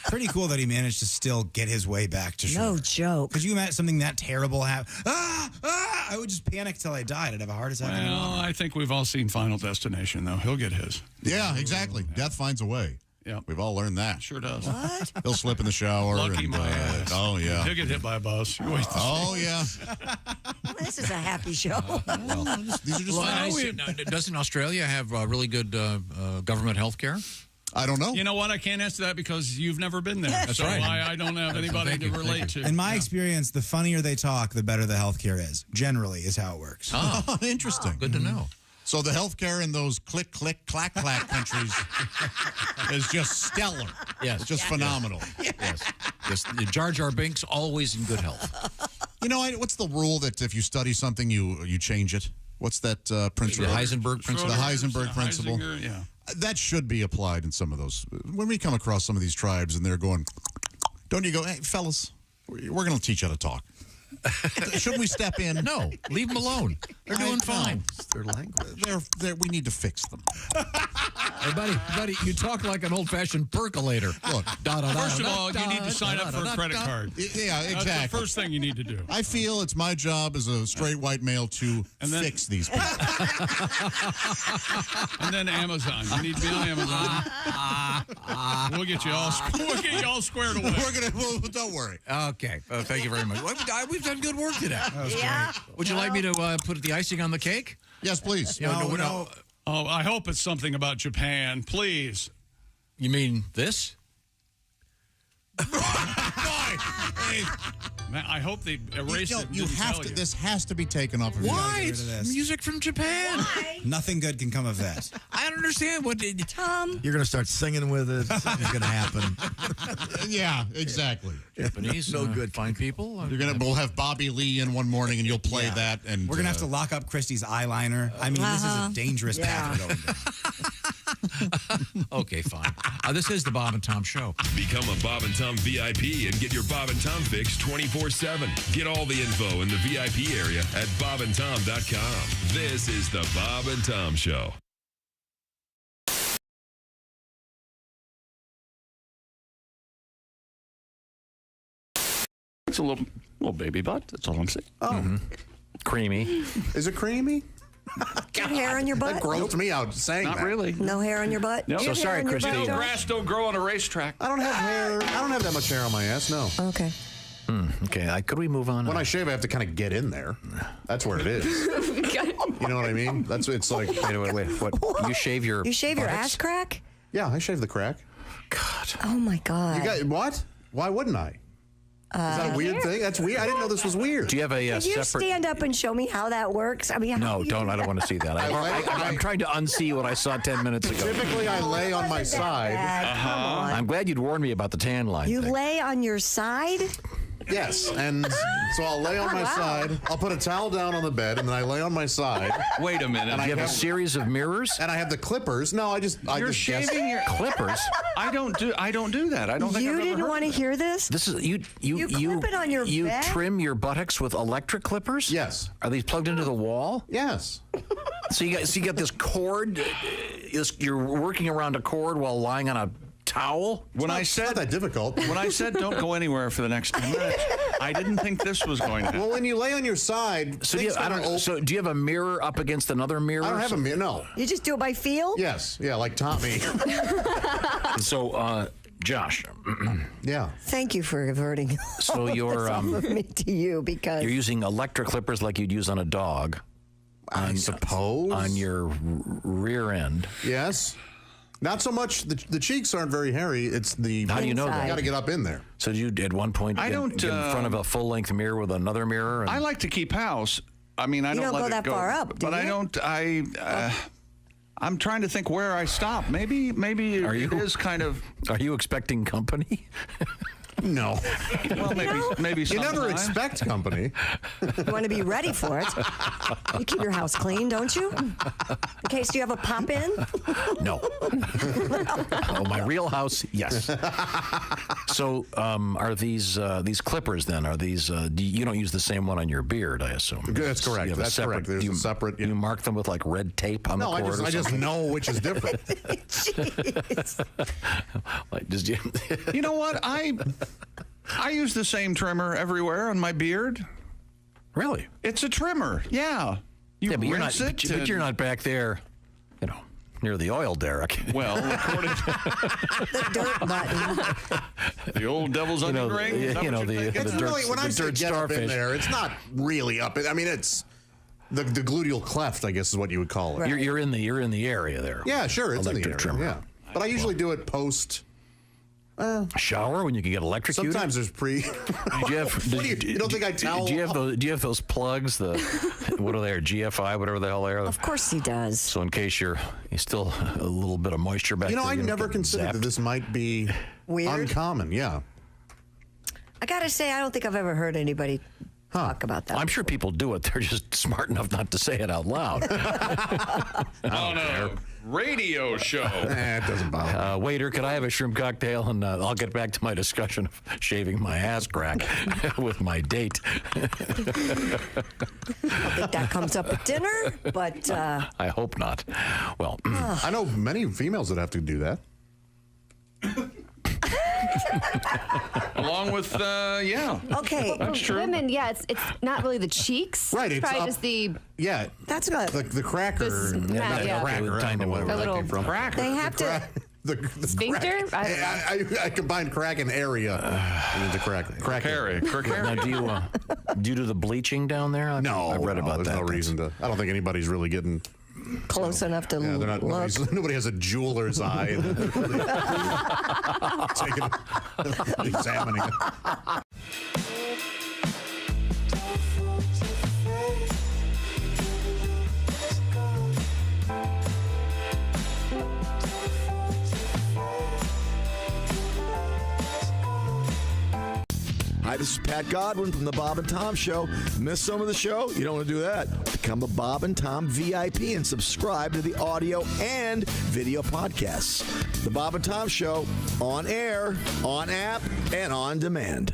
Pretty cool that he managed to still get his way back to shore. No joke. Because you imagine something that terrible happen. I would just panic till I died. I'd have a heart attack. Well, I think we've all seen Final Destination, though. He'll get his. yeah, exactly. Death finds a way. Yeah. We've all learned that. Sure does. What? He'll slip in the shower. Lucky and, my ass. Oh, yeah. He'll get hit by a bus. You wait to Oh, yeah. Well, this is a happy show. These are just Doesn't Australia have really good government health care? I don't know. You know what? I can't answer that because you've never been there. That's so right. I don't have anybody to relate to. In my experience, the funnier they talk, the better the healthcare is. Generally, is how it works. Oh, interesting. Good to know. So the healthcare in those click, click, clack, clack countries is just stellar. Yes. It's just phenomenal. Yes. Jar Jar Binks, always in good health. You know, what's the rule that if you study something, you change it? What's that principle? The Heisenberg principle. The Heisenberg principle. Heisinger, yeah. That should be applied in some of those. When we come across some of these tribes and they're going, don't you go, hey, fellas, we're going to teach you how to talk. Should we step in? No, leave them alone. They're doing fine. It's their language. We need to fix them. Hey, buddy, you talk like an old-fashioned percolator. Look, First of all, you need to sign up for a credit card. Yeah, exactly. That's the first thing you need to do. I feel it's my job as a straight white male to fix these people. And then Amazon. You need to be on Amazon. We'll get you all squared away. Don't worry. Okay. Thank you very much. We've done good work today. Yeah. Would you like me to put the icing on the cake? Yes, please. No. Oh, I hope it's something about Japan. Please. You mean this? Man, I hope they erased it. You have to. This has to be taken off of you. Why? It's music from Japan. Why? Nothing good can come of that. I don't understand what. Tom. You're going to start singing with it. Something's going to happen. Yeah, exactly. Japanese, no good. Fine people. We'll have Bobby Lee in one morning, and you'll play that. And we're gonna have to lock up Christy's eyeliner. I mean, this is a dangerous path we're going down. Okay, fine. This is the Bob and Tom Show. Become a Bob and Tom VIP and get your Bob and Tom fix 24/7. Get all the info in the VIP area at bobandtom.com. This is the Bob and Tom Show. It's a little baby butt. That's all I'm saying. Oh. Creamy. Is it creamy? Got hair on your butt? That grossed me out saying Not that. really. No hair on your butt? No. Do you So have hair sorry, on your butt, Christine. Josh? Grass don't grow on a racetrack. I don't have hair. I don't have that much hair on my ass, no. Okay. Okay, could we move on? When I shave, I have to kind of get in there. That's where it is. You know what I mean? It's like... Wait. What? You shave your You shave your buttocks? ass crack? Yeah, I shave the crack. God. Oh, my God. You got what? Why wouldn't I? Is that a weird thing? That's weird. I didn't know this was weird. Do you have a Can you separate... stand up and show me how that works? I mean, No, don't. I don't want to see that. I'm trying to unsee what I saw 10 minutes ago. Typically, I lay on my side. Come on. I'm glad you'd warned me about the tan line You thing. lay on your side? Yes, and so I'll lay on my side. I'll put a towel down on the bed, and then I lay on my side. Wait a minute. And You have a series of mirrors? And I have the clippers. No, I just shaving your clippers. I don't do that. I don't think You I've ever didn't heard want to hear this? This is you clip it on your You bed? trim your buttocks with electric clippers? Yes. Are these plugged into the wall? Yes. So you got this cord. You're working around a cord while lying on a towel. When I It's not that difficult. When I said don't go anywhere for the next 10 minutes, I didn't think this was going to happen. Well, when you lay on your side, So do you have a mirror up against another mirror? I don't have a mirror. No. You just do it by feel? Yes. Yeah, like Tommy. So, Josh. Yeah. Thank you for averting So you're off of me to you because you're using electric clippers like you'd use on a dog. I suppose. On your rear end. Yes. Not so much. The cheeks aren't very hairy. It's the. How do you know that? You got to get up in there. So you at one point I don't, get in front of a full length mirror with another mirror? I like to keep house. I mean, I You don't don't let go it that go far up, do but I you? don't. I'm trying to think where I stop. Maybe it is kind of. Are you expecting company? No. Well, maybe You never sometime. expect company. you want to be ready for it. You keep your house clean, don't you? In case you have a pop in? No. Oh, my real house, yes. So, are these clippers then? Are these? You don't use the same one on your beard, I assume. That's correct. You have a That's correct. There's a separate. You mark them with like red tape on No, the cord. I just know which is different. Like, You know what? I use the same trimmer everywhere on my beard. Really? It's a trimmer. Yeah. But you're rinse not. it But you're not back there, near the oil derrick. Well, according to The dirt button. the old devil's onion ring. Is that what you're thinking? It's really, when I say dirt get up in starfish. there, it's not really up. I mean, it's the gluteal cleft, I guess, is what you would call it. Right. You're in the area there. Yeah, sure, it's in the Electric area. trimmer. Yeah, but I usually do it post. Shower when you can get electrocuted. Sometimes there's pre. Did you have? You don't think I towel? Do you have those? Do you have those plugs? The what are they? GFI, whatever the hell they are. Of course he does. So in case you still a little bit of moisture back. You know, there, I don't never get considered zapped. that this might be Weird? uncommon. Yeah. I got to say, I don't think I've ever heard anybody talk about that. I'm sure people do it. They're just smart enough not to say it out loud. On a radio show. It doesn't bother. Waiter, could I have a shrimp cocktail? And I'll get back to my discussion of shaving my ass crack with my date. I think that comes up at dinner, but I hope not. Well, I know many females that have to do that. Along with, yeah. Okay. That's true. Women, yeah, it's not really the cheeks. Right, it's probably up- just the Yeah. that's not. The cracker. Yeah. Cracker. I don't know where The that little came from. cracker. They have to. The Sphincter? Crack. I combined crack and area into crack. Harry. now do you do the bleaching down there? No, I've read about there's that. no reason to. I don't they's really getting Close enough to Yeah, they're not. look. Nobody has a jeweler's eye. Examining it. Hi, this is Pat Godwin from the Bob and Tom Show. Miss some of the show? You don't want to do that. Become a Bob and Tom VIP and subscribe to the audio and video podcasts. The Bob and Tom Show, on air, on app, and on demand.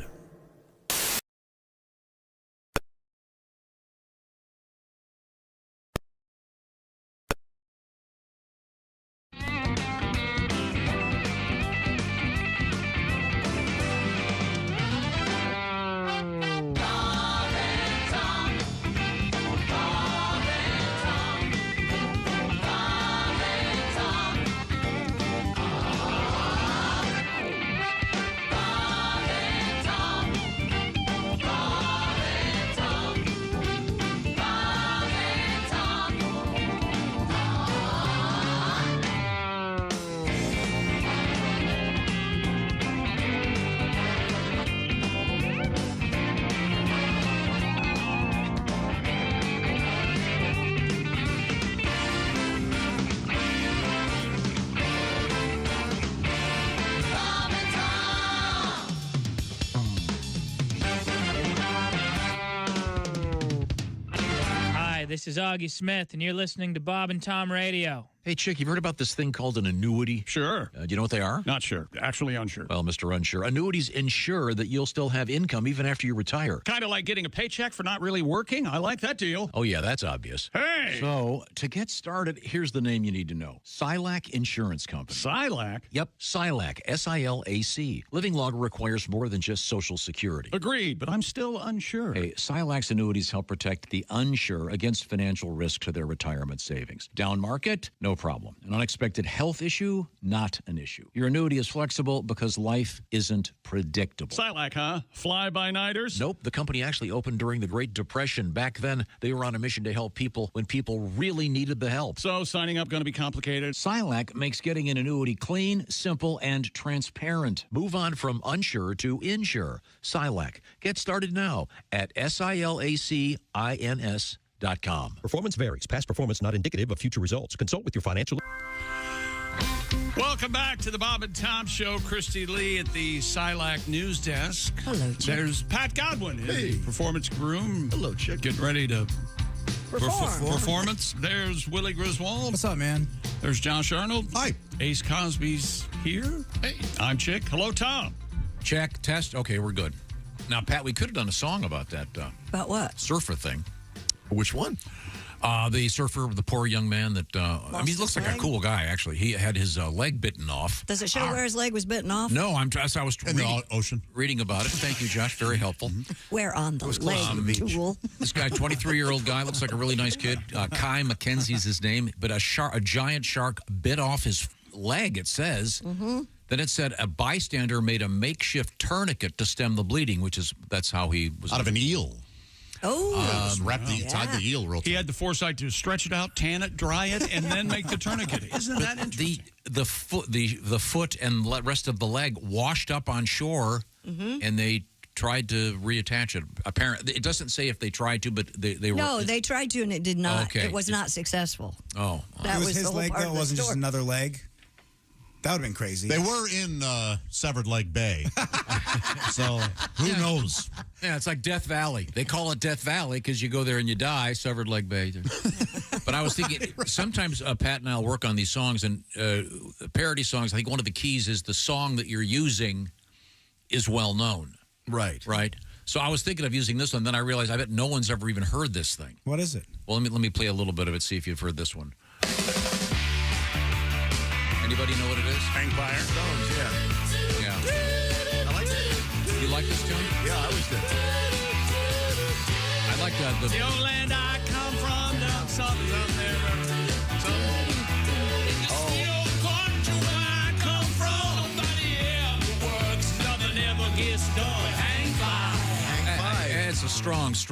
This is Augie Smith, and you're listening to Bob and Tom Radio. Hey, Chick, you've heard about this thing called an annuity? Sure. Do you know what they are? Not sure. Actually unsure. Well, Mr. Unsure, annuities ensure that you'll still have income even after you retire. Kind of like getting a paycheck for not really working. I like that deal. Oh, yeah, that's obvious. Hey! So, to get started, here's the name you need to know. Silac Insurance Company. Silac? Yep, Silac, S-I-L-A-C. Living law requires more than just Social Security. Agreed, but I'm still unsure. Hey, Silac's annuities help protect the unsure against financial risk to their retirement savings. Down market? No problem. An unexpected health issue? Not an issue. Your annuity is flexible because life isn't predictable. Silac, huh? Fly-by-nighters? Nope. The company actually opened during the Great Depression. Back then, they were on a mission to help people when people really needed the help. So signing up going to be complicated? Silac makes getting an annuity clean, simple, and transparent. Move on from unsure to insure. Silac. Get started now at SILACINS.com. Performance varies. Past performance not indicative of future results. Consult with your financial... Welcome back to the Bob and Tom Show. Christy Lee at the Silac News Desk. Hello, Chick. There's Pat Godwin, Hey. performance groom. Hello, Chick. Getting ready to Perform. performance. There's Willie Griswold. What's up, man? There's Josh Arnold. Hi. Ace Cosby's here. Hey. I'm Chick. Hello, Tom. Check, test. Okay, we're good. Now, Pat, we could have done a song about that About what? surfer thing. Which one? The surfer, the poor young man that, I mean, he looks his like a leg? cool guy, actually. He had his leg bitten off. Does it show where his leg was bitten off? No, I was In the ocean. reading about it. Thank you, Josh. Very helpful. Where on the leg, tool? This guy, 23-year-old guy, looks like a really nice kid. Kai McKenzie's his name. But a giant shark bit off his leg, it says. Mm-hmm. Then it said a bystander made a makeshift tourniquet to stem the bleeding, that's how he was. Out of an eel. Oh. Tied the eel real tight. He had the foresight to stretch it out, tan it, dry it, and then make the tourniquet. Isn't that interesting? The foot and rest of the leg washed up on shore, and they tried to reattach it. Apparently, it doesn't say if they tried to, but they were. No, they tried to, and it did not. Okay. It was not successful. Oh, That it was was his the whole leg, part though. of It the wasn't just story. another leg. That would have been crazy. They were in Severed Leg Bay. So who knows? Yeah, it's like Death Valley. They call it Death Valley because you go there and you die, Severed Leg Bay. But I was thinking, sometimes Pat and I will work on these songs, and parody songs, I think one of the keys is the song that you're using is well known. Right. Right? So I was thinking of using this one, then I realized I bet no one's ever even heard this thing. What is it? Well, let me play a little bit of it, see if you've heard this one. Anybody know what it is? Hang fire. Stones, yeah. Yeah. I like it. You like this tune? Yeah, I always did. I like the The old land I come from, down something's up there. The old country where I come from, nobody ever works, nothing ever gets done. Hang fire. It's a strong. It's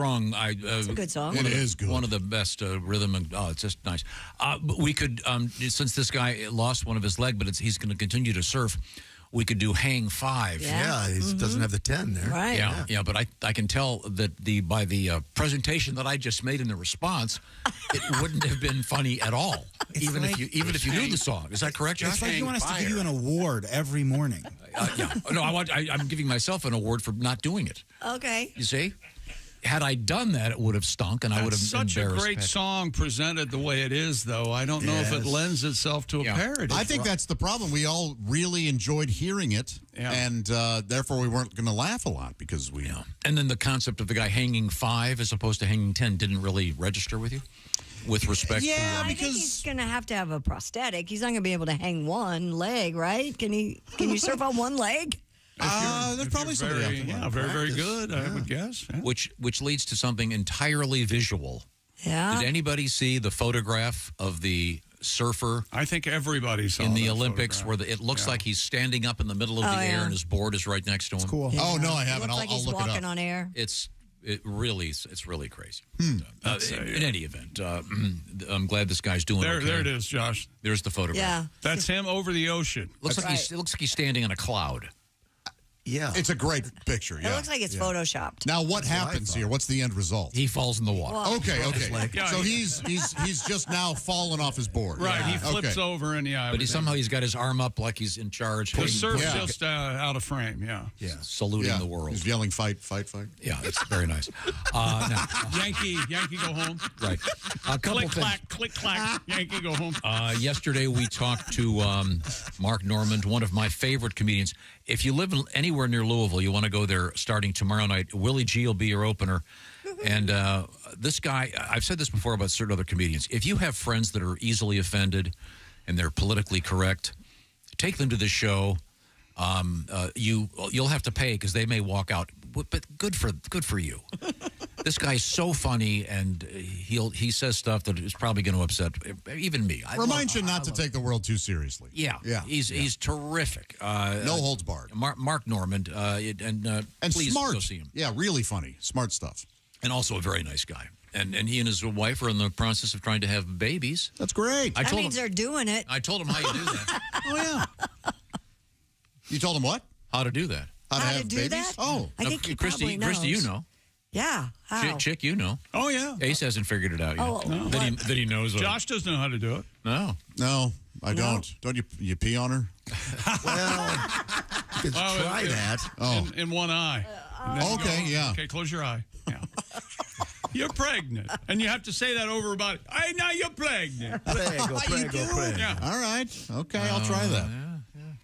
a good song. It is good. One of the best rhythm, and it's just nice. But we could, since this guy lost one of his leg, but he's going to continue to surf. We could do Hang Five. Yeah, he doesn't have the 10 there. Right. Yeah. But I can tell that by the presentation that I just made in the response, it wouldn't have been funny at all, even if you knew the song. Is that correct, Josh? It's like you want us to give you an award every morning. Yeah. No, I'm giving myself an award for not doing it. Okay. You see? Had I done that, it would have stunk, and I would have such a embarrassed great Pat. song presented the way it is, though. I don't know if it lends itself to a parody. I think that's the problem. We all really enjoyed hearing it, and therefore we weren't going to laugh a lot because we. And then the concept of the guy hanging 5 as opposed to hanging 10 didn't really register with you, with respect. I think he's going to have a prosthetic. He's not going to be able to hang one leg, right? Can you surf on one leg? There's probably somebody out there. Yeah, very good, I would guess. Yeah. Which leads to something entirely visual. Yeah. Did anybody see the photograph of the surfer? I think everybody saw in the that Olympics photograph. where it looks like he's standing up in the middle of the air and his board is right next to him. It's cool. Yeah. Oh no, I haven't. Looks like I'll he's look it walking up. on air. It's really crazy. In any event, I'm glad this guy's doing okay. There it is, Josh. There's the photograph. Yeah. That's him over the ocean. It looks like he's standing on a cloud. Yeah. It's a great picture. It Yeah. looks like it's photoshopped. Now, what happens here? What's the end result? He falls in the water. Well- Okay. Yeah, So he's just now fallen off his board. Right, he flips Okay. over and But he's got his arm up like he's in charge. The surf's just out of frame, yeah. Saluting the world. He's yelling, fight, fight, fight. Yeah, it's very nice. Now, Yankee, go home. right. A couple Click, things. clack, click, clack. Yankee, go home. Yesterday, we talked to Mark Normand, one of my favorite comedians. If you live anywhere near Louisville, you want to go there starting tomorrow night. Willie G will be your opener. And this guy, I've said this before about certain other comedians. If you have friends that are easily offended and they're politically correct, take them to the show. You'll have to pay because they may walk out. But good for you. This guy's so funny, and he says stuff that is probably going to upset even me. Reminds you not to take the world too seriously. Yeah. He's terrific. No holds barred. Mark Normand, and please smart. go see him. Yeah, really funny, smart stuff, and also a very nice guy. And he and his wife are in the process of trying to have babies. That's great. That means they're doing it. I told him how you do that. Oh yeah. You told him what? How to do that. How to do that? Oh, I think he Christy, probably knows. Christy, you know. Yeah. How? Chick, you know. Oh, yeah. Ace hasn't figured it out yet. Oh, no. That he knows. Josh doesn't know how to do it. No, I don't. Don't you pee on her? Well, you could try that. Oh, in one eye. And then you okay, go, yeah. Okay, close your eye. Yeah. You're pregnant, and you have to say that over about. Hey, now you're pregnant. Prego. Yeah. All right. Okay, I'll try that.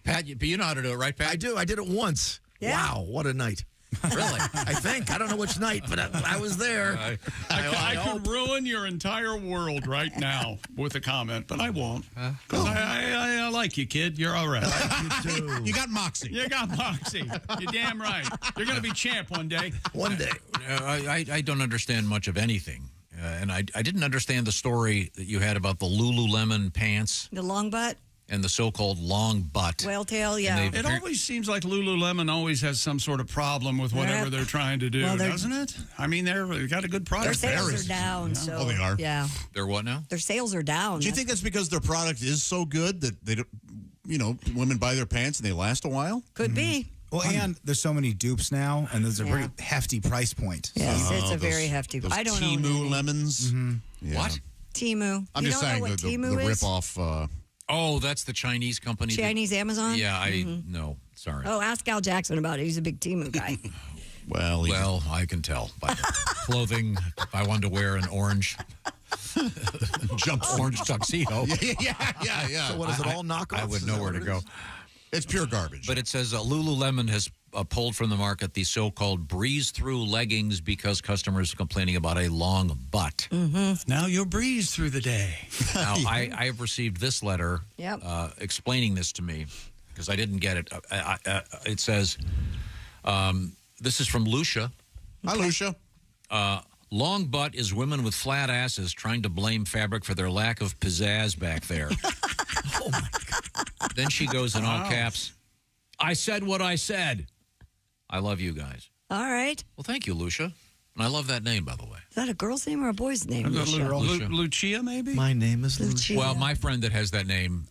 Pat, you know how to do it, right, Pat? I do. I did it once. Yeah. Wow, what a night. Really? I think. I don't know which night, but I was there. I could ruin your entire world right now with a comment, but I won't. Because I like you, kid. You're all right. You too. You got moxie. You got moxie. You're damn right. You're going to be champ one day. One day. I don't understand much of anything. And I didn't understand the story that you had about the Lululemon pants The long butt, and the so-called long butt. whale tail, yeah. And It always seems like Lululemon always has some sort of problem with whatever they're trying to do, doesn't it? I mean, they've got a good product. Their sales are down. So, Oh, they are? Yeah. They're what now? Their sales are down. Do you think that's because their product is so good that they don't, women buy their pants and they last a while? Could be. Well, and there's so many dupes now, and there's a pretty hefty price point. Yes, it's a very hefty. Those I don't know. Timu lemons. Yeah. What? Timu. I'm You just don't know saying what the Timu is? rip-off. Oh, that's the Chinese company. Chinese Amazon? Yeah, no, sorry. Oh, ask Al Jackson about it. He's a big Timu guy. Well, I can tell by the clothing. If I wanted to wear an orange tuxedo. Yeah. So what is it, all knockoffs? I would know where to go. It's pure garbage. But it says Lululemon has pulled from the market the so-called breeze-through leggings because customers are complaining about a long butt. Now you'll breeze through the day. Now, I have received this letter explaining this to me because I didn't get it. It says, this is from Lucia. Hi, Lucia. Long butt is women with flat asses trying to blame fabric for their lack of pizzazz back there. Oh, my God. Then she goes in all caps, I said what I said. I love you guys. All right. Well, thank you, Lucia. And I love that name, by the way. Is that a girl's name or a boy's name? Lucia, maybe? My name is Lucia. Well, my friend that has that name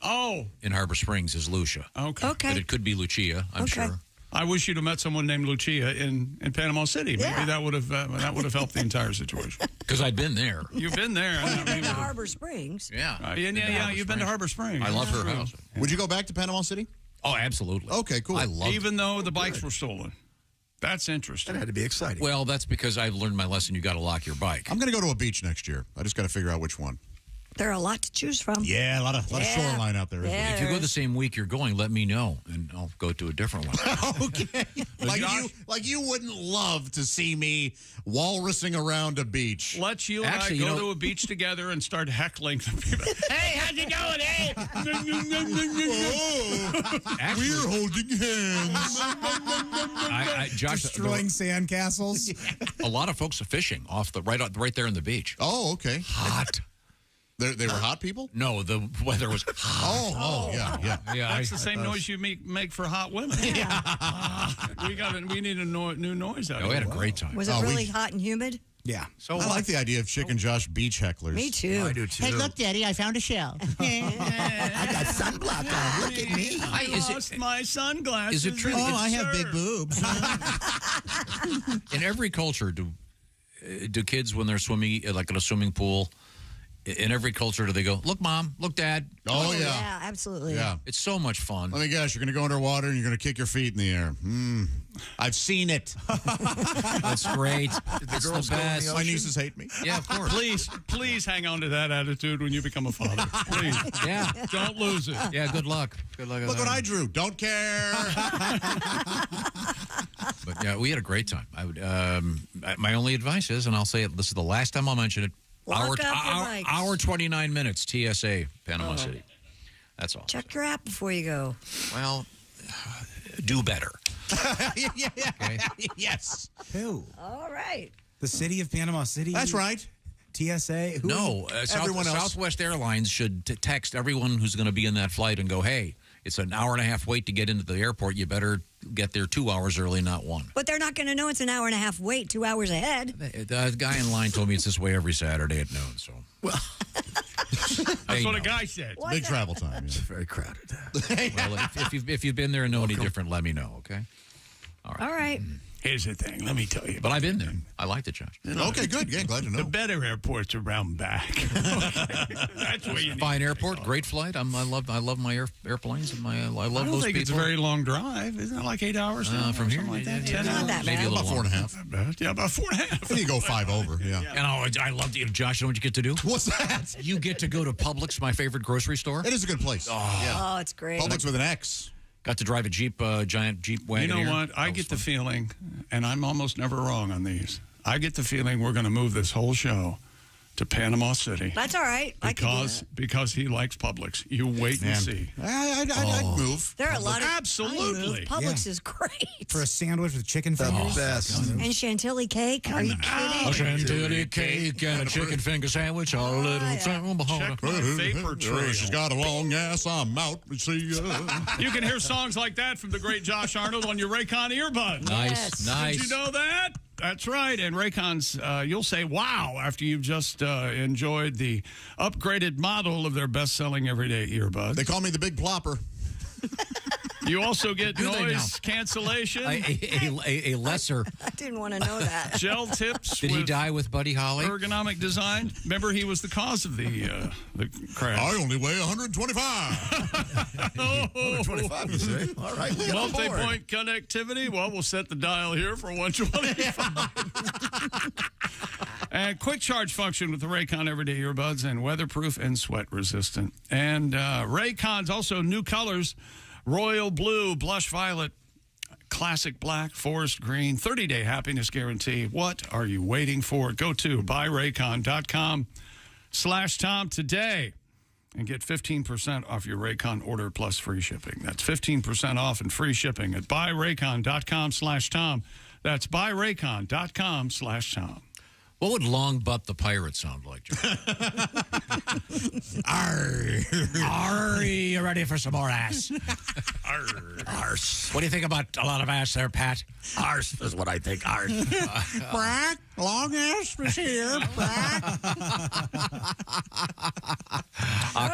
in Harbor Springs is Lucia. Okay. But it could be Lucia, I'm sure. I wish you'd have met someone named Lucia in Panama City. Maybe that would have helped the entire situation. Because I'd been there. You've been there. Well, you've been to Harbor Springs. Yeah. You've been to Harbor Springs. I love her house. Would you go back to Panama City? Oh, absolutely. Okay, cool. I love Even though the bikes were stolen. That's interesting. That had to be exciting. Well, that's because I've learned my lesson. You got to lock your bike. I'm going to go to a beach next year. I just got to figure out which one. There are a lot to choose from. Yeah, a lot of shoreline out there. Yeah, if you go the same week you're going, let me know, and I'll go to a different one. Okay. Like you wouldn't love to see me walrusing around a beach. Let's you and I go to a beach together and start heckling the people. Hey, how's it going? Hey. We're holding hands. Josh, Destroying sandcastles. A lot of folks are fishing right there on the beach. Oh, okay. Hot. They were hot people? No, the weather was hot. Yeah. That's the same noise you make for hot women. Yeah. We need a new noise out here. We had a great time. Was it really hot and humid? Yeah. So I like the idea of Chick and Josh beach hecklers. Me too. I do too. Hey, look, Daddy, I found a shell. I got sunblock on. Look at me. lost my sunglasses. Is it true? Oh, I have big boobs. In every culture, do kids, when they're swimming, like in a swimming pool, in every culture, do they go, look, Mom, look, Dad? Oh, yeah. Yeah, absolutely. Yeah. It's so much fun. Let me guess, you're going to go underwater and you're going to kick your feet in the air. I've seen it. That's great. It's the best. My nieces hate me. Yeah, of course. Please hang on to that attitude when you become a father. Please. Yeah. Don't lose it. Yeah, good luck. Good luck. Look what I drew. Don't care. But yeah, we had a great time. I would. My only advice is, and I'll say it, this is the last time I'll mention it, hour 29 minutes, TSA, Panama City. That's all. Check your app before you go. Well, do better. Okay. Yes. Who? All right. The city of Panama City? That's right. TSA? Who? No. Everyone else. Southwest Airlines should text everyone who's going to be in that flight and go, hey, it's an hour and a half wait to get into the airport. You better get there 2 hours early, not 1. But they're not going to know it's an hour and a half wait 2 hours ahead. The guy in line told me it's this way every Saturday at noon. So, well, that's what a guy said. Big travel time. It's very crowded. Well, if you've been there and know any different, let me know. Okay. All right. Here's the thing. Let me tell you. But I've been there. I liked it, Josh. Okay, good. Yeah, glad to know. The better airports around back. That's where you need Fine airport, great flight. I love my airplanes and I love I don't those think people. it's a very long drive. Isn't it like 8 hours from here? Like that? Yeah, 10 not hours? that Maybe bad. a little About 4.5. Yeah, about 4.5. Then you go 5 over. Yeah. And I love to, Josh, you know what you get to do? What's that? You get to go to Publix, my favorite grocery store. It is a good place. Oh, it's great. Publix with an X. Got to drive a giant Jeep You wagon. know what? I get the feeling, and I'm almost never wrong on these, I get the feeling we're going to move this whole show to Panama City. That's all right. Because he likes Publix. You wait and see. I'd move. There are a lot of Absolutely. Publix is great. For a sandwich with chicken The fingers? best. And chantilly cake. Are you kidding? A chantilly cake and a chicken finger sandwich, a little Check my vapor trail. She's got a long ass. I'm out. See ya. You can hear songs like that from the great Josh Arnold on your Raycon earbud. Nice. Did you know that? That's right. And Raycons, you'll say, wow, after you've just enjoyed the upgraded model of their best-selling everyday earbuds. They call me the Big Plopper. You also get noise cancellation. A lesser. I didn't want to know that. Gel tips. Did he die with Buddy Holly? Ergonomic design. Remember, he was the cause of the crash. I only weigh 125. 125, you say? All right. We get on board. Multi-point connectivity. Well, we'll set the dial here for 125. And quick charge function with the Raycon Everyday Earbuds, and weatherproof and sweat resistant. And Raycon's also new colors: royal blue, blush violet, classic black, forest green, 30-day happiness guarantee. What are you waiting for? Go to buyraycon.com/Tom today and get 15% off your Raycon order plus free shipping. That's 15% off and free shipping at buyraycon.com/Tom. That's buyraycon.com/Tom. What would Long Butt the Pirate sound like, Joe? Arr, you ready for some more ass? Arse. What do you think about a lot of ass there, Pat? Arse is what I think. Arse. Brack, long ass is here. Brack.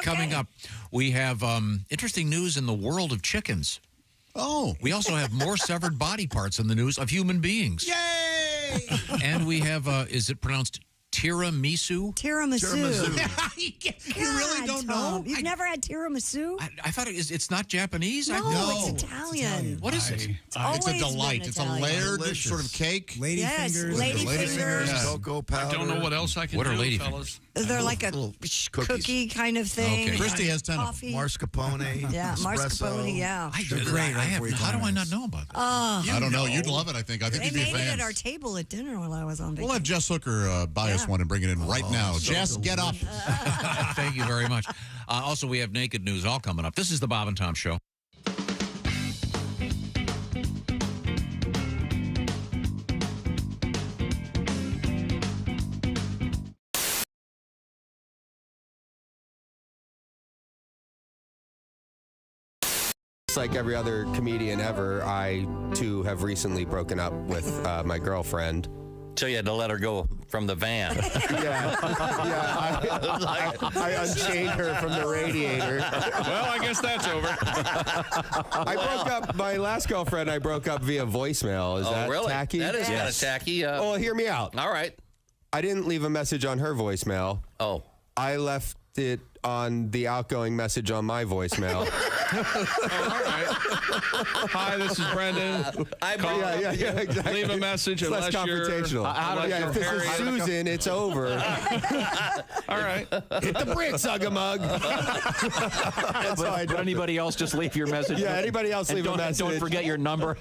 Coming up, we have interesting news in the world of chickens. Oh. We also have more severed body parts in the news of human beings. Yay! And we have, is it pronounced tiramisu? Tiramisu. You really don't know? You've never had tiramisu? I thought it's not Japanese. No, it's Italian. What is it? It's a delight. It's a layered sort of cake. Lady fingers. Lady fingers. Cocoa powder. I don't know what else I can What do, are lady fellas. They're like a cookie kind of thing. Okay. Christy has 10 of them. Coffee. Mascarpone. Yeah, mascarpone, yeah. They're great. How do I not know about that? I don't know. You'd love it, I think. I think They you'd be a made it fan. at our table at dinner while I was on vacation. We'll have Jess Hooker buy us one and bring it in right now. Jess, get up. Thank you very much. Also, we have naked news all coming up. This is the Bob and Tom Show. Like every other comedian ever, I too have recently broken up with my girlfriend So you had to let her go from the van. I unchained her from the radiator. Well, I guess that's over. I broke up, my last girlfriend I broke up via voicemail. Is that really? tacky? That is kind of tacky. Well, hear me out. All right. I didn't leave a message on her voicemail. Oh. I left it on the outgoing message on my voicemail. All right. Hi, this is Brendan. Yeah, exactly. Leave a message. It's less unless confrontational. You're, If this is Susan, it's over. All right. Hit the bricks, Ugga-Mug. But anybody else just leave your message? Yeah, anybody else leave a message. Don't forget your number.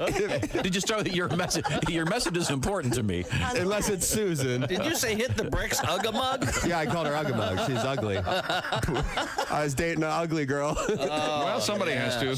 Did you start with your message? Your message is important to me. Unless it's Susan. Did you say hit the bricks, Ugga-Mug? Yeah, I called her Ugga-Mug. She's ugly. I was dating an ugly girl. Well, somebody has to.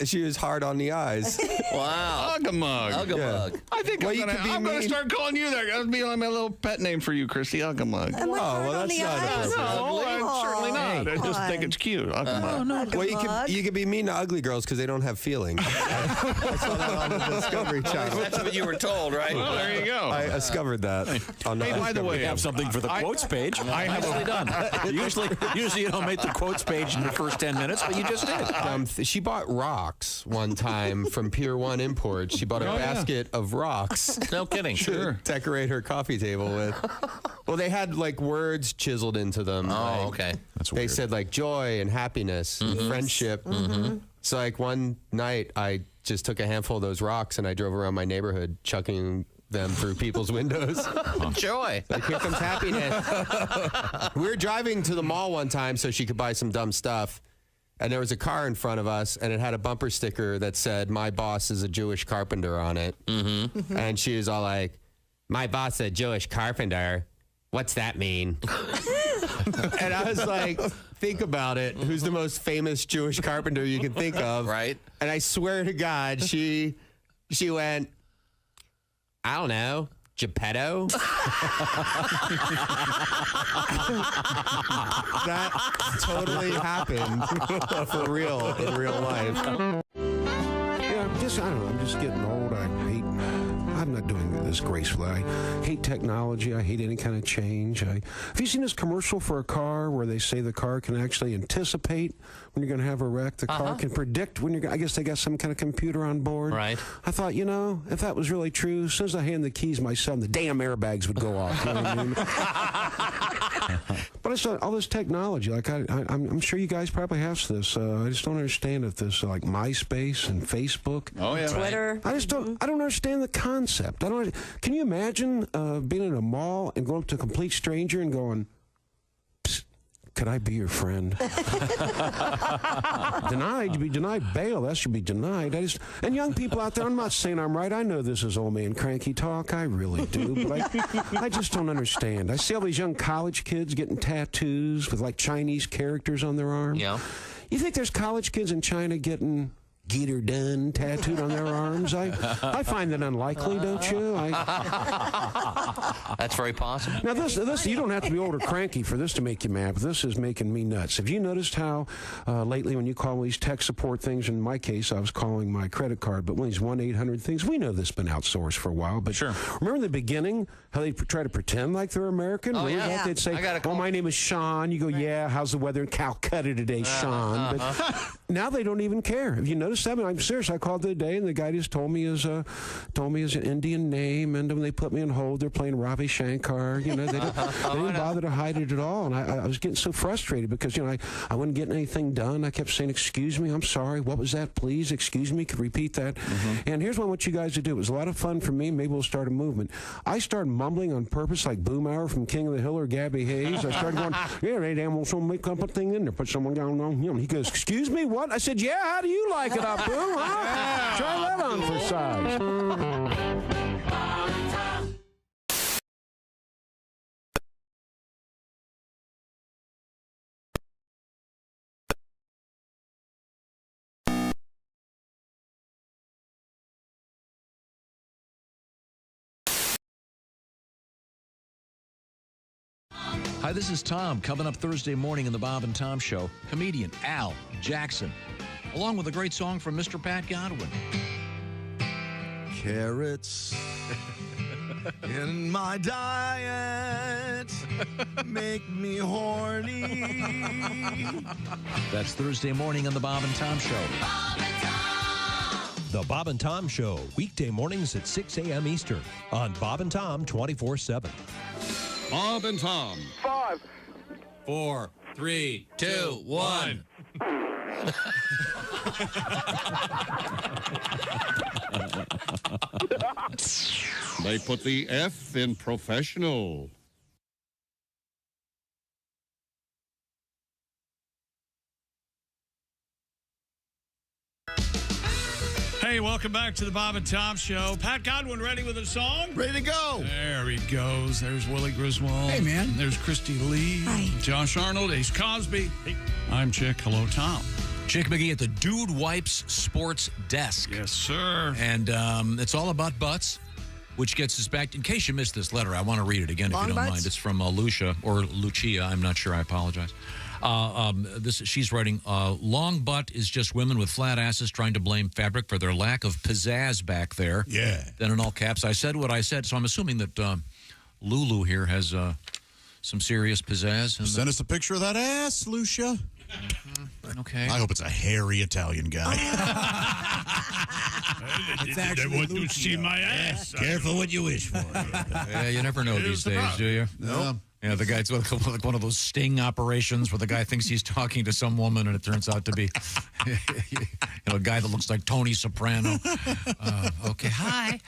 She was hard on the eyes. Wow. Ugga-Mug. Ugga-Mug. I think I'm going to start calling you that. That'll be like my little pet name for you, Christy. Ugga-Mug. Oh, well, that's not appropriate. No, certainly not. I just think it's cute. Ugga-Mug. Well, you can be mean to ugly girls because they don't have feelings. I saw that on the Discovery Channel. That's what you were told, right? Well, there you go. I discovered that. On the Hey, by the way, We have something for the quotes page. Nicely done. Usually you don't make the quotes page in the first 10 minutes, but you just did. She bought rocks one time from Pier 1 Imports. She bought a basket of rocks. No kidding. To decorate her coffee table with. Well, they had like words chiseled into them. Oh, okay. That's weird. They said like joy and happiness and friendship. So like one night I just took a handful of those rocks and I drove around my neighborhood chucking them through people's windows. Joy. Like, here comes happiness. We were driving to the mall one time so she could buy some dumb stuff. And there was a car in front of us, and it had a bumper sticker that said, "My boss is a Jewish carpenter" on it. And she was all like, "My boss is a Jewish carpenter? What's that mean?" And I was like, think about it. Who's the most famous Jewish carpenter you can think of? Right. And I swear to God, she went, "I don't know, Geppetto." That totally happened for real in real life. Yeah, I don't know. I'm just getting old. I'm not doing this gracefully. I hate technology. I hate any kind of change. Have you seen this commercial for a car where they say the car can actually anticipate when you're going to have a wreck? The car can predict when you're going to... I guess they got some kind of computer on board. Right. I thought, if that was really true, as soon as I hand the keys to my son, the damn airbags would go off. You know what I mean? But I saw all this technology. Like I'm sure you guys probably have this. I just don't understand if this like MySpace and Facebook. Oh yeah. Twitter. I just don't. I don't understand the concept. Can you imagine being in a mall and going up to a complete stranger and going, "Psst, could I be your friend?" Denied. You be denied bail. That should be denied. And young people out there, I'm not saying I'm right. I know this is old man cranky talk. I really do. But I just don't understand. I see all these young college kids getting tattoos with like Chinese characters on their arm. Yeah. You think there's college kids in China getting "Get her done" tattooed on their arms? I find that unlikely, don't you? That's very possible. Now, this you don't have to be old or cranky for this to make you mad, but this is making me nuts. Have you noticed how lately when you call these tech support things, in my case, I was calling my credit card, but one of these 1-800 things, we know this has been outsourced for a while, but remember in the beginning how they try to pretend like they're American? Oh, Remember that? They'd say, "Oh, my name is Sean." You go, "Yeah, how's the weather in Calcutta today, Sean?" But now they don't even care. Have you noticed that? I mean, I'm serious. I called the other day, and the guy just told me his an Indian name, and when they put me on hold, they're playing Ravi Shankar. They didn't bother to hide it at all, and I was getting so frustrated because I wasn't getting anything done. I kept saying, "Excuse me, I'm sorry. What was that? Please, excuse me. Could repeat that." And here's what I want you guys to do. It was a lot of fun for me. Maybe we'll start a movement. I started mumbling on purpose, like Boomhauer from King of the Hill or Gabby Hayes. I started going, "Yeah, they damn well some make up a thing in there, put someone down on him." He goes, "Excuse me, what?" I said, "Yeah, how do you like it up, Boom? Huh? Try that on for size." Hi, this is Tom. Coming up Thursday morning in the Bob and Tom Show, comedian Al Jackson, along with a great song from Mr. Pat Godwin. Carrots in my diet. Make me horny. That's Thursday morning on the Bob and Tom Show. The Bob and Tom Show, weekday mornings at 6 a.m. Eastern on Bob and Tom 24/7. Bob and Tom. 5, 4, 3, 2, 1. They put the F in professional. Hey, welcome back to the Bob and Tom Show. Pat Godwin ready with a song? Ready to go. There he goes. There's Willie Griswold. Hey, man. There's Christy Lee. Hi. Josh Arnold. Ace Cosby. Hey. I'm Chick. Hello, Tom. Chick McGee at the Dude Wipes Sports Desk. Yes, sir. And it's all about butts, which gets us back. In case you missed this letter, I want to read it again if you don't mind. It's from Lucia, or Lucia. I'm not sure. I apologize. She's writing, long butt is just women with flat asses trying to blame fabric for their lack of pizzazz back there. Yeah. Then in all caps, I said what I said. So I'm assuming that Lulu here has some serious pizzazz. Send us a picture of that ass, Lucia. Okay. I hope it's a hairy Italian guy. They want to see my ass. Careful what you wish for. Yeah, you never know these days, do you? No. Yeah, the guy's like one of those sting operations where the guy thinks he's talking to some woman and it turns out to be a guy that looks like Tony Soprano. Okay, hi.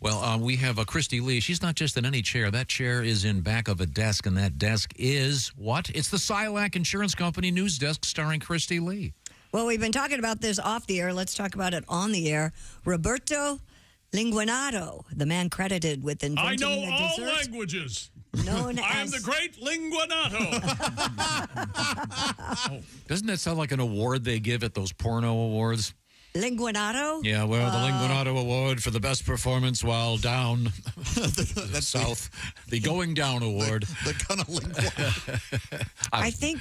Well, we have Christy Lee. She's not just in any chair. That chair is in back of a desk, and that desk is what? It's the Silac Insurance Company news desk starring Christy Lee. Well, we've been talking about this off the air. Let's talk about it on the air. Roberto Linguinato, the man credited with inventing I know the all dessert languages. known I am as the great Linguinato. Doesn't that sound like an award they give at those porno awards? Linguinato. Yeah, well, the Linguinato Award for the best performance while down That's south. The Going Down Award. The Cunnilinguinato. I think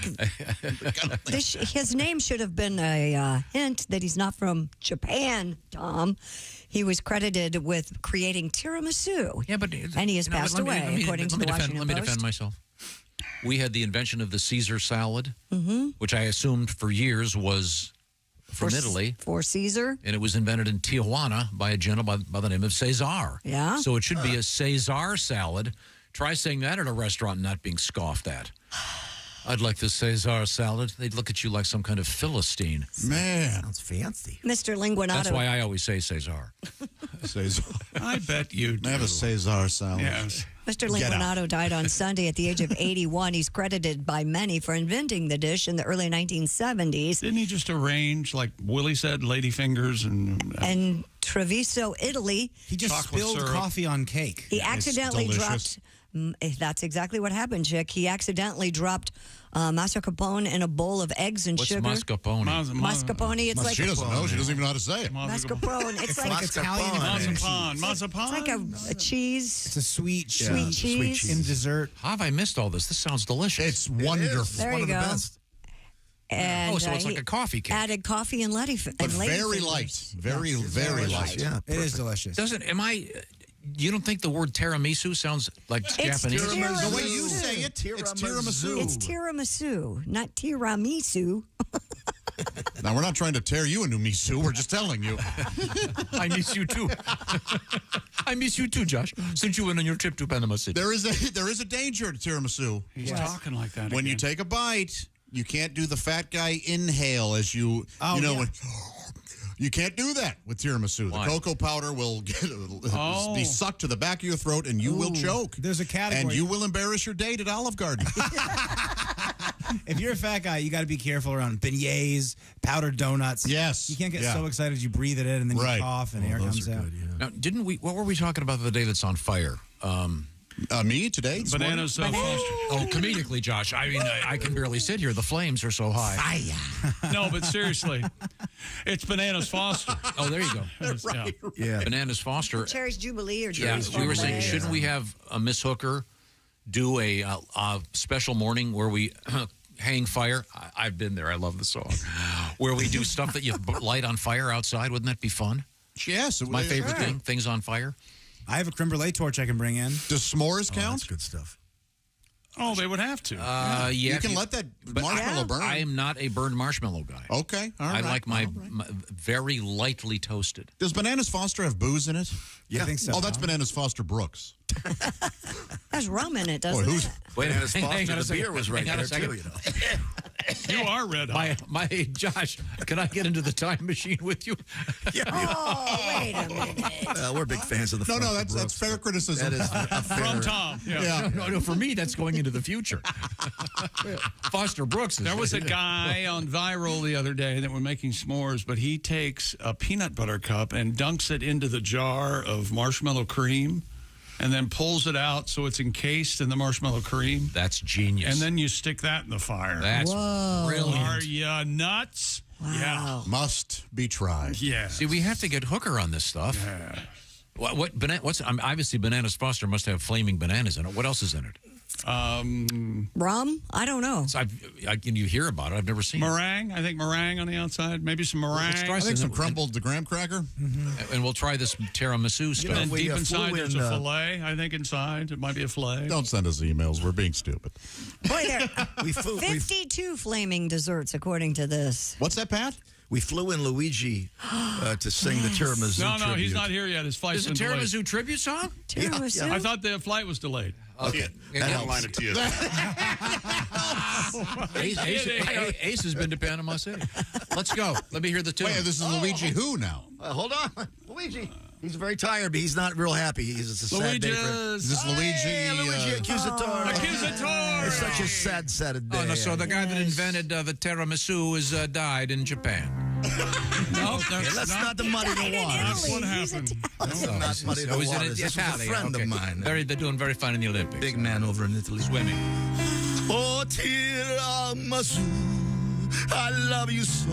his name should have been a hint that he's not from Japan, Tom. He was credited with creating tiramisu. Yeah, but and he has passed away, according to the Washington Post. Let me defend myself. We had the invention of the Caesar salad, which I assumed for years was from Italy. For Caesar. And it was invented in Tijuana by a gentleman by the name of Cesar. Yeah. So it should be a Cesar salad. Try saying that at a restaurant and not being scoffed at. I'd like the Cesar salad. They'd look at you like some kind of Philistine. Man. Sounds fancy. Mr. Linguinato. That's why I always say Cesar. Cesar. I bet you do. I have a Cesar salad. Yes. Mr. Linguinato died on Sunday at the age of 81. He's credited by many for inventing the dish in the early 1970s. Didn't he just arrange, like Willie said, ladyfingers and Treviso, Italy. He just spilled coffee on cake. He accidentally dropped. That's exactly what happened, Chick. He accidentally dropped mascarpone in a bowl of eggs and sugar. Mascarpone? Mascarpone. It's like she doesn't know. She doesn't even know how to say it. Mascarpone. It's like Italian. Mazapan. It's like a cheese. It's a sweet cheese in dessert. How have I missed all this? This sounds delicious. It's wonderful. There you go. And, so it's like a coffee cake. Added coffee and but very light. Very light. Yeah, it is delicious. You don't think the word tiramisu sounds like Japanese? Tiramisu. The way you say it, it's tiramisu. It's tiramisu, not tiramisu. Now, we're not trying to tear you a new misu. We're just telling you. I miss you, too. I miss you, too, Josh, since you went on your trip to Panama City. There is a danger to tiramisu. He's talking like that When you take a bite, you can't do the fat guy inhale as you when... You can't do that with tiramisu. Why? The cocoa powder will be sucked to the back of your throat, and you will choke. There's a category. And you will embarrass your date at Olive Garden. If you're a fat guy, you got to be careful around beignets, powdered donuts. Yes. You can't get so excited you breathe it in, and then you cough, and air comes out. Now, what were we talking about the day that's on fire? Me today? Bananas. Oh, comedically, Josh. I mean, I can barely sit here. The flames are so high. Fire. No, but seriously, it's Bananas Foster. Oh, there you go. Right. Yeah. Bananas Foster. Cherry's Jubilee or Yeah, we were saying, shouldn't we have a Miss Hooker do a special morning where we hang fire? I've been there. I love the song. Where we do stuff that you light on fire outside. Wouldn't that be fun? Yes. My favorite thing, things on fire. I have a creme brulee torch I can bring in. Does s'mores count? That's good stuff. Oh, they would have to. Yeah, you can let that marshmallow burn. I am not a burned marshmallow guy. Okay, all right. I like my very lightly toasted. Does Bananas Foster have booze in it? Yeah, I think so. Oh, that's Bananas Foster Brooks. There's rum in it, doesn't it? Wait, Bananas hang Foster, on a the second. beer was right Hang on there, a too, second. You are red hot. My Josh, can I get into the time machine with you? Oh, wait a minute. We're big fans of the No, Foster that's fair criticism. That is a fair. From Tom. Yeah. No, for me, that's going into the future. Foster Brooks. There was a guy on Viral the other day that were making s'mores, but he takes a peanut butter cup and dunks it into the jar of marshmallow cream and then pulls it out so it's encased in the marshmallow cream. That's genius. And then you stick that in the fire. That's brilliant. Are you nuts? Wow. Yeah. Must be tried. Yeah. See, we have to get Hooker on this stuff. Yeah. Obviously Bananas Foster must have flaming bananas in it. What else is in it? Rum? I don't know. So you hear about it. I've never seen Meringue. I think meringue on the outside. Maybe some meringue. I think some crumbled graham cracker. And we'll try this tiramisu stuff. And we deep flew inside there's in, a filet. I think inside it might be a filet. Don't send us emails. We're being stupid. Boy, there are 52 flaming desserts, according to this. What's that, Pat? We flew in Luigi to sing the tiramisu No, tribute. he's not here yet. His flight's Is it been tiramisu delayed. tribute song? Tiramisu? I thought the flight was delayed. Okay. Line it to you. Ace has been to Panama City. Let's go. Let me hear the tune. Wait, this is Luigi who now? Hold on. Luigi. He's very tired, but he's not real happy. It's a sad day for him. Is this Luigi? Luigi Accusatore. Accusatore. It's such a sad day. Oh, no, so the guy that invented the tiramisu has died in Japan. No, let's not muddy the waters. That's what happened. Let's not muddy the waters. This was a friend of mine. They're doing very fine in the Olympics. Big man over in Italy. Swimming. Oh, tiramisu, I love you so.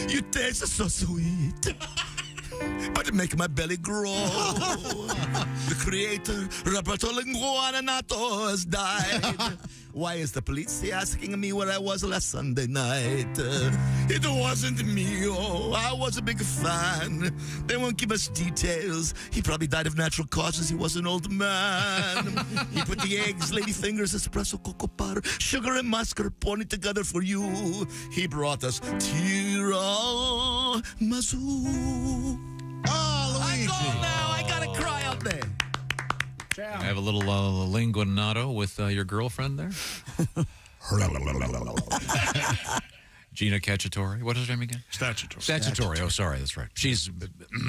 You taste so sweet, but it make my belly grow. The creator, Roberto Linguanato, has died. Why is the police asking me where I was last Sunday night? It wasn't me, oh, I was a big fan. They won't give us details. He probably died of natural causes. He was an old man. He put the eggs, lady fingers, espresso, cocoa powder, sugar, and mascarpone together for you. He brought us tiramisu. Oh, Luigi. I go now. I gotta cry up there. I have a little linguanato with your girlfriend there. Gina Cacciatore. What is her name again? Statutory. Oh, sorry. That's right. She's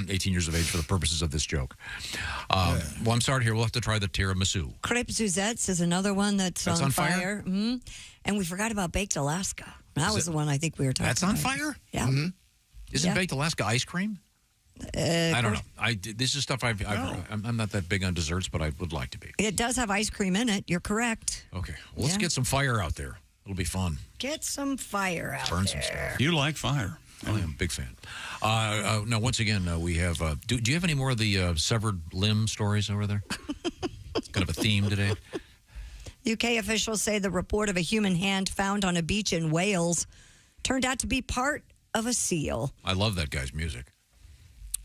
18 years of age for the purposes of this joke. Well, I'm sorry here. We'll have to try the tiramisu. Crepe Suzette's is another one that's on fire. Mm-hmm. And we forgot about Baked Alaska. That was the one I think we were talking about. That's on fire? Yeah. Mm-hmm. Isn't Baked Alaska ice cream? I don't know. This is stuff I'm not that big on desserts, but I would like to be. It does have ice cream in it. You're correct. Okay. Well, let's get some fire out there. It'll be fun. Get some fire out Burn there. some stuff. You like fire. I am a big fan. Now, once again, we have... do you have any more of the severed limb stories over there? It's kind of a theme today. UK officials say the report of a human hand found on a beach in Wales turned out to be part of a seal. I love that guy's music.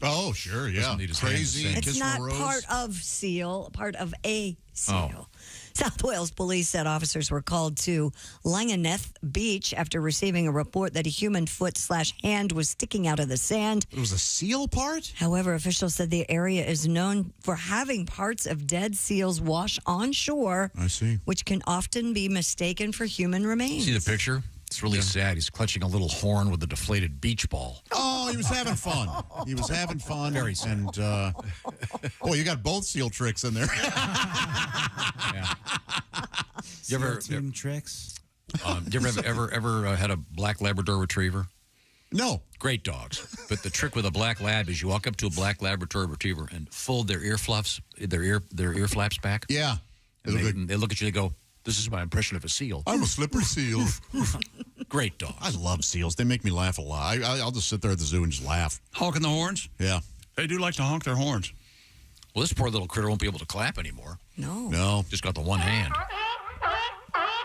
Oh, sure, yeah. Crazy. It's not part of seal, part of a seal. Oh. South Wales police said officers were called to Langaneth Beach after receiving a report that a human foot/hand was sticking out of the sand. It was a seal part? However, officials said the area is known for having parts of dead seals wash on shore. I see. Which can often be mistaken for human remains. See the picture? It's really sad. He's clutching a little horn with a deflated beach ball. Oh, he was having fun. He was having fun. Very sad. And, boy, you got both seal tricks in there. You ever team tricks? You ever had a black Labrador retriever? No. Great dogs. But the trick with a black lab is you walk up to a black Labrador retriever and fold their ear flaps back. Yeah. And they look at you, they go, "This is my impression of a seal." I'm a slippery seal. Great dogs. I love seals. They make me laugh a lot. I'll just sit there at the zoo and just laugh. Honking the horns? Yeah. They do like to honk their horns. Well, this poor little critter won't be able to clap anymore. No. Just got the one hand.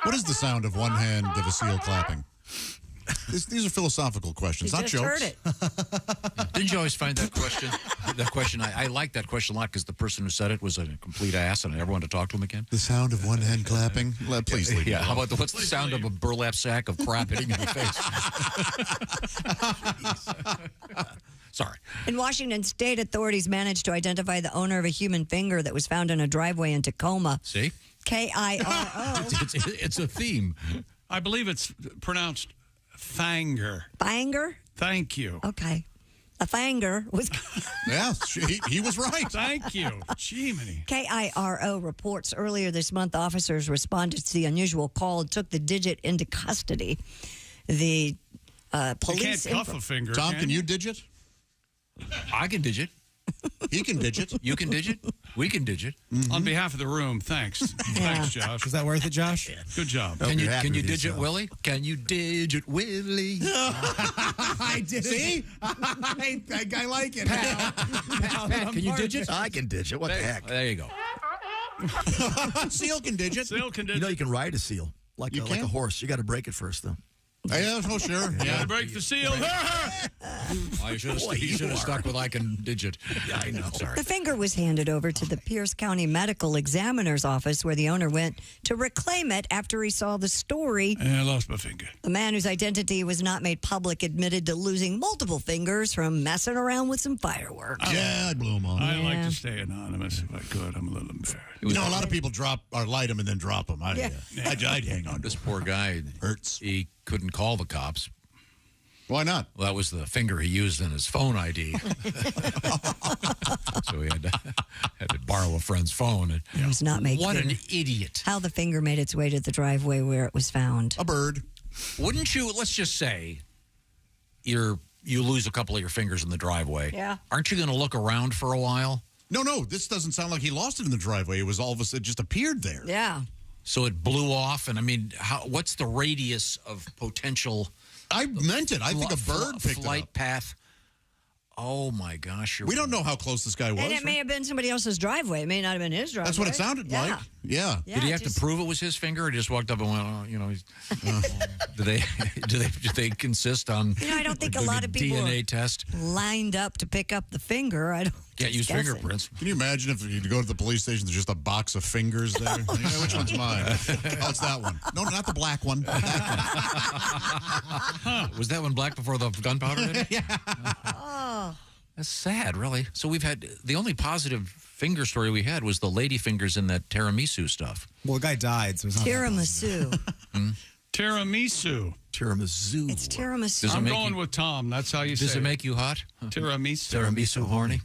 What is the sound of one hand of a seal clapping? These are philosophical questions, not jokes. Heard it. Didn't you always find that question? I like that question a lot because the person who said it was a complete ass, and I never wanted to talk to him again. The sound of one hand clapping. Please leave. Yeah. How about what's the sound of a burlap sack of crap hitting in the face? Sorry. In Washington State, authorities managed to identify the owner of a human finger that was found in a driveway in Tacoma. See? K-I-R-O. It's a theme. I believe it's pronounced fanger. Fanger? Thank you. Okay. A fanger was... Yeah, he was right. Thank you. Jiminy. KIRO reports earlier this month officers responded to the unusual call and took the digit into custody. The police... You can't cuff a finger. Tom, can you digit? I can digit. He can digit. You can digit. We can digit. Mm-hmm. On behalf of the room, thanks. Thanks, Josh. Was that worth it, Josh? Good job. Can you digit Willie? Can you digit Willie? I did. See? I like it. Pat, can you digit? I can digit. What the heck? There you go. Seal can digit. Seal can digit. You know you can ride a seal like a horse. You got to break it first, though. Yeah, oh, sure. Yeah, break the seal. You should have stuck with I can digit. Yeah, I know. Sorry. The finger was handed over to the Pierce County Medical Examiner's office where the owner went to reclaim it after he saw the story. I lost my finger. The man whose identity was not made public admitted to losing multiple fingers from messing around with some fireworks. I blew them on. I like to stay anonymous if I could. I'm a little embarrassed. You know, a lot of people light them and then drop them. I'd hang on. This poor guy hurts. He couldn't call the cops. Why not? Well, that was the finger he used in his phone ID. So he had to borrow a friend's phone. And, It was not made what clear an idiot. how the finger made its way to the driveway where it was found. A bird. Wouldn't you, let's just say, you lose a couple of your fingers in the driveway. Yeah. Aren't you going to look around for a while? No, this doesn't sound like he lost it in the driveway. It was all of a sudden just appeared there. Yeah. So it blew off, and I mean, what's the radius of potential? I meant it. I think a bird picked flight it up. path. Oh my gosh! We don't know how close this guy was. And it may have been somebody else's driveway. It may not have been his driveway. That's what it sounded like. Yeah. Yeah, Did he have to prove it was his finger, or just walked up and went, "Oh, you know"? He's, do they insist on? You know, I don't think a doing lot of people DNA test. lined up to pick up the finger. I don't. Can't use guessing. fingerprints. Can you imagine if you go to the police station, there's just a box of fingers there? Which one's mine? Oh, it's that one. No, not the black one. Was that one black before the gunpowder hit it? Yeah. Oh. That's sad, really. So we've had the only positive finger story we had was the lady fingers in that tiramisu stuff. Well, the guy died, so it's not Tiramisu. Tiramisu. Tiramisu. It's tiramisu. I'm going with Tom. That's how you say it. Does it make you hot? Tiramisu. Tiramisu horny?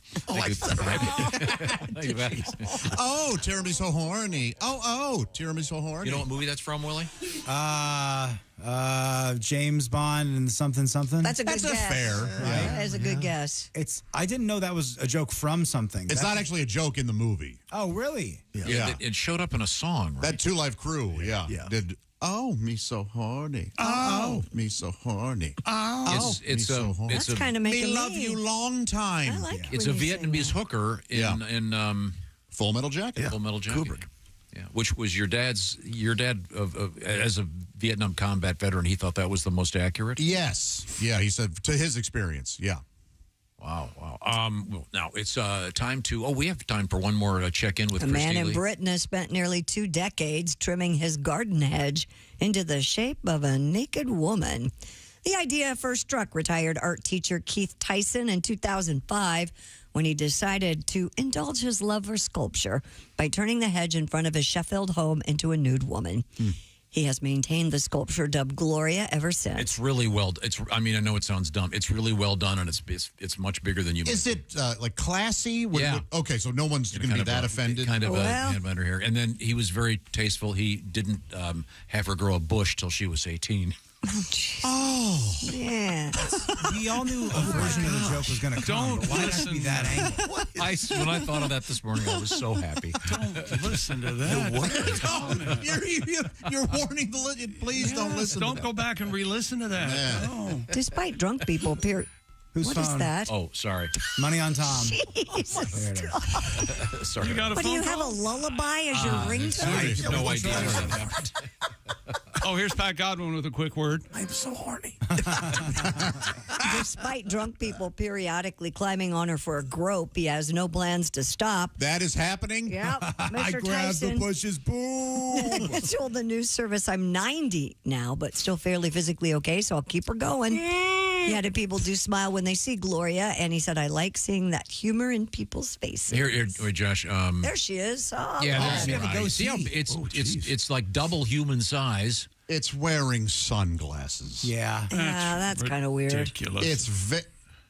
Oh, tiramisu horny. Oh, tiramisu horny. You know what movie that's from, Willie? James Bond and something. That's a good guess. Fair. That is a good guess. I didn't know that was a joke from something. It's not actually a joke in the movie. Oh, really? Yeah. It showed up in a song, right? That Two Live Crew, yeah. Did me so horny. Oh, me so horny. It's That's kind of making me love you long time. I like It's a Vietnamese hooker in Full Metal Jacket. Full Metal Jacket. Kubrick. Yeah, which was your dad as a Vietnam combat veteran, he thought that was the most accurate? Yes. Yeah, he said to his experience. Yeah. Wow. Well, now it's time to. We have time for one more check-in with A Christy man in Lee. Britain has spent nearly 2 decades trimming his garden hedge into the shape of a naked woman. The idea first struck retired art teacher Keith Tyson in 2005 when he decided to indulge his love for sculpture by turning the hedge in front of his Sheffield home into a nude woman. He has maintained the sculpture dubbed Gloria ever since. It's really well. I know it sounds dumb. It's really well done, and it's much bigger than you. Is it like classy? Yeah. Okay, so no one's going to be that offended. Kind of a headbunter here. And then he was very tasteful. He didn't have her grow a bush till she was 18. Oh, yeah. We all knew a version of the joke was going to come. But why did it be that angle? When I thought of that this morning, I was so happy. Don't listen to that. You're warning the please don't listen. Don't go back and re-listen to that. Yeah. No. Despite drunk people appear. Whose What phone? is that? Oh, sorry. Money on Tom. Jesus. There it is. Sorry. You got a What, do phone you have a call? lullaby as your ringtone? I have no idea how that happened. Oh, here's Pat Godwin with a quick word. I'm so horny. Despite drunk people periodically climbing on her for a grope, he has no plans to stop. That is happening? Yep. I Mr. grabbed Tyson the bushes. Boom. told the news service, I'm 90 now, but still fairly physically okay, so I'll keep her going. He had people do smile when they see Gloria, and he said, I like seeing that humor in people's faces. Here, wait, Josh. There she is. Oh, Yeah, God. there's see how it's like double human size. It's wearing sunglasses. Yeah. Yeah, that's kind of weird. Ridiculous. It's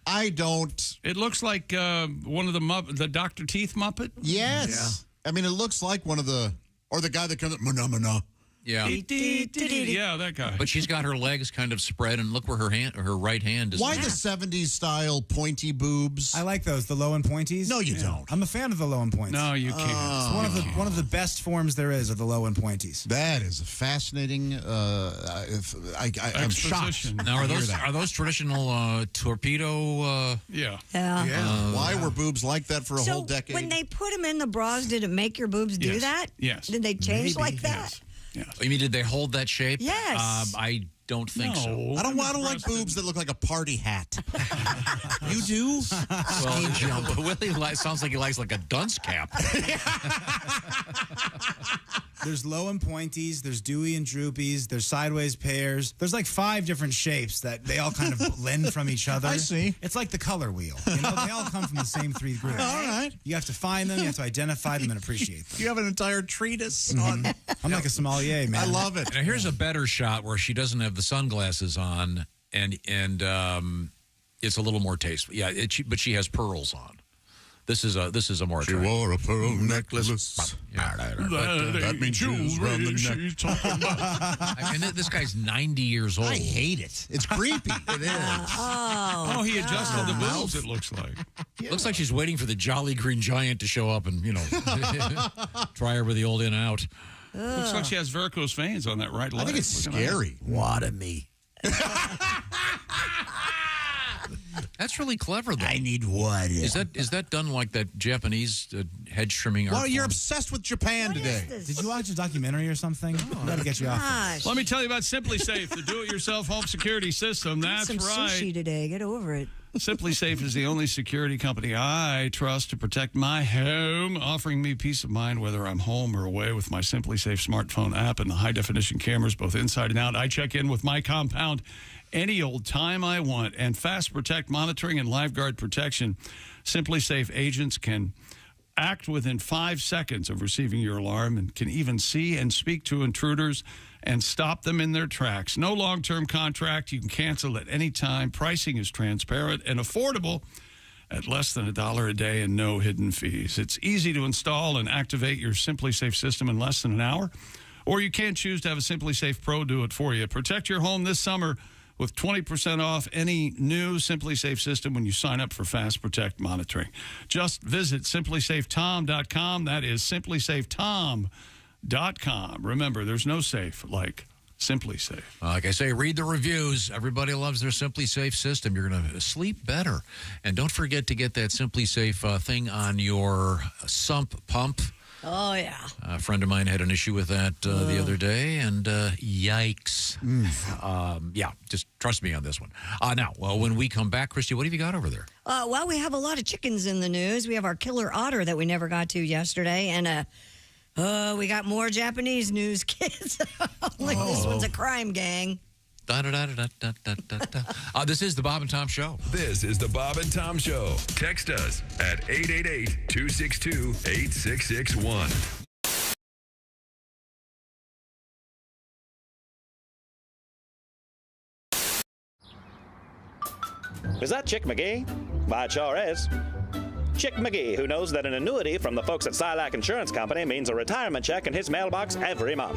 I don't. It looks like one of the Dr. Teeth Muppet. Yes. Yeah. I mean, it looks like one of the guy that comes up, mana. Yeah. Yeah, that guy. But she's got her legs kind of spread, and look where her right hand is. Why the 70s style pointy boobs? I like those, the low and pointies. No, you don't. I'm a fan of the low and points. No, you can't. It's one of the best forms there is of the low and pointies. That is a fascinating. I'm shocked. Now, are those traditional torpedo? Yeah. Why were boobs like that for a whole decade? When they put them in the bras, did it make your boobs do that? Yes. Did they change like that? Yes. You mean, did they hold that shape? Yes. I don't think so. I don't like boobs that look like a party hat. You do? Well, Willie sounds like he likes like a dunce cap. There's low and pointies, there's dewy and droopies, there's sideways pairs. There's like 5 different shapes that they all kind of blend from each other. I see. It's like the color wheel. You know, they all come from the same 3 groups. All right. You have to find them, you have to identify them, and appreciate them. You have an entire treatise on. I'm like a sommelier, man. I love it. Now, here's a better shot where she doesn't have the sunglasses on, and it's a little more tasteful. Yeah, but she has pearls on. This is a more. She wore a pearl necklace. That means jewels around the neck. I mean, this guy's 90 years old. I hate it. It's creepy. It is. Oh, he adjusted the boobs, it looks like. Yeah. Looks like she's waiting for the Jolly Green Giant to show up and, try her with the old in out. Looks like she has varicose veins on that right leg. I think it's scary. Water me. That's really clever, though. I need water. Is that done like that Japanese hedge trimming art? Well, you're form? obsessed with Japan today. Did you watch a documentary or something? I gotta get you off this. Let me tell you about Simply Safe, the do-it-yourself home security system. That's Some right. sushi today. Get over it. Simply Safe is the only security company I trust to protect my home, offering me peace of mind whether I'm home or away with my Simply Safe smartphone app and the high-definition cameras both inside and out. I check in with my compound any old time I want, and Fast Protect monitoring and LiveGuard protection. Simply Safe agents can act within 5 seconds of receiving your alarm and can even see and speak to intruders and stop them in their tracks. No long-term contract. You can cancel at any time. Pricing is transparent and affordable at less than $1 a day and no hidden fees. It's easy to install and activate your Simply Safe system in less than an hour, or you can choose to have a Simply Safe Pro do it for you. Protect your home this summer with 20% off any new Simply Safe system when you sign up for Fast Protect monitoring. Just visit simplysafetom.com. That is simplysafetom.com. Remember, there's no safe like Simply Safe. Like I say, read the reviews. Everybody loves their Simply Safe system. You're going to sleep better. And don't forget to get that Simply Safe thing on your sump pump. Oh, yeah. A friend of mine had an issue with that the other day, and yikes. Yeah, just trust me on this one. Now, when we come back, Christy, what have you got over there? Well, we have a lot of chickens in the news. We have our killer otter that we never got to yesterday, and we got more Japanese news, kids. This one's a crime gang. This is the Bob and Tom Show. This is the Bob and Tom Show. Text us at 888-262-8661. Is that Chick McGee? Why, it sure is. Chick McGee, who knows that an annuity from the folks at Silac Insurance Company means a retirement check in his mailbox every month.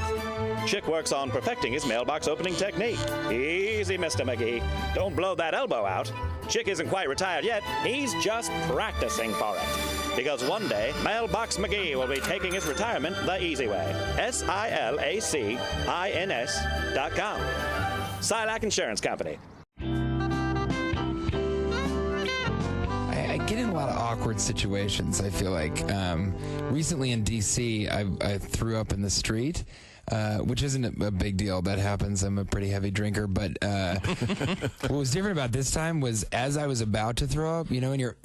Chick works on perfecting his mailbox opening technique. Easy, Mr. McGee. Don't blow that elbow out. Chick isn't quite retired yet. He's just practicing for it. Because one day, Mailbox McGee will be taking his retirement the easy way. SILACINS.com. Silac Insurance Company. I get in a lot of awkward situations, I feel like. Recently in D.C., I threw up in the street. which isn't a big deal. That happens. I'm a pretty heavy drinker. But what was different about this time was as I was about to throw up, when you're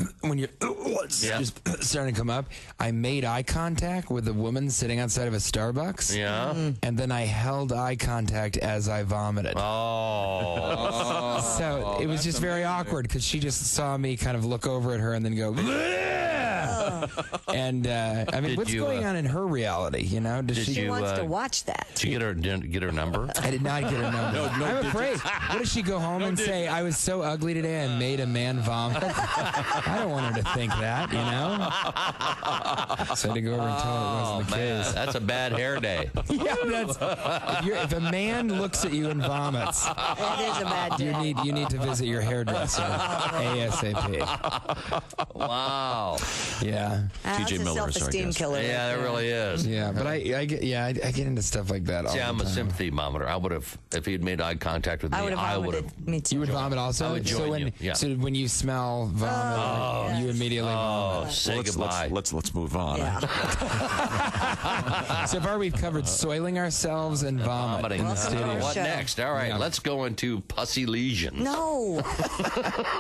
just starting to come up, I made eye contact with a woman sitting outside of a Starbucks. Yeah. And then I held eye contact as I vomited. Oh. So it was just very awkward because she just saw me kind of look over at her and then go, and I mean, what's going on in her reality? Does she wants to watch that? Did you get her number? I did not get her number. I'm afraid. What does she go home and say? I was so ugly today, I made a man vomit. I don't want her to think that, So I had to go over and tell her it wasn't the case. That's a bad hair day. Yeah, if a man looks at you and vomits, that is a bad day. You need to visit your hairdresser ASAP. Wow. Yeah. That's a self-esteem killer. Yeah, it really is. Yeah, but I get into stuff like that all See, the I'm a time. sympathy monitor. I would have, if he'd made eye contact with me, I would have. Me too. You would vomit also? I would join you. Yeah. So when you smell vomit, you immediately vomit. Say goodbye. Let's move on. Yeah. So far we've covered soiling ourselves and vomiting in the studio. What next? All right, let's go into pussy lesions. No.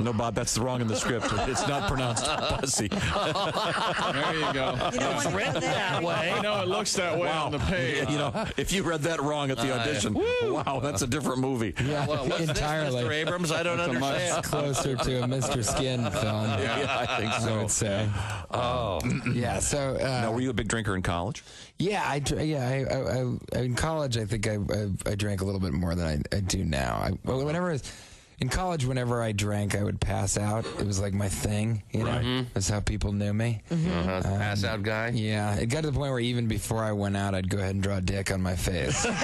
No, Bob, that's wrong in the script. It's not pronounced pussy. There you go. You don't want to read that way. I know it looks that way on the page. If you read that wrong at the audition, wow, that's a different movie. Yeah, Well, what's entirely. this, Mr. Abrams? I don't understand. Much closer to a Mr. Skin film. Yeah, I think so. I would say. Oh. Yeah. So. Now, were you a big drinker in college? Yeah, I in college, I think I drank a little bit more than I do now. In college, whenever I drank, I would pass out. It was like my thing, That's how people knew me. Pass out guy? Yeah. It got to the point where even before I went out, I'd go ahead and draw a dick on my face. Because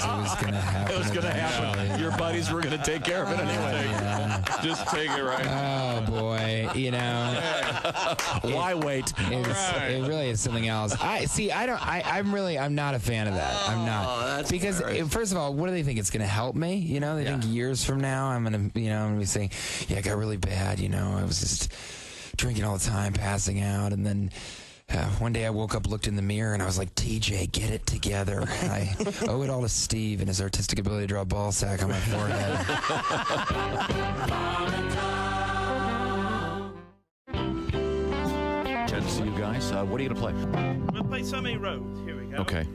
it was going to happen. It was going to happen. Your buddies were going to take care of it anyway. Yeah. Just take it right. Oh, boy. Why wait? It really is something else. I'm not a fan of that. I'm not. That's because first of all, what do they think? It's going to help me? They think years from now I'm going to be saying, yeah, it got really bad. I was just drinking all the time, passing out. And then one day I woke up, looked in the mirror, and I was like, TJ, get it together. I owe it all to Steve and his artistic ability to draw a ball sack on my forehead. Good to see you guys. What are you going to play? We'll play Sunny Road. Here we go. Okay.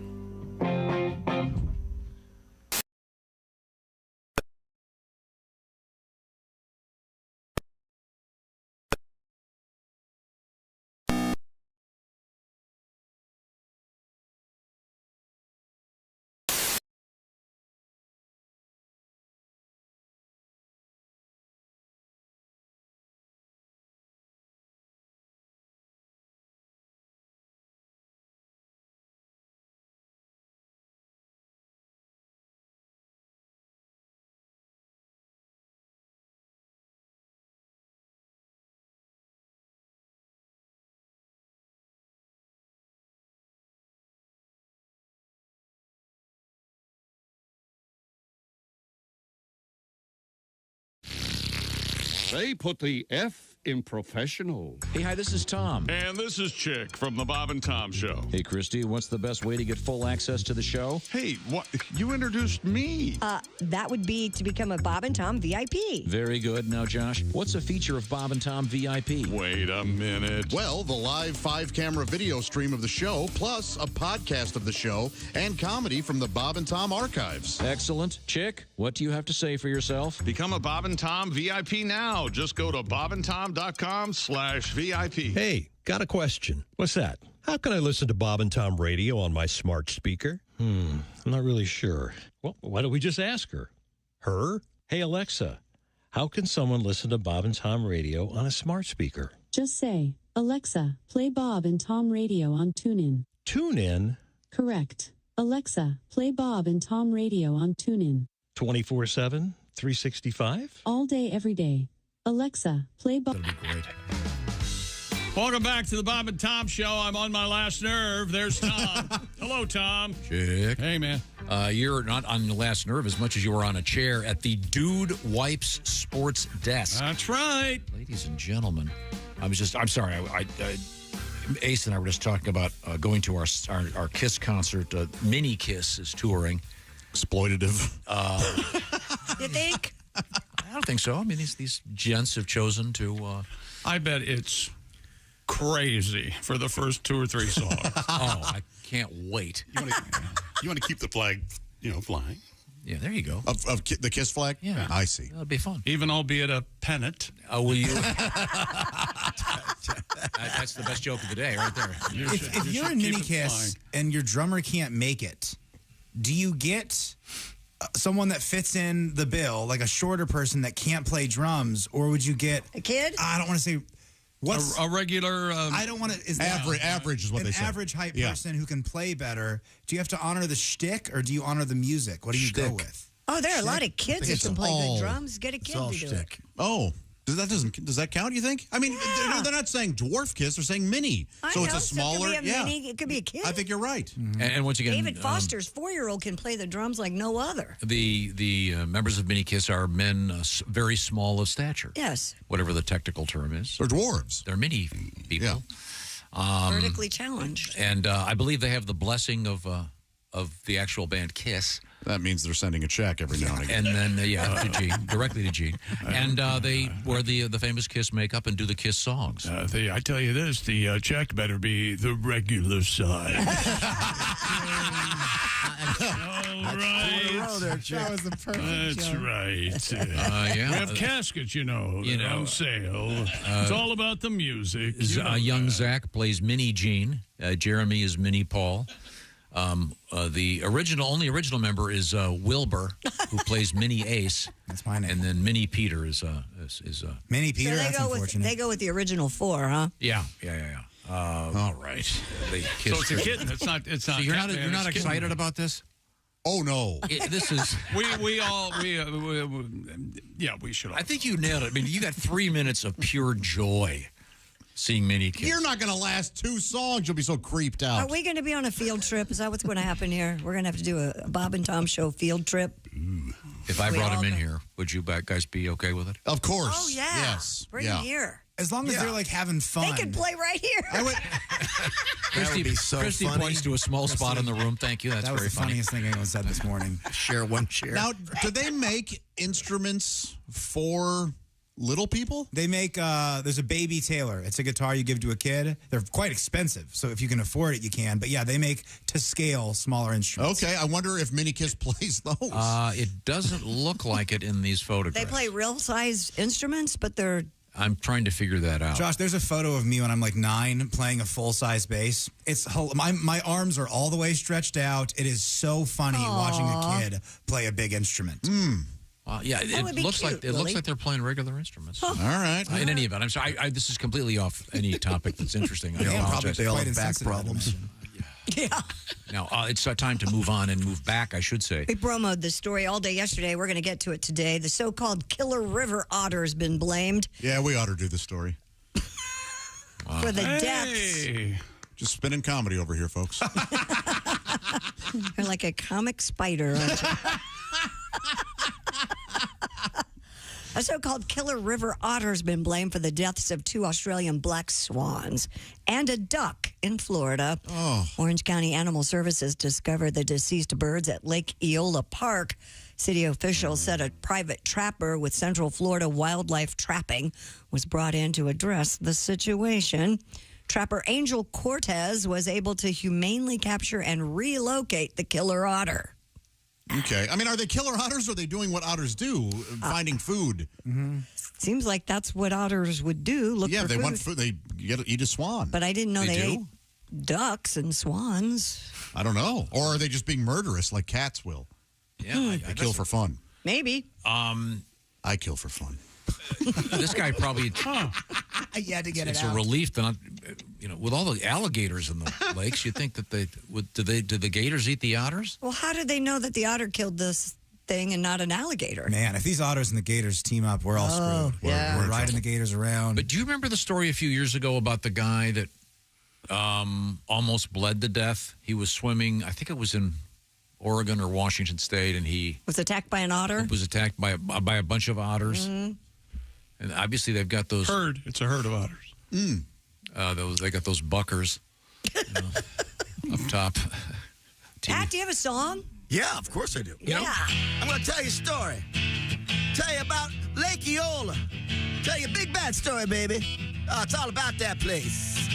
They put the F in professional. Hey, hi, this is Tom. And this is Chick from the Bob and Tom Show. Hey, Christy, what's the best way to get full access to the show? Hey, what? You introduced me. That would be to become a Bob and Tom VIP. Very good. Now, Josh, what's a feature of Bob and Tom VIP? Wait a minute. Well, the live 5-camera video stream of the show, plus a podcast of the show and comedy from the Bob and Tom archives. Excellent. Chick, what do you have to say for yourself? Become a Bob and Tom VIP now. Just go to bobandtom.com/VIP. Hey, got a question. What's that? How can I listen to Bob and Tom radio on my smart speaker? I'm not really sure. Well, why don't we just ask her? Her? Hey, Alexa, how can someone listen to Bob and Tom radio on a smart speaker? Just say, Alexa, play Bob and Tom radio on TuneIn. TuneIn? Correct. Alexa, play Bob and Tom radio on TuneIn. 24/7, 365? All day, every day. Alexa, play Bob. That'd be great. Welcome back to the Bob and Tom Show. I'm on my last nerve. There's Tom. Hello, Tom. Chick. Hey, man. You're not on the last nerve as much as you were on a chair at the Dude Wipes Sports Desk. That's right. Ladies and gentlemen, I'm sorry. Ace and I were just talking about going to our Kiss concert. Mini Kiss is touring. Exploitative. You think? I don't think so. I mean, these gents have chosen to. I bet it's crazy for the first 2 or 3 songs. I can't wait. You want to keep the flag, flying. Yeah, there you go. Of the Kiss flag? Yeah. I see. That'd be fun. Even albeit a pennant. Oh, will you? That's the best joke of the day right there. If you're in Mini Kiss and your drummer can't make it, do you get someone that fits in the bill, like a shorter person that can't play drums, or would you get a kid? I don't want to say what's a regular. I don't want to. Is average is what an they say. Average height person who can play better. Do you have to honor the shtick or do you honor the music? What do you go with? Oh, there are a lot of kids that can play good drums. Get a kid to do it. Oh. Does that count, you think? I mean, they're not saying dwarf Kiss, they're saying mini. So it's a smaller. It could be a mini, it could be a kid. I think you're right. Mm-hmm. And once again, David Foster's 4-year-old can play the drums like no other. The members of Mini Kiss are men very small of stature. Yes. Whatever the technical term is. They're dwarves. They're mini people. Yeah. Vertically challenged. And I believe they have the blessing of the actual band Kiss. That means they're sending a check every now and again. And then, to Gene, directly to Gene. And they wear the famous Kiss makeup and do the Kiss songs. I tell you this, the check better be the regular size. All right. That was the perfect That's joke. right. Yeah. We have caskets, on sale. It's all about the music. Young Zach plays Mini Gene. Jeremy is Mini Paul. The only original member is Wilbur, who plays Mini Ace. That's my name. And then Mini Peter is Mini Peter. So That's unfortunate. they go with the original 4, huh? Yeah. All right. So it's a kitten. It's not. So you're not it's excited kitten. about this? Oh no! This is we should. I think you nailed it. I mean, you got 3 minutes of pure joy seeing Mini Kiss. You're not going to last 2 songs. You'll be so creeped out. Are we going to be on a field trip? Is that what's going to happen here? We're going to have to do a Bob and Tom show field trip. If I brought him in here, would you guys be okay with it? Of course. Oh, yeah. Yes. Bring him here. As long as they're like having fun. They can play right here. Christy points to a small spot in the room. Thank you. That's that was very the funny. funniest thing anyone said this morning. Share one chair. Now, do they make instruments for little people? They make, there's a baby Taylor. It's a guitar you give to a kid. They're quite expensive, so if you can afford it, you can. But yeah, they make to scale smaller instruments. Okay, I wonder if Mini Kiss plays those. It doesn't look like it in these photographs. They play real-size instruments, but they're... I'm trying to figure that out. Josh, there's a photo of me when I'm like 9 playing a full-size bass. It's my arms are all the way stretched out. It is so funny watching a kid play a big instrument. Yeah, it looks like they're playing regular instruments. All right. In any event, I'm sorry. This is completely off any topic that's interesting. I apologize. They all have back problems. Yeah. Now, it's time to move on and move back, I should say. We promoted this story all day yesterday. We're going to get to it today. The so-called killer river otter has been blamed. Yeah, we ought to do the story. For the deaths. Just spinning comedy over here, folks. You're like a comic spider, aren't you? A so-called killer river otter has been blamed for the deaths of 2 Australian black swans and a duck in Florida. Orange County Animal Services discovered the deceased birds at Lake Eola Park. City officials said a private trapper with Central Florida Wildlife Trapping was brought in to address the situation. Trapper Angel Cortez was able to humanely capture and relocate the killer otter. Okay. I mean, are they killer otters or are they doing what otters do, finding food? Seems like that's what otters would do. Look for they food. want food. They eat a swan. But I didn't know they do? ate ducks and swans. I don't know. Or are they just being murderous like cats will? Yeah, I kill for fun. Maybe. I kill for fun. This guy probably. You had to get it's it out. a relief that with all the alligators in the lakes, you'd think that did the gators eat the otters? Well, how did they know that the otter killed this thing and not an alligator? Man, if these otters and the gators team up, we're all screwed. We're riding the gators around. But do you remember the story a few years ago about the guy that almost bled to death? He was swimming, I think it was in Oregon or Washington State, and he was attacked by an otter. Was attacked by a bunch of otters, and obviously they've got those herd. It's a herd of otters. They got those buckers up top. Pat, do you have a song? Yeah, of course I do. Yeah. I'm going to tell you a story. Tell you about Lake Eola. Tell you a big bad story, baby. Oh, it's all about that place.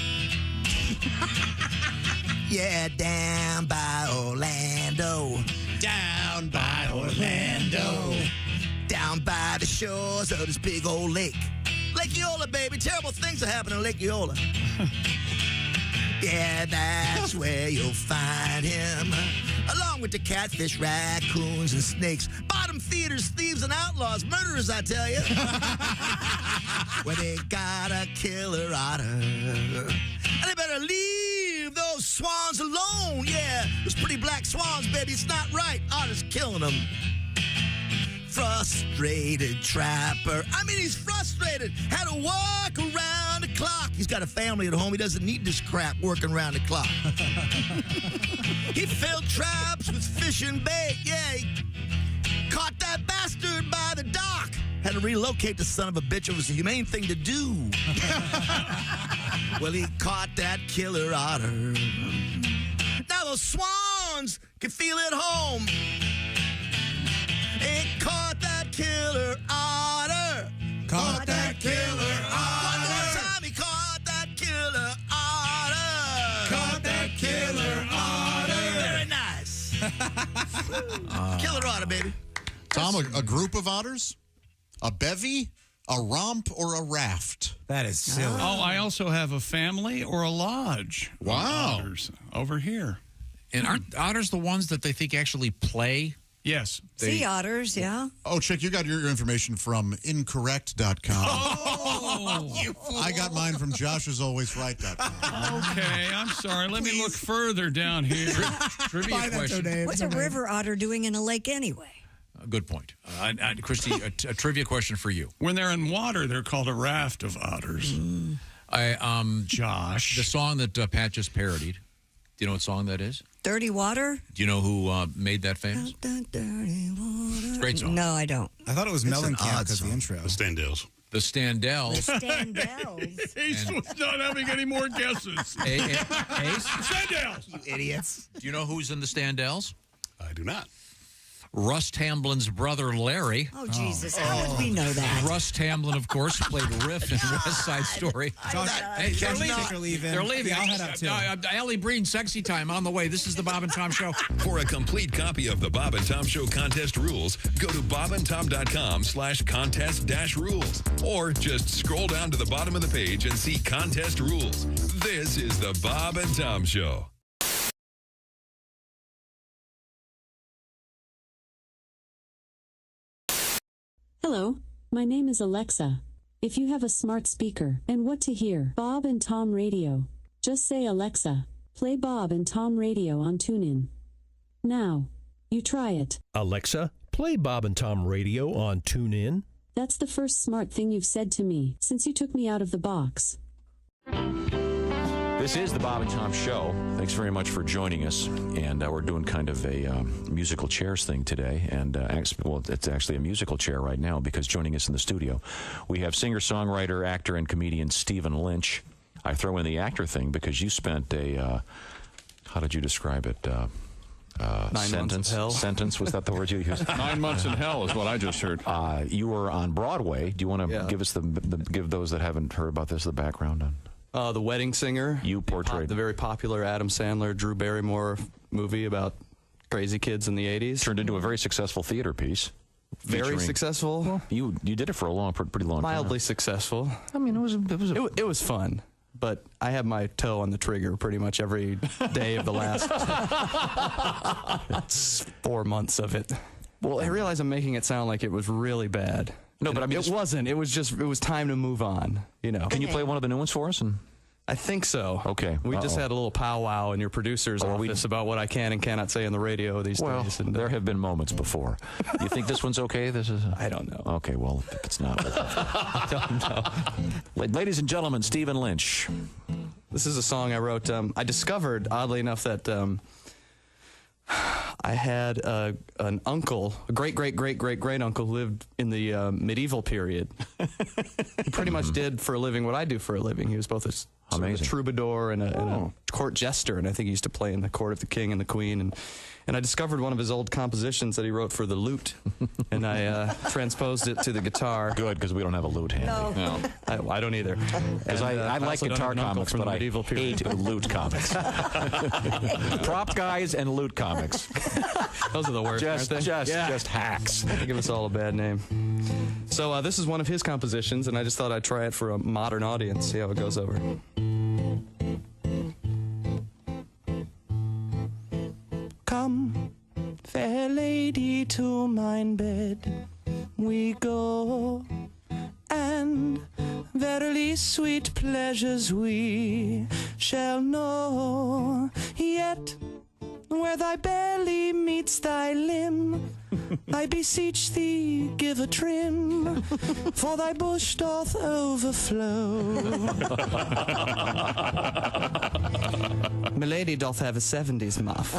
Yeah, down by Orlando. Down by Orlando. Down by the shores of this big old lake. Lake Eola, baby. Terrible things are happening in Lake Eola. Yeah, that's where you'll find him. Along with the catfish, raccoons, and snakes. Bottom feeders, thieves, and outlaws. Murderers, I tell you. Where they got a killer otter. And they better leave those swans alone. Yeah, those pretty black swans, baby. It's not right. Otter's killing them. Frustrated trapper. I mean, he's frustrated. Had to walk around the clock. He's got a family at home. He doesn't need this crap working around the clock. He filled traps with fish and bait. Yeah, he caught that bastard by the dock. Had to relocate the son of a bitch. It was the humane thing to do. Well, he caught that killer otter. Now those swans can feel at home. He caught that killer otter. Caught that killer otter. One more time, he caught that killer otter. Caught that killer otter. Very nice. Killer otter, baby. Tom, a group of otters? A bevy? A romp or a raft? That is silly. Oh, I also have a family or a lodge. Wow. Otters over here. And aren't otters the ones that they think actually play? Yes. Sea otters, yeah. Oh, Chick, you got your information from incorrect.com. Oh, I got mine from joshisalwaysright.com. Okay, I'm sorry. Let me look further down here. Trivia question. What's a river otter doing in a lake anyway? Good point. Christy, a trivia question for you. When they're in water, they're called a raft of otters. Josh. The song that Pat just parodied, do you know what song that is? Dirty Water? Do you know who made that famous? Dirty water. Great song. No, I don't. I thought it was Mellencamp because the intro. The Standells. The Standells. The Standells. He's not having any more guesses. Standells. You idiots. Do you know who's in the Standells? I do not. Rust Hamblin's brother, Larry. Oh, Jesus. How would we know that? Rust Hamblin, of course, played Riff in West Side Story. They're leaving. They're leaving. I'll head out, too. Alli, Breen, sexy time on the way. This is the Bob and Tom Show. For a complete copy of the Bob and Tom Show contest rules, go to bobandtom.com/contest-rules. Or just scroll down to the bottom of the page and see contest rules. This is the Bob and Tom Show. Hello, my name is Alexa. If you have a smart speaker and what to hear, Bob and Tom Radio, just say Alexa, play Bob and Tom Radio on TuneIn. Now, you try it. Alexa, play Bob and Tom Radio on TuneIn. That's the first smart thing you've said to me since you took me out of the box. This is the Bob and Tom Show. Thanks very much for joining us. And we're doing kind of a musical chairs thing today. And, it's actually a musical chair right now because joining us in the studio, we have singer-songwriter, actor, and comedian Stephen Lynch. I throw in the actor thing because you spent a, how did you describe it? 9 months in hell. Sentence, was that the word you used? 9 months in hell is what I just heard. You were on Broadway. Do you want to give us give those that haven't heard about this the background on? The Wedding Singer. You portrayed the very popular Adam Sandler, Drew Barrymore movie about crazy kids in the 80s. Turned into a very successful theater piece. Very successful. Well, you did it for a pretty long time. Mildly successful. I mean, it was fun. But I had my toe on the trigger pretty much every day of the last 4 months of it. Well, I realize I'm making it sound like it was really bad. No, but I mean, it wasn't. It was time to move on. You know. Can you play one of the new ones for us? I think so. Okay. We just had a little powwow in your producer's office about what I can and cannot say on the radio these days. And there have been moments before. You think this one's okay? I don't know. Okay, well, if it's not. I don't know. Ladies and gentlemen, Stephen Lynch. This is a song I wrote. I discovered, oddly enough, that I had an uncle, a great-great-great-great-great-uncle who lived in the medieval period. He pretty much did for a living what I do for a living. He was both a troubadour and a court jester, and I think he used to play in the court of the king and the queen. And I discovered one of his old compositions that he wrote for the lute, and I transposed it to the guitar. Good, because we don't have a lute handy. No. I don't either. Because I like guitar comics, but I hate lute comics. Prop guys and lute comics. Those are the worst, aren't they? Just hacks. They give us all a bad name. So this is one of his compositions, and I just thought I'd try it for a modern audience, see how it goes over. Come, fair lady, to mine bed we go, and verily sweet pleasures we shall know. Yet, where thy belly meets thy limb, I beseech thee, give a trim, for thy bush doth overflow. Milady doth have a 70s muff. A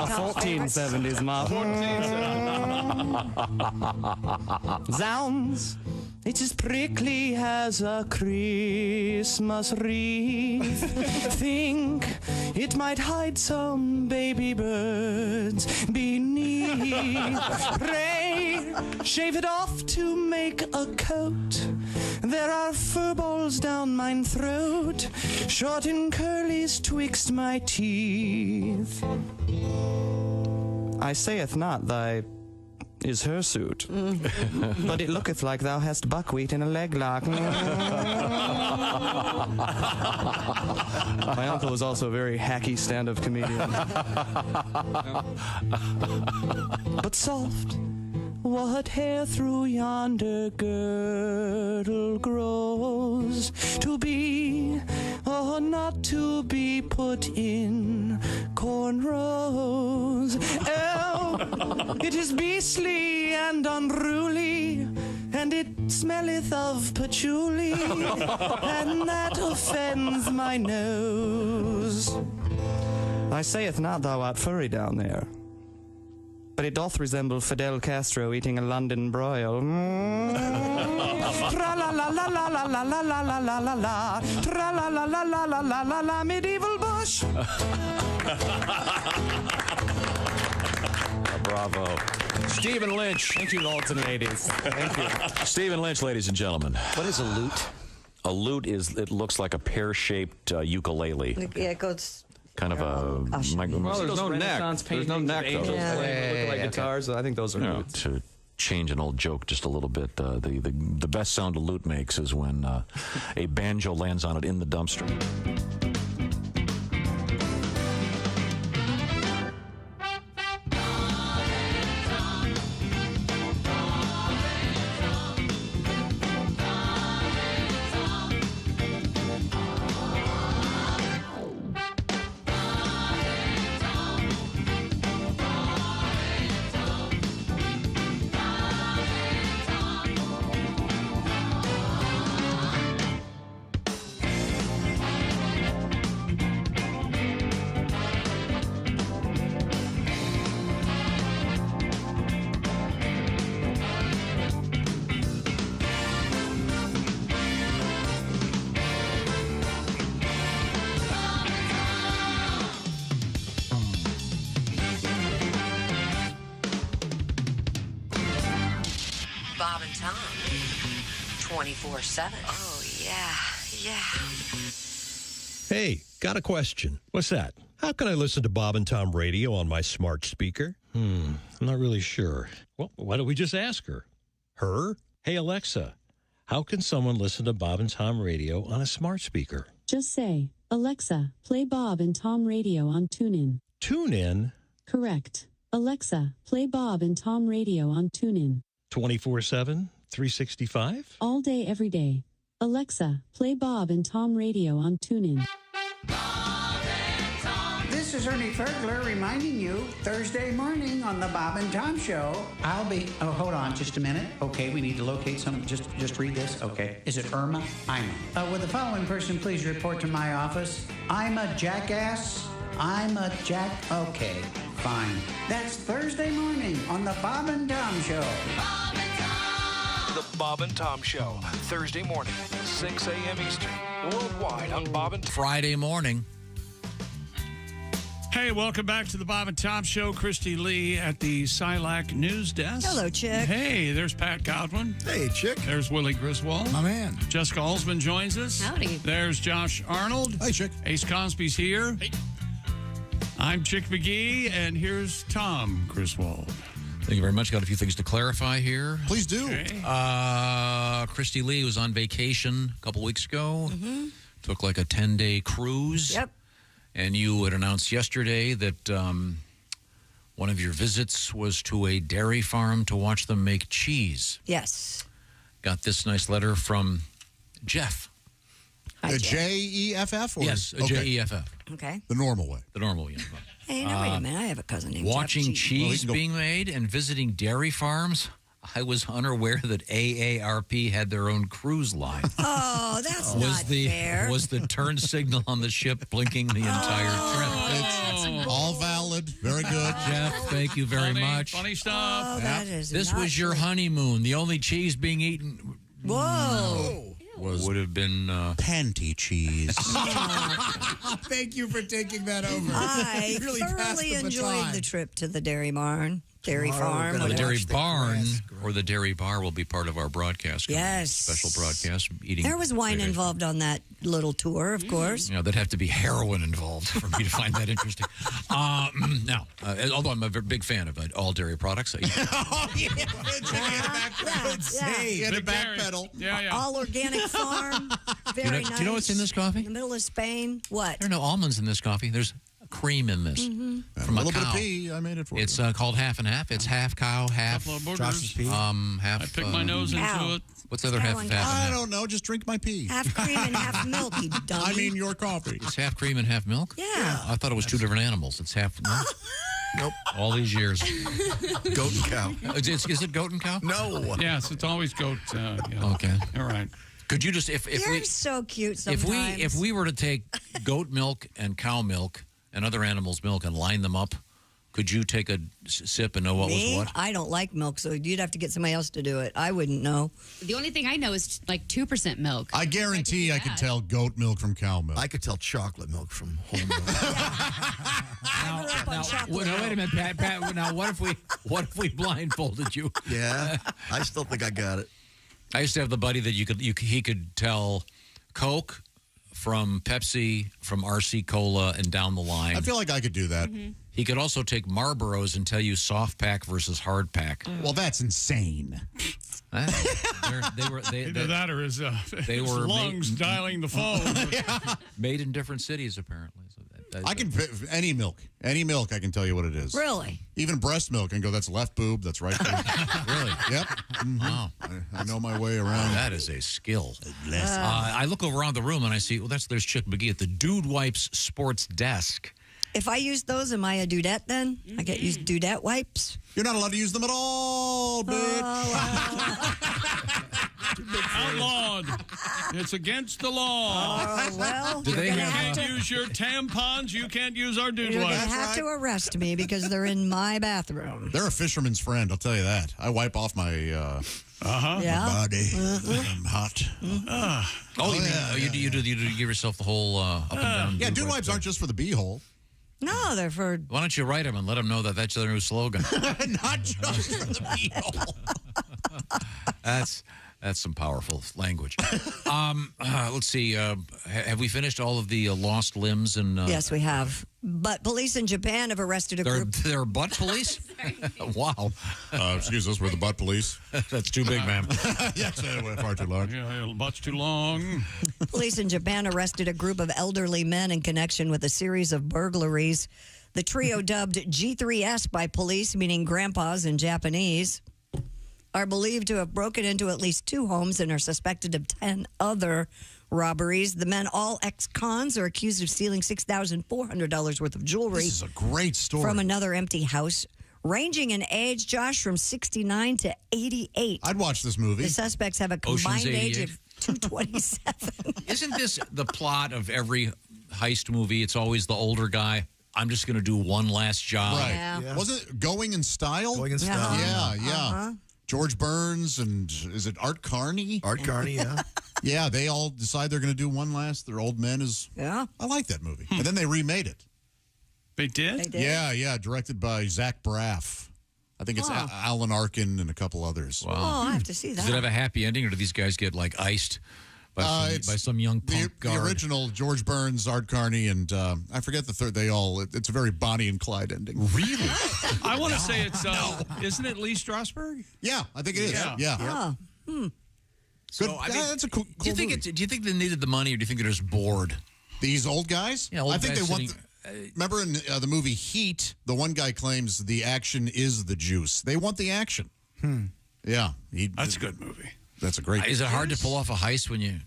1470s muff. Zounds, it's as prickly as a Christmas wreath. Think it might hide some baby birds beneath. Pray, shave it off to make a coat. There are fur balls down mine throat, short and curlies twixt my teeth. I saith not thy is hirsute, but it looketh like thou hast buckwheat in a leg lock. My uncle was also a very hacky stand-up comedian. But soft, what hair through yonder girdle grows, to be or not to be put in cornrows. Oh, it is beastly and unruly, and it smelleth of patchouli, and that offends my nose. I sayeth not thou art furry down there, but it doth resemble Fidel Castro eating a London broil. Tra-la-la-la-la-la-la-la-la-la-la-la-la. Tra-la-la-la-la-la-la-la-la, medieval bush. Bravo. Stephen Lynch. Thank you, lords and ladies. Thank you. Stephen Lynch, ladies and gentlemen. What is a lute? A lute it looks like a pear-shaped ukulele. Yeah, it goes... Kind of a... Well, there's no neck. There's no neck, though. Yeah. They look like guitars. I think those are lutes. To change an old joke just a little bit, the best sound a lute makes is when a banjo lands on it in the dumpster. Bob and Tom. 24/7. Oh, yeah. Hey, got a question. What's that? How can I listen to Bob and Tom radio on my smart speaker? I'm not really sure. Well, why don't we just ask her? Her? Hey, Alexa, how can someone listen to Bob and Tom radio on a smart speaker? Just say, Alexa, play Bob and Tom radio on TuneIn. TuneIn? Correct. Alexa, play Bob and Tom radio on TuneIn. 24/7, 365? All day, every day. Alexa, play Bob and Tom radio on TuneIn. This is Ernie Fergler reminding you, Thursday morning on the Bob and Tom Show, I'll be... Oh, hold on just a minute. Okay, we need to locate some... Just read this. Okay. Is it Irma? Ima. Would the following person please report to my office? I'm a jackass. I'm a jack. Okay, fine. That's Thursday morning on the Bob and Tom Show. The Bob and Tom Show, Thursday morning, 6 a.m. Eastern, worldwide on Bob and Friday morning. Hey, welcome back to the Bob and Tom Show. Christy Lee at the Silac News Desk. Hello, Chick. Hey, there's Pat Godwin. Hey, Chick. There's Willie Griswold. My man. Jessica Alsman joins us. Howdy. There's Josh Arnold. Hey, Chick. Ace Cosby's here. Hey. I'm Chick McGee, and here's Tom Griswold. Thank you very much. Got a few things to clarify here. Please do. Okay. Christy Lee was on vacation a couple weeks ago. Mm-hmm. Took like a 10-day cruise. Yep. And you had announced yesterday that one of your visits was to a dairy farm to watch them make cheese. Yes. Got this nice letter from Jeff. A Jeff? Yes, a Jeff. Okay. The normal way. The normal way. Hey, now wait a minute. I have a cousin named Watching Jeff. cheese being made and visiting dairy farms. I was unaware that AARP had their own cruise line. Oh, that's not fair. Was the turn signal on the ship blinking the entire trip? It's all valid. Very good. Jeff, thank you very much. Funny stuff. Oh, that is This not was your true. honeymoon. The only cheese being eaten Whoa. would have been panty cheese. Thank you for taking that over. I You really passed thoroughly the enjoyed baton. the trip to the dairy farm. Dairy farm. the dairy watch the barn grass or the dairy bar will be part of our broadcast. Yes. Special broadcast. Eating. There was wine involved on that little tour, of course. You know, there'd have to be heroin involved for me to find that interesting. Now, although I'm a very big fan of all dairy products. I eat. Oh, yeah. You had to backpedal. Yeah. All organic farm. Very nice. Do you know what's in this coffee? In the middle of Spain. What? There are no almonds in this coffee. There's cream in this from a little cow. bit of pee. I made it for It's you. called half and half. It's half cow, half Couple of Josh's boogers. pee. half. I picked my nose into Ow. it. What's the other half of half and I half? don't know. Just drink my pee. Half cream and half milk, you dummy. I mean, your coffee. It's half cream and half milk. Yeah. I thought it was two different animals. It's half. Nope. All these years. Goat and cow. Is it goat and cow? No. Yes, it's always goat. Okay. All right. Could you just if You're we so cute sometimes. if we were to take goat milk and cow milk and other animals' milk and line them up, could you take a sip and know what Me? was what? I don't like milk, so you'd have to get somebody else to do it. I wouldn't know. The only thing I know is like 2% milk. I guarantee I could tell goat milk from cow milk. I could tell chocolate milk from Homeowners. Now, wait a minute, Pat. Now, what if we blindfolded you? Yeah, I still think I got it. I used to have the buddy that he could tell Coke from Pepsi, from RC Cola, and down the line. I feel like I could do that. Mm-hmm. He could also take Marlboros and tell you soft pack versus hard pack. Well, that's insane. They Either that or his were lungs dialing the phone. made in different cities, apparently. So I can any milk I can tell you what it is. Really? Even breast milk and go, that's left boob, that's right boob. Really? Yep. Mm-hmm. Wow. I know my way around. That is a skill. I look around the room and I see, there's Chick McGee at the Dude Wipes sports desk. If I use those, am I a dudette then? I get used dudette wipes? You're not allowed to use them at all, bitch. Outlawed. It's against the law. Oh, well, Do they You have, can't use your tampons. You can't use our dude you're going to wipes. have to arrest me because they're in my bathroom. They're a fisherman's friend, I'll tell you that. I wipe off my Yeah. body. I'm hot. you give yourself the whole up and down. Yeah, dude wipes aren't just for the beehole. No, they're for... Why don't you write them and let them know that that's their new slogan? Not just for the beehole. That's some powerful language. Let's see. Have we finished all of the lost limbs? And Yes, we have. But police in Japan have arrested a group... They're butt police? Wow. Excuse us, we're the butt police. That's too big, ma'am. Yes, far too large. Yeah, butt's too long. Police in Japan arrested a group of elderly men in connection with a series of burglaries. The trio, dubbed G3S by police, meaning grandpas in Japanese, are believed to have broken into at least 2 homes and are suspected of 10 other robberies. The men, all ex-cons, are accused of stealing $6,400 worth of jewelry. This is a great story. From another empty house, ranging in age, Josh, from 69 to 88. I'd watch this movie. The suspects have a combined age of 227. Isn't this the plot of every heist movie? It's always the older guy. I'm just going to do one last job. Right. Yeah. Was it Going in Style? Going in Style. Yeah. Uh-huh. George Burns and is it Art Carney? Art Carney, yeah. Yeah, they all decide they're going to do one last. Their old men is. Yeah. I like that movie. And then they remade it. They did? They did. Yeah, directed by Zach Braff. I think it's Alan Arkin and a couple others. Wow. Oh, I have to see that. Does it have a happy ending, or do these guys get like iced by some young punk guard? The original George Burns, Art Carney, and I forget the third. It's a very Bonnie and Clyde ending. Really? I want to say it's, isn't it Lee Strasberg? Yeah, I think it is. Yeah. So, I mean, that's a cool do you think movie. do you think they needed the money, or do you think they're just bored? These old guys? Yeah, old I think guys they want. sitting- Remember in the movie Heat, the one guy claims the action is the juice. They want the action. Yeah, That's a good movie. That's a great. Is it hard to pull off a heist when you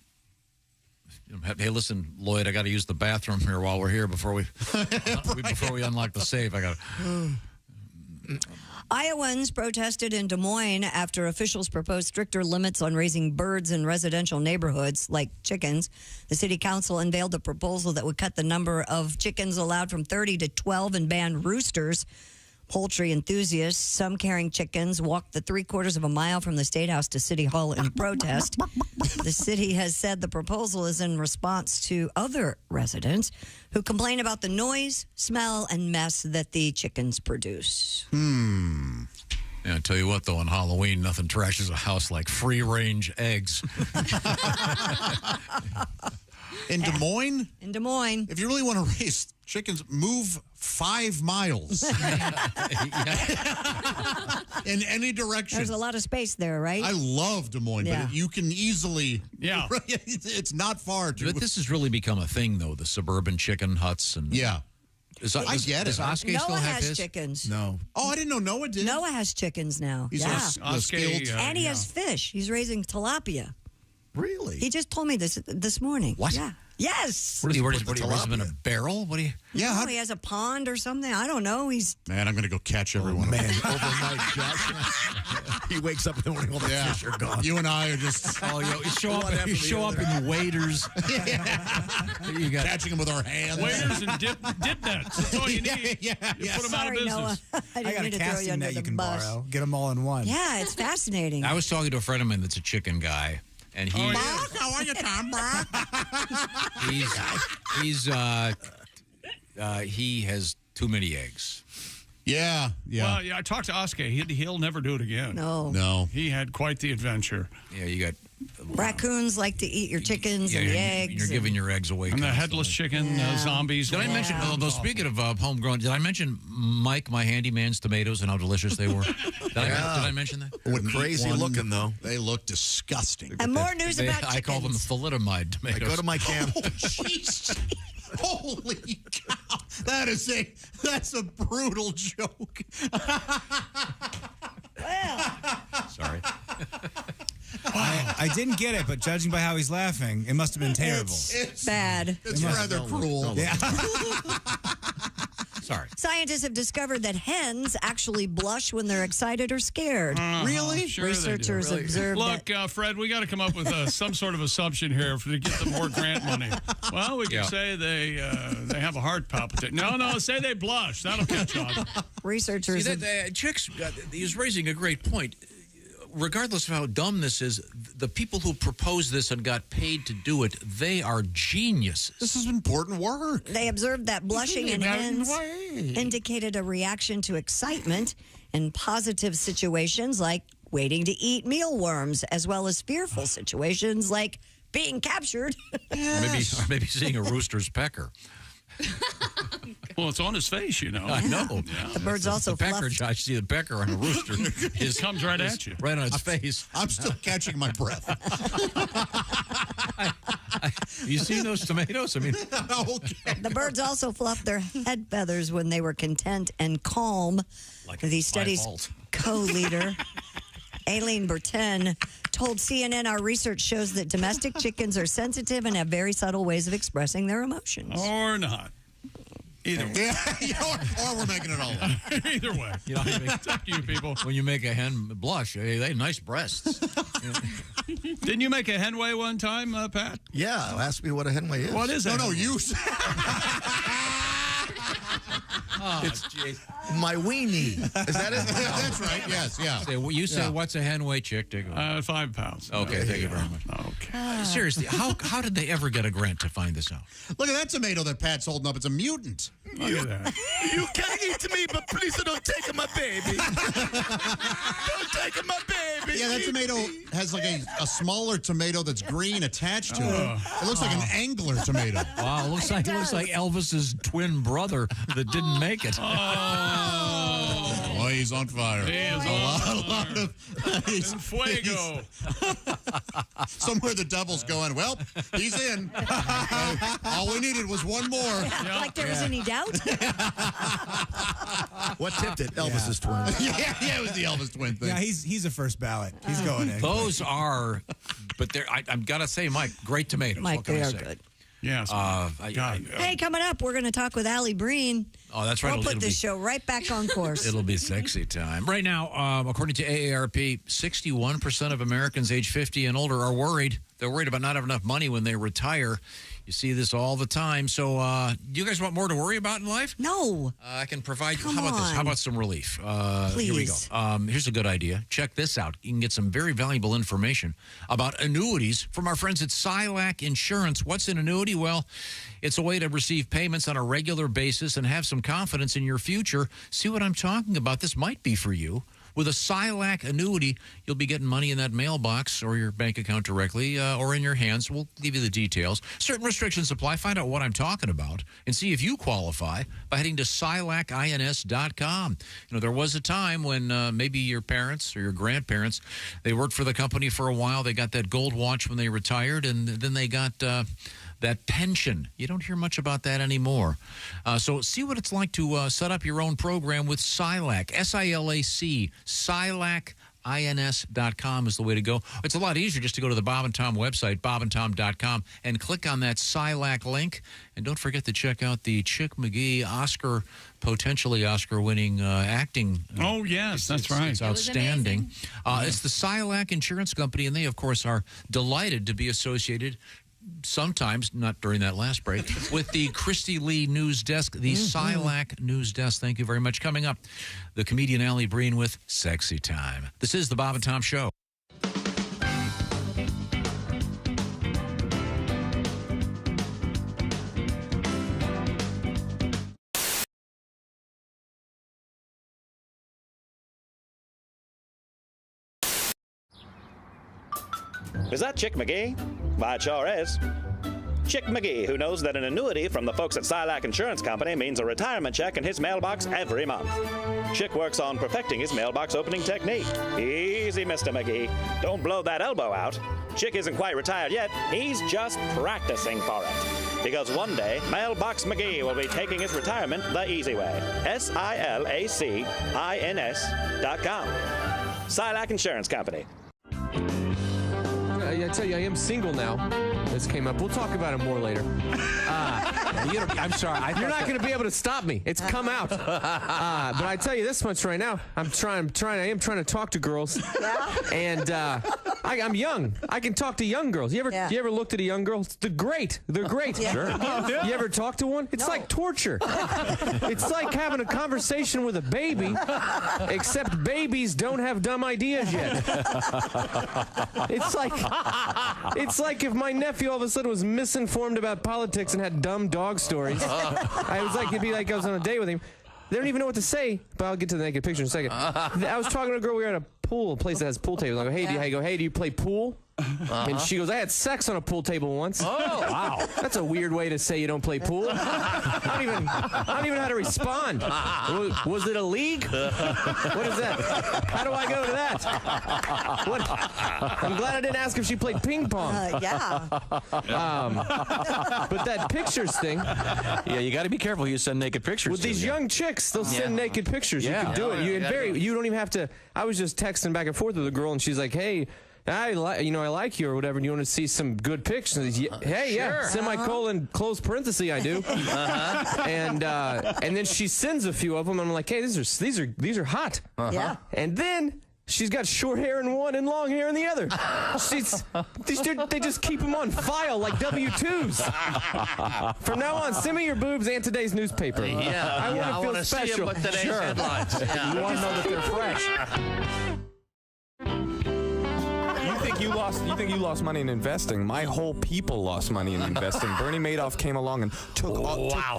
hey, listen, Lloyd, I got to use the bathroom here while we're here before we unlock the safe. I got to. Iowans protested in Des Moines after officials proposed stricter limits on raising birds in residential neighborhoods like chickens. The city council unveiled a proposal that would cut the number of chickens allowed from 30 to 12 and ban roosters. Poultry enthusiasts, some carrying chickens, walked the 3/4 of a mile from the State House to City Hall in protest. The city has said the proposal is in response to other residents who complain about the noise, smell, and mess that the chickens produce. Yeah, I tell you what, though, on Halloween, nothing trashes a house like free-range eggs. In Des Moines? In Des Moines. If you really want to raise chickens, move 5 miles in any direction. There's a lot of space there, right? I love Des Moines, Yeah. but you can easily. Yeah. It's not far. But this has really become a thing, though, the suburban chicken huts. And Yeah. I get it. Does Oskay Noah still have has his? chickens. No. Oh, I didn't know Noah did. Noah has chickens now. He's yeah. a skilled. And he has fish. He's raising tilapia. Really? He just told me this morning. What? Yeah. Yes. What do you raise them in a tilapia? barrel? What do you? Yeah. No, he has a pond or something. I don't know. He's Man, I'm going to go catch everyone. Man, overnight shot. He wakes up in the morning, all the fish are gone. You and I are just. Oh, you show up in waders. You got catching them with our hands. Waiters and dip nets. That's all you need. Yeah. You put them out of sorry, Noah. business. I I didn't got a mean to throw you casting under net you the can bus. borrow. Get them all in one. Yeah, it's fascinating. I was talking to a friend of mine that's a chicken guy, and he How are you, Tom? he has too many eggs. Yeah. Well, yeah, I talked to Oskay. He'll never do it again. No. He had quite the adventure. Yeah, you got Raccoons like to eat your chickens and the eggs. You're giving your eggs away. And the headless chicken zombies. Did I mention, although speaking of homegrown, did I mention Mike, my handyman's tomatoes and how delicious they were? Did I mention that? Crazy looking, though. They look disgusting. And more news about chickens. I call them thalidomide I tomatoes. go to my camp. Jeez. Holy cow. That's a brutal joke. Sorry. I didn't get it, but judging by how he's laughing, it must have been terrible. It's bad. It's rather cruel. Yeah. Sorry. Scientists have discovered that hens actually blush when they're excited or scared. Really? Sure they do. Researchers observed Look, Fred, we got to come up with some sort of assumption here to get them more grant money. Well, we can say they have a heart palpitation. No, say they blush. That'll catch on. Researchers. Chicks, he's raising a great point. Regardless of how dumb this is, the people who proposed this and got paid to do it, they are geniuses. This is important work. They observed that blushing in hens indicated a reaction to excitement in positive situations like waiting to eat mealworms, as well as fearful situations like being captured. Or maybe seeing a rooster's pecker. Well, it's on his face, you know. I know. Yeah. The birds also the pecker. fluffed. I see the pecker on a rooster. It comes right at you. Right on its face. I'm still catching my breath. You seen those tomatoes? I mean, Okay. The birds also fluffed their head feathers when they were content and calm. like The my study's fault. co-leader, Aileen Bertin, told CNN our research shows that domestic chickens are sensitive and have very subtle ways of expressing their emotions. Or not. Either way. Or we're making it all up. Either way. You know, It's up to you, people. when you make a hen blush, they have nice breasts. Didn't you make a henway one time, Pat? Yeah, ask me what a henway is. What is that? No, you. My weenie. Is that it? That's right. Yes. Yeah. You say what's a hen weigh, chick? 5 pounds. Okay, thank you very much. Okay. Seriously, how did they ever get a grant to find this out? Look at that tomato that Pat's holding up. It's a mutant. Look at that. You can eat me, but please don't take my baby. Don't take my baby. Yeah, that tomato has like a smaller tomato that's green attached to it. It looks like an angler tomato. Wow, it looks like Elvis's twin brother that didn't make it. Oh, he's on fire. He is a lot of he's fuego. Somewhere the devil's going, well, he's in. All we needed was one more. Like there was any doubt? What tipped it? Elvis's twin. Yeah, it was the Elvis twin thing. Yeah, he's a first ballot. He's going in. Those are, but I've got to say, Mike, great tomatoes. Mike, what can they I are say? good. Yes. Hey, coming up, we're going to talk with Alli Breen. Oh, that's right. We'll put this show right back on course. It'll be sexy time. Right now, according to AARP, 61% of Americans age 50 and older are worried. They're worried about not having enough money when they retire. You see this all the time. So do you guys want more to worry about in life? No. I can provide you. Come How about this? on. How about some relief? Please. Here we go. Here's a good idea. Check this out. You can get some very valuable information about annuities from our friends at Silac Insurance. What's an annuity? Well, it's a way to receive payments on a regular basis and have some confidence in your future. See what I'm talking about? This might be for you. With a Silac annuity, you'll be getting money in that mailbox or your bank account directly or in your hands. We'll give you the details. Certain restrictions apply. Find out what I'm talking about and see if you qualify by heading to silacins.com. You know, there was a time when maybe your parents or your grandparents, they worked for the company for a while. They got that gold watch when they retired, and then they got that pension. You don't hear much about that anymore. So see what it's like to set up your own program with Silac, S-I-L-A-C, silacins.com is the way to go. It's a lot easier just to go to the Bob and Tom website, bobandtom.com, and click on that Silac link. And don't forget to check out the Chick McGee potentially Oscar-winning acting. Oh, yes, that's right. It's outstanding. It's the Silac Insurance Company, and they, of course, are delighted to be associated sometimes, not during that last break, with the Christy Lee News Desk, the Silac News Desk. Thank you very much. Coming up, the comedian Alli Breen with Sexy Time. This is the Bob and Tom Show. Is that Chick McGee? Why, it sure is. Chick McGee, who knows that an annuity from the folks at Silac Insurance Company means a retirement check in his mailbox every month. Chick works on perfecting his mailbox opening technique. Easy, Mr. McGee. Don't blow that elbow out. Chick isn't quite retired yet. He's just practicing for it. Because one day, Mailbox McGee will be taking his retirement the easy way. SILACINS.com. Silac Insurance Company. I tell you, I am single now. This came up. We'll talk about it more later. I'm sorry. You're not going to be able to stop me. It's come out. But I tell you this much right now. I am trying to talk to girls. And I'm young. I can talk to young girls. You ever looked at a young girl? They're great. They're great. Sure. You ever talk to one? It's like torture. It's like having a conversation with a baby, except babies don't have dumb ideas yet. It's like if my nephew all of a sudden was misinformed about politics and had dumb dog stories. It'd be like I was on a date with him. They don't even know what to say, but I'll get to the naked picture in a second. I was talking to a girl. We were at a place that has pool tables. I go, hey, do you play pool? And she goes, I had sex on a pool table once. Oh, wow. That's a weird way to say you don't play pool. I don't even know how to respond. Was it a league? What is that? How do I go to that? I'm glad I didn't ask if she played ping pong. Yeah. But that pictures thing. Yeah, you got to be careful who you send naked pictures With to. these young chicks, they'll send naked pictures. Yeah. You can do it. You don't even have to. I was just texting back and forth with a girl, and she's like, hey, I like you or whatever. Do you want to see some good pictures? Hey, yeah, semicolon, close parenthesis, I do. And then she sends a few of them, and I'm like, hey, these are hot. Yeah. And then She's got short hair in one and long hair in the other. They just keep them on file like W-2s. From now on, send me your boobs and today's newspaper. Yeah, I want to feel see special. them with today's headlines. Yeah. You want to know that they're fresh. You think you lost money in investing? My whole people lost money in investing. Bernie Madoff came along and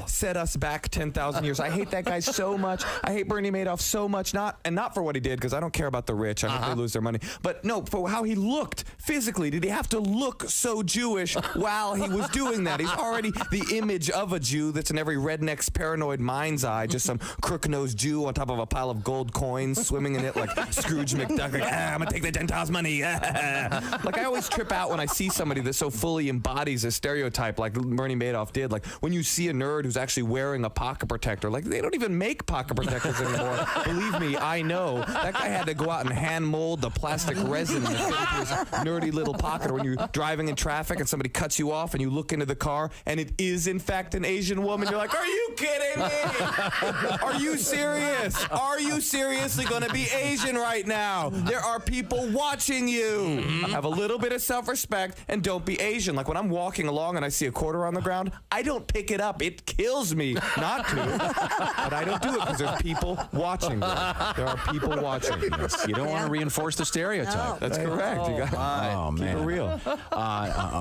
set us back 10,000 years. I hate that guy so much. I hate Bernie Madoff so much. Not for what he did, because I don't care about the rich. I hope they lose their money. But no, for how he looked physically. Did he have to look so Jewish while he was doing that? He's already the image of a Jew that's in every redneck's paranoid mind's eye. Just some crook-nosed Jew on top of a pile of gold coins, swimming in it like Scrooge McDuck. Like, I'm gonna take the Gentiles' money. Like, I always trip out when I see somebody that so fully embodies a stereotype like Bernie Madoff did. Like, when you see a nerd who's actually wearing a pocket protector, like, they don't even make pocket protectors anymore. Believe me, I know. That guy had to go out and hand mold the plastic resin to fit into his nerdy little pocket. Or when you're driving in traffic and somebody cuts you off and you look into the car and it is, in fact, an Asian woman, you're like, are you kidding me? Are you serious? Are you seriously going to be Asian right now? There are people watching you. Have a little bit of self-respect and don't be Asian. Like, when I'm walking along and I see a quarter on the ground, I don't pick it up. It kills me not to, but I don't do it because there's people watching. There are people watching. Yes, you don't want to reinforce the stereotype. No. That's correct. You got man, keep it real.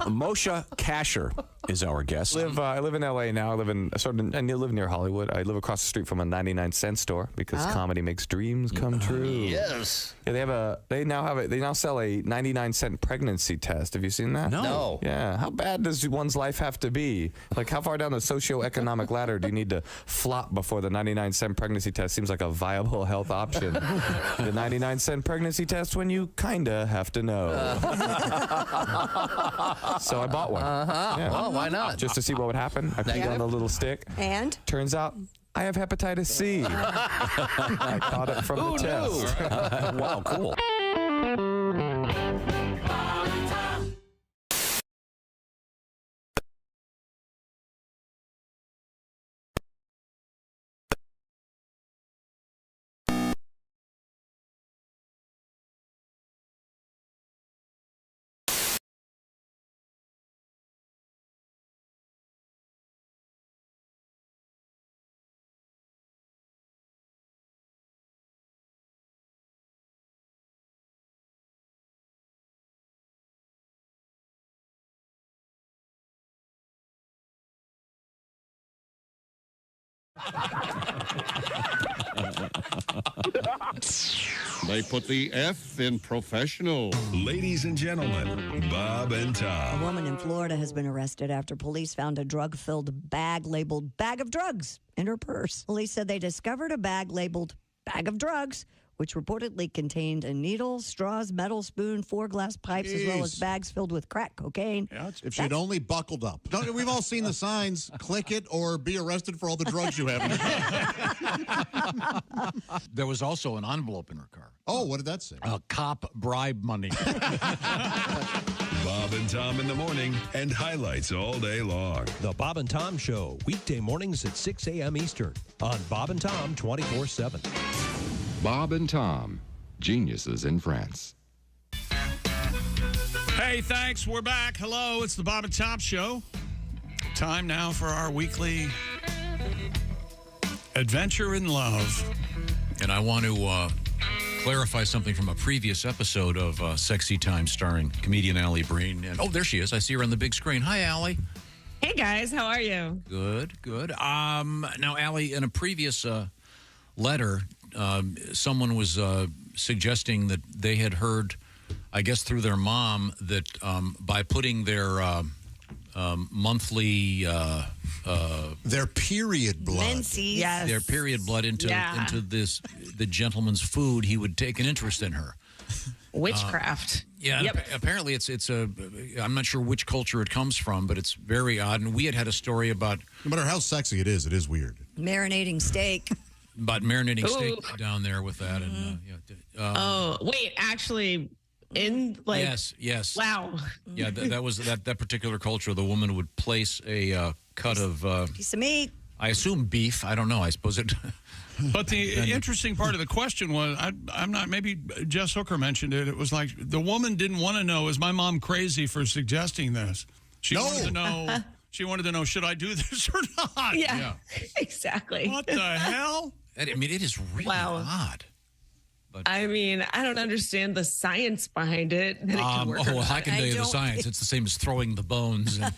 Moshe Kasher is our guest. I live in L.A. now. I live near Hollywood. I live across the street from a 99-cent store because comedy makes dreams come true. Yes. Yeah, they now sell a 99-cent pregnancy test. Have you seen that? No. Yeah. How bad does one's life have to be? Like, how far down the socioeconomic ladder do you need to flop before the 99-cent pregnancy test seems like a viable health option? The 99-cent pregnancy test when you kinda have to know. So I bought one. Yeah. Well, why not? Just to see what would happen. I peed on a little stick. And? Turns out I have hepatitis C. I caught it from the test. Wow, cool. They put the F in professional. Ladies and gentlemen, Bob and A Tom. woman in Florida has been arrested after police found a drug-filled bag labeled bag of drugs in her purse. Police said they discovered a bag labeled bag of drugs, which reportedly contained a needle, straws, metal spoon, 4 glass pipes, as well as bags filled with crack cocaine. Yeah, if she'd only buckled up. We've all seen the signs. Click it or be arrested for all the drugs you have in your car. There was also an envelope in her car. Oh, what did that say? Cop bribe money. Bob and Tom in the morning and highlights all day long. The Bob and Tom Show, weekday mornings at 6 a.m. Eastern on Bob and Tom 24/7. Bob and Tom, geniuses in France. Hey, thanks. We're back. Hello, it's the Bob and Tom Show. Time now for our weekly adventure in love. And I want to clarify something from a previous episode of Sexy Time starring comedian Alli Breen. And, there she is. I see her on the big screen. Hi, Alli. Hey, guys. How are you? Good, good. Now, Alli, in a previous letter, someone was suggesting that they had heard, I guess through their mom, that by putting their monthly their period blood, Menses. Yes. their period blood into the gentleman's food, he would take an interest in her. Witchcraft. Yeah, Yep. apparently it's I'm not sure which culture it comes from, but it's very odd. And we had a story about, no matter how sexy it is weird. Marinating steak. About marinating Ooh. steak down there with that. And Wait, actually, yes. Wow. Yeah, that was that particular culture. The woman would place a cut of Piece of meat. I assume beef. I don't know. I suppose it. But the interesting part of the question was, I'm not, maybe Jess Hooker mentioned it. It was like the woman didn't want to know, is my mom crazy for suggesting this? She wanted to know. She wanted to know, should I do this or not? Yeah. Exactly. What the hell? I mean, it is really odd. I mean, I don't understand the science behind it. That it can work or not. I can tell you the science. It's the same as throwing the bones. And,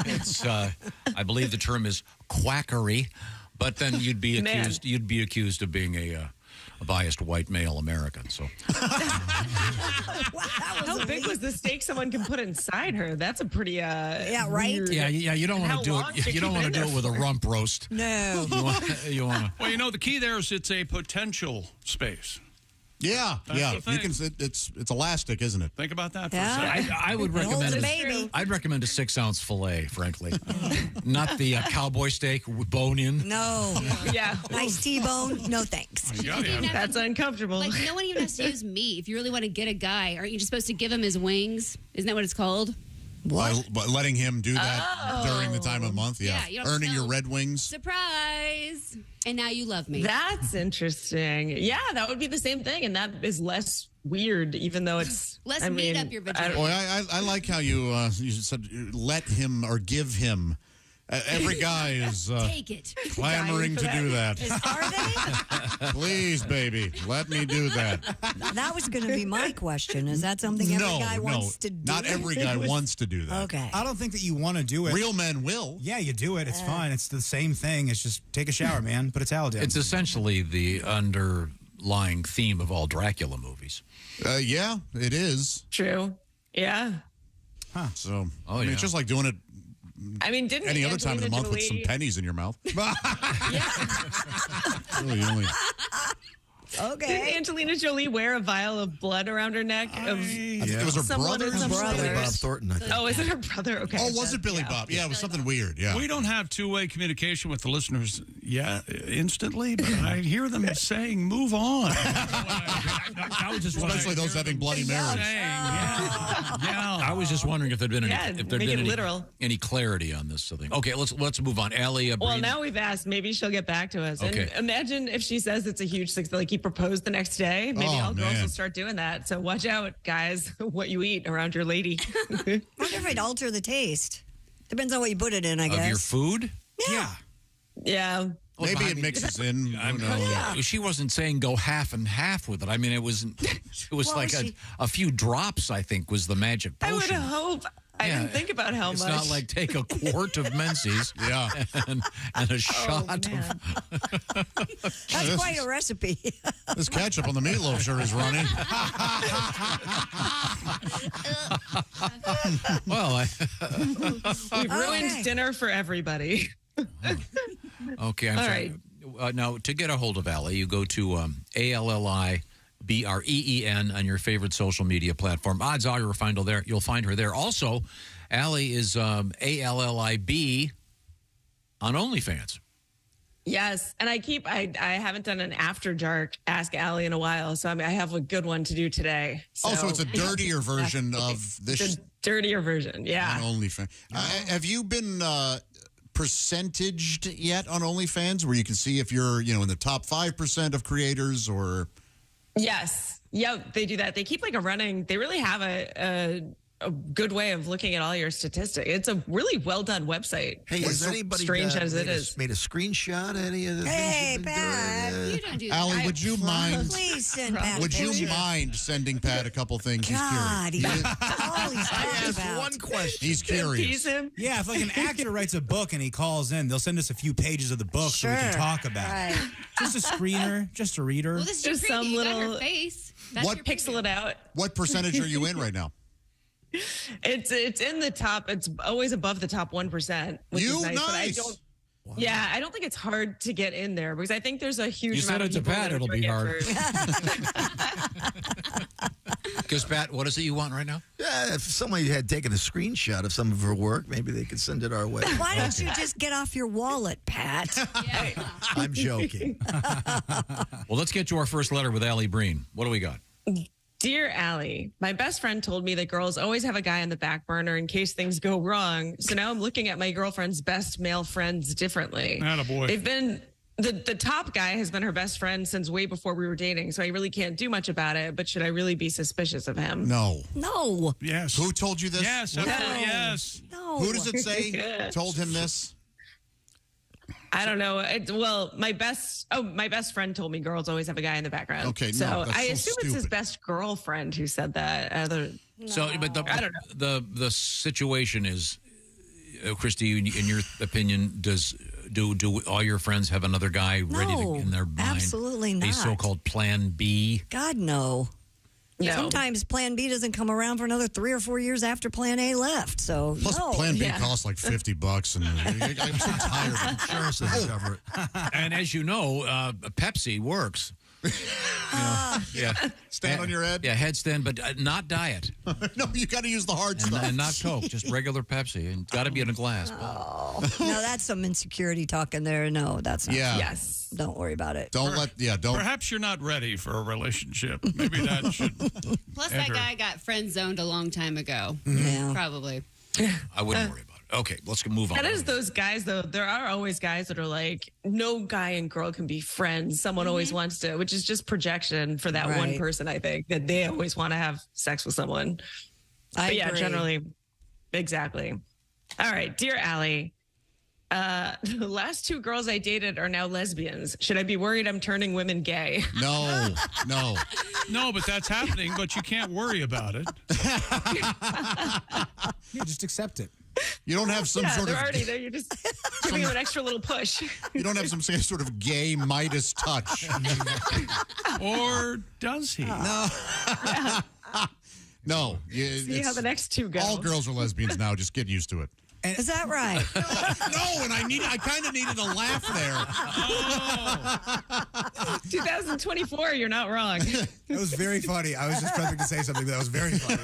it's, I believe the term is quackery. But then you'd be accused. You'd be accused of being a biased white male American. So, how big was the steak someone can put inside her? That's a pretty weird, Yeah. You don't want to do it. You don't want to do it with a rump roast. No. You want to. Well, you know, the key there is it's a potential space. Yeah, That's the you can. It's elastic, isn't it? Think about that for a second. I would recommend. I'd recommend a 6-ounce fillet, frankly, not the cowboy steak with bone in. No. Yeah. Nice T-bone. No thanks. That's uncomfortable. Like, no one even has to use meat. If you really want to get a guy, aren't you just supposed to give him his wings? Isn't that what it's called? By letting him do that during the time of month, Yeah, you don't earning your know. Red Wings. Surprise! And now you love me. That's interesting. Yeah, that would be the same thing, and that is less weird, even though it's Less meat up your vagina. Boy, I like how you said let him or give him. Every guy is Take it. clamoring to do that. Are they? Please, baby, let me do that. That was going to be my question. Is that something every guy wants to do? Not every guy wants to do that. Okay. I don't think that you want to do it. Real men will. Yeah, you do it. It's fine. It's the same thing. It's just take a shower, man. Put a towel down. It's essentially the underlying theme of all Dracula movies. Yeah, it is. True. Yeah. Huh. So, Oh, I mean, yeah. it's just like doing it I mean, didn't any other time of the Angelina month with some Jolie- pennies in your mouth. Really, the only- Okay. Didn't Angelina Jolie wear a vial of blood around her neck? I think it was her Someone brother. in some Billy brothers. Bob Thornton, I think. Oh, is it her brother? Okay. Oh, was it Billy Bob? Yeah, it was something weird. Yeah. We don't have two-way communication with the listeners instantly, but I hear them saying, move on. I was just Especially those having Bloody Marys. I was just wondering if there'd been Yeah, if there'd make been it literal. any clarity on this thing. Okay, let's move on. Allie, Well, Breen. now we've asked. Maybe she'll get back to us. Okay. And imagine if she says it's a huge success, like he proposed the next day. Maybe Oh, all girls man. will start doing that. So watch out, guys, what you eat around your lady. I wonder if it'd alter the taste. Depends on what you put it in, I of guess. your food? Yeah. Yeah. Maybe it mixes in. Who knows? Yeah. She wasn't saying go half and half with it. I mean, it was Well, like a few drops. I think was the magic I would potion. hope. I didn't think about how it's much. not like take a quart of Menzies, and a shot man. That's quite a recipe. This ketchup on the meatloaf sure is running. Well, We've ruined dinner for everybody. okay. I'm All sorry. Now, to get a hold of Allie, you go to ALLIBREEN on your favorite social media platform. Odds are you'll find her there. Also, Allie is ALLIB on OnlyFans. Yes, and I haven't done an after dark Ask Allie in a while, so I have a good one to do today. So it's a dirtier version of this. It's a dirtier version, yeah. On OnlyFans. Have you been percentaged yet on OnlyFans, where you can see if you're in the top 5% of creators or? Yes, yep, they do that. They keep like a running. They really have a good way of looking at all your statistics. It's a really well done website. Hey, has anybody strange as it is made a screenshot of any of the Hey, things you've been Pat. doing? You don't do Allie, that. would you mind? Please send Pat. Would you pictures. mind sending Pat a couple things? God, He's curious. all he's talking about. One question. He's curious. Tease him. Yeah, if like an actor writes a book and he calls in, they'll send us a few pages of the book so we can Sure. talk about it. Just a screener, just a reader. Well, this is Just your preview. some You got little- her face. That's What your Pixel it out. What percentage are you in right now? It's in the top. It's always above the top 1%, which You is nice. But I nice. don't. Yeah, I don't think it's hard to get in there because I think there's a huge. You said amount it of to people Pat, that are it'll be doing hard. it for- Because Pat, what is it you want right now? Yeah, if somebody had taken a screenshot of some of her work, maybe they could send it our way. Why don't you just get off your wallet, Pat? I'm joking. Well, let's get to our first letter with Allie Breen. What do we got? Dear Allie, my best friend told me that girls always have a guy on the back burner in case things go wrong. So now I'm looking at my girlfriend's best male friends differently. Attaboy. They've been the top guy has been her best friend since way before we were dating, so I really can't do much about it. But should I really be suspicious of him? No. No. Yes. Who told you this? Yes. Absolutely. Yes. No. Who does it say told him this? I don't know. My best friend told me girls always have a guy in the background. Okay, no, so that's I so assume it's his stupid. best girlfriend who said that. So, but I don't know. the situation is, Christy, in your opinion, do all your friends have another guy ready to, in their mind? Absolutely not. A so-called Plan B. God, no. No. Sometimes Plan B doesn't come around for another 3 or 4 years after Plan A left. So Plus, no. Plan B costs like $50, and I'm so tired. Insurance doesn't cover it. And as you know, Pepsi works. Yeah. Stand on your head? Yeah, headstand, but not diet. No, you got to use the hard stuff. And not Coke, just regular Pepsi. And got to be in a glass. No, that's some insecurity talk in there. No, that's not. Yeah. Yes. Don't worry about it. Don't. Perhaps you're not ready for a relationship. Maybe that should. Plus, that guy got friend zoned a long time ago. Yeah. Probably. I wouldn't worry about it. Okay, let's move on. That is those guys, though. There are always guys that are like, no guy and girl can be friends. Someone always wants to, which is just projection for that one Right. person, I think, that they always want to have sex with someone. But yeah, agree. generally, exactly. All right, dear Allie, the last 2 girls I dated are now lesbians. Should I be worried I'm turning women gay? No. No, but that's happening, but you can't worry about it. Yeah, just accept it. You don't have some sort they're of. already there. You're just giving them an extra little push. You don't have some sort of gay Midas touch. Or does he? No. No. See how the next 2 go. All girls are lesbians now. Just get used to it. Is that right? No, and I kind of needed a laugh there. 2024, you're not wrong. That was very funny. I was just trying to say something that was very funny.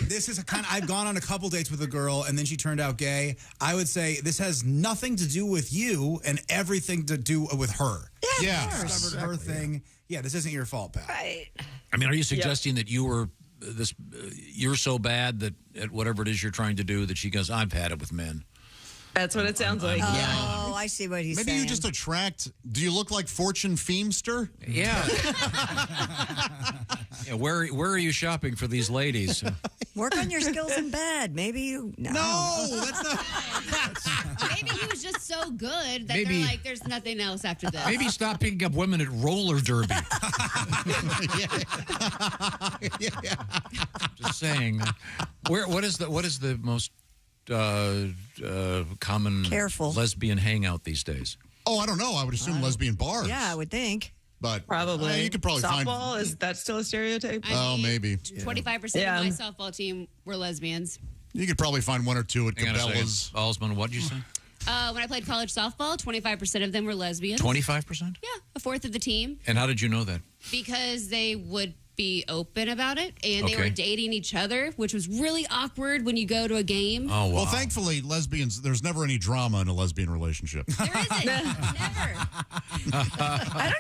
This is I've gone on a couple dates with a girl, and then she turned out gay. I would say this has nothing to do with you and everything to do with her. Yeah. Discovered her thing. Yeah, this isn't your fault, pal. Right. I mean, are you suggesting that you were you're so bad that at whatever it is you're trying to do that she goes, I've had it with men? That's what it sounds like. Oh, I see what he's Maybe saying. you just attract. Do you look like Fortune Feemster? Yeah. Yeah, where are you shopping for these ladies? Work on your skills in bed. Maybe you. No, that's not. Maybe he was just so good that Maybe- they're like, there's nothing else after this. Maybe stop picking up women at roller derby. Just saying. What is the most common Careful. lesbian hangout these days? Oh, I don't know. I would assume lesbian bars. Yeah, I would think. But Probably. you could probably softball, find. is that still a stereotype? Oh, maybe. 25% Yeah. of my softball team were lesbians. You could probably find 1 or 2 at Hang on a second. Cabela's. Alsman, what did you say? When I played college softball, 25% of them were lesbians. 25%? Yeah, a fourth of the team. And how did you know that? Because they would be open about it, and they Okay. were dating each other, which was really awkward when you go to a don't Oh, wow. Well, thankfully, lesbians. There's never any drama in a lesbian relationship. Never. I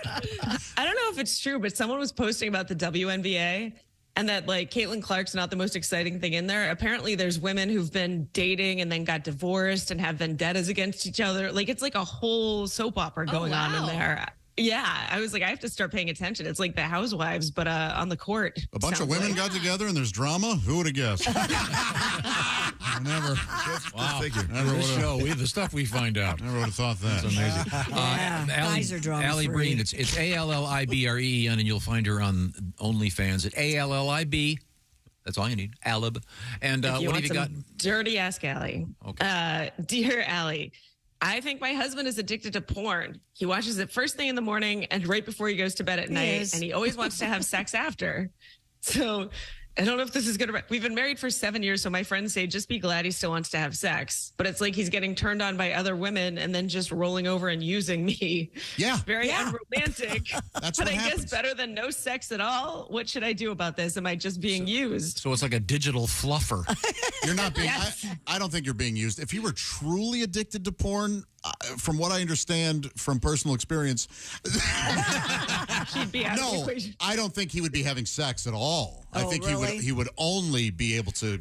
don't know if it's true, but someone was posting about the WNBA and that like Caitlin Clark's not the most exciting thing in there. Apparently there's women who've been dating and then got divorced and have vendettas against each other. Like it's like a whole soap opera going on in there. Yeah, I was like, I have to start paying attention. It's like the Housewives, but on the court. A bunch of women got together and there's drama. Who would have guessed? I never. Wow. Never This would've- show, the stuff we find out. Never would have thought that. That's amazing. Guys are drama Allie free. Breen. It's ALLIBREEN, and you'll find her on OnlyFans at ALLIB. That's all you need. Alib. And If you what want have you got? some dirty Ask Allie. Okay. Dear Allie, I think my husband is addicted to porn. He watches it first thing in the morning and right before he goes to bed at night, is. and he always wants to have sex after. So I don't know if this is going to. We've been married for 7 years, so my friends say just be glad he still wants to have sex. But it's like he's getting turned on by other women and then just rolling over and using me. Yeah. Very unromantic. That's but what I happens. guess better than no sex at all. What should I do about this? Am I just being used? So it's like a digital fluffer. You're not being. Yes. I don't think you're being used. If you were truly addicted to porn, from what I understand from personal experience, She'd be out of the equation. I don't think he would be having sex at all. I think really? he would only be able to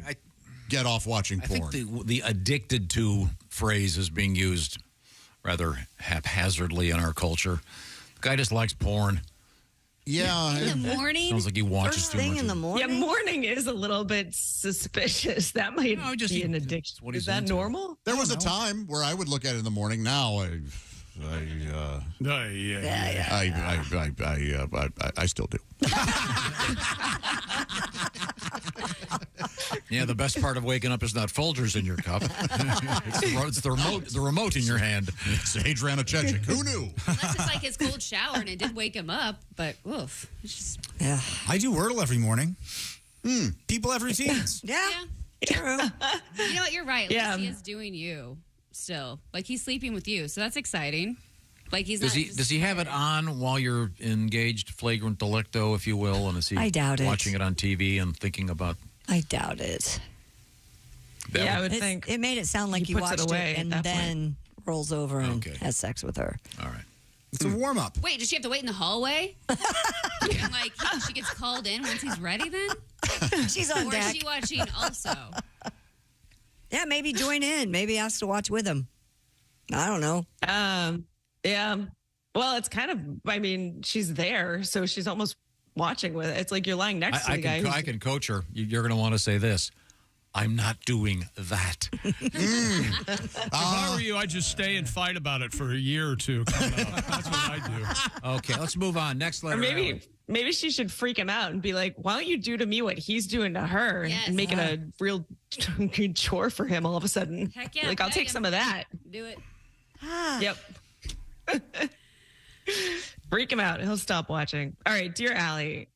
get off watching porn. I think the addicted to phrase is being used rather haphazardly in our culture. The guy just likes porn. Yeah. In the morning? Sounds like he watches First too thing much. in the morning? Yeah, morning is a little bit suspicious. That might be an addiction. what Is he's that into. normal? There was a time where I would look at it in the morning. Now I still do. Yeah, the best part of waking up is not Folgers in your cup. It's the remote in your hand. It's Adriana Chechik. Who knew? Unless it's like his cold shower and it did wake him up, but oof. It's just, Yeah. I do Wordle every morning. People have routines. Yeah. True. You know what? You're right. Yeah. Like, he is doing you still. Like, he's sleeping with you, so that's exciting. Like, he's Does not he just does he have it on while you're engaged, flagrant delicto, if you will, and is he I doubt it. watching it on TV and thinking about? I doubt it. Yeah, I would think. It made it sound like He he puts it watched away it at and that then rolls over and has sex with her. All right. It's a warm up. Wait, does she have to wait in the hallway? And, like, she gets called in once he's ready then? She's on Or deck. is she watching also? Yeah, maybe join in. Maybe ask to watch with him. I don't know. Yeah. Well, it's kind of, I mean, she's there, so she's almost watching with it. It's like you're lying next to the guy. I can coach her. You're going to want to say this. I'm not doing that. If I were you, I'd just stay and fight about it for a year or two coming up. That's what I do. Okay, let's move on. Next letter. Or maybe she should freak him out and be like, why don't you do to me what he's doing to her? Yes. And make it a real good chore for him all of a sudden. Heck yeah. Like, I'll beg take him. some of that. Do it. Yep. Freak him out. He'll stop watching. All right, dear Allie.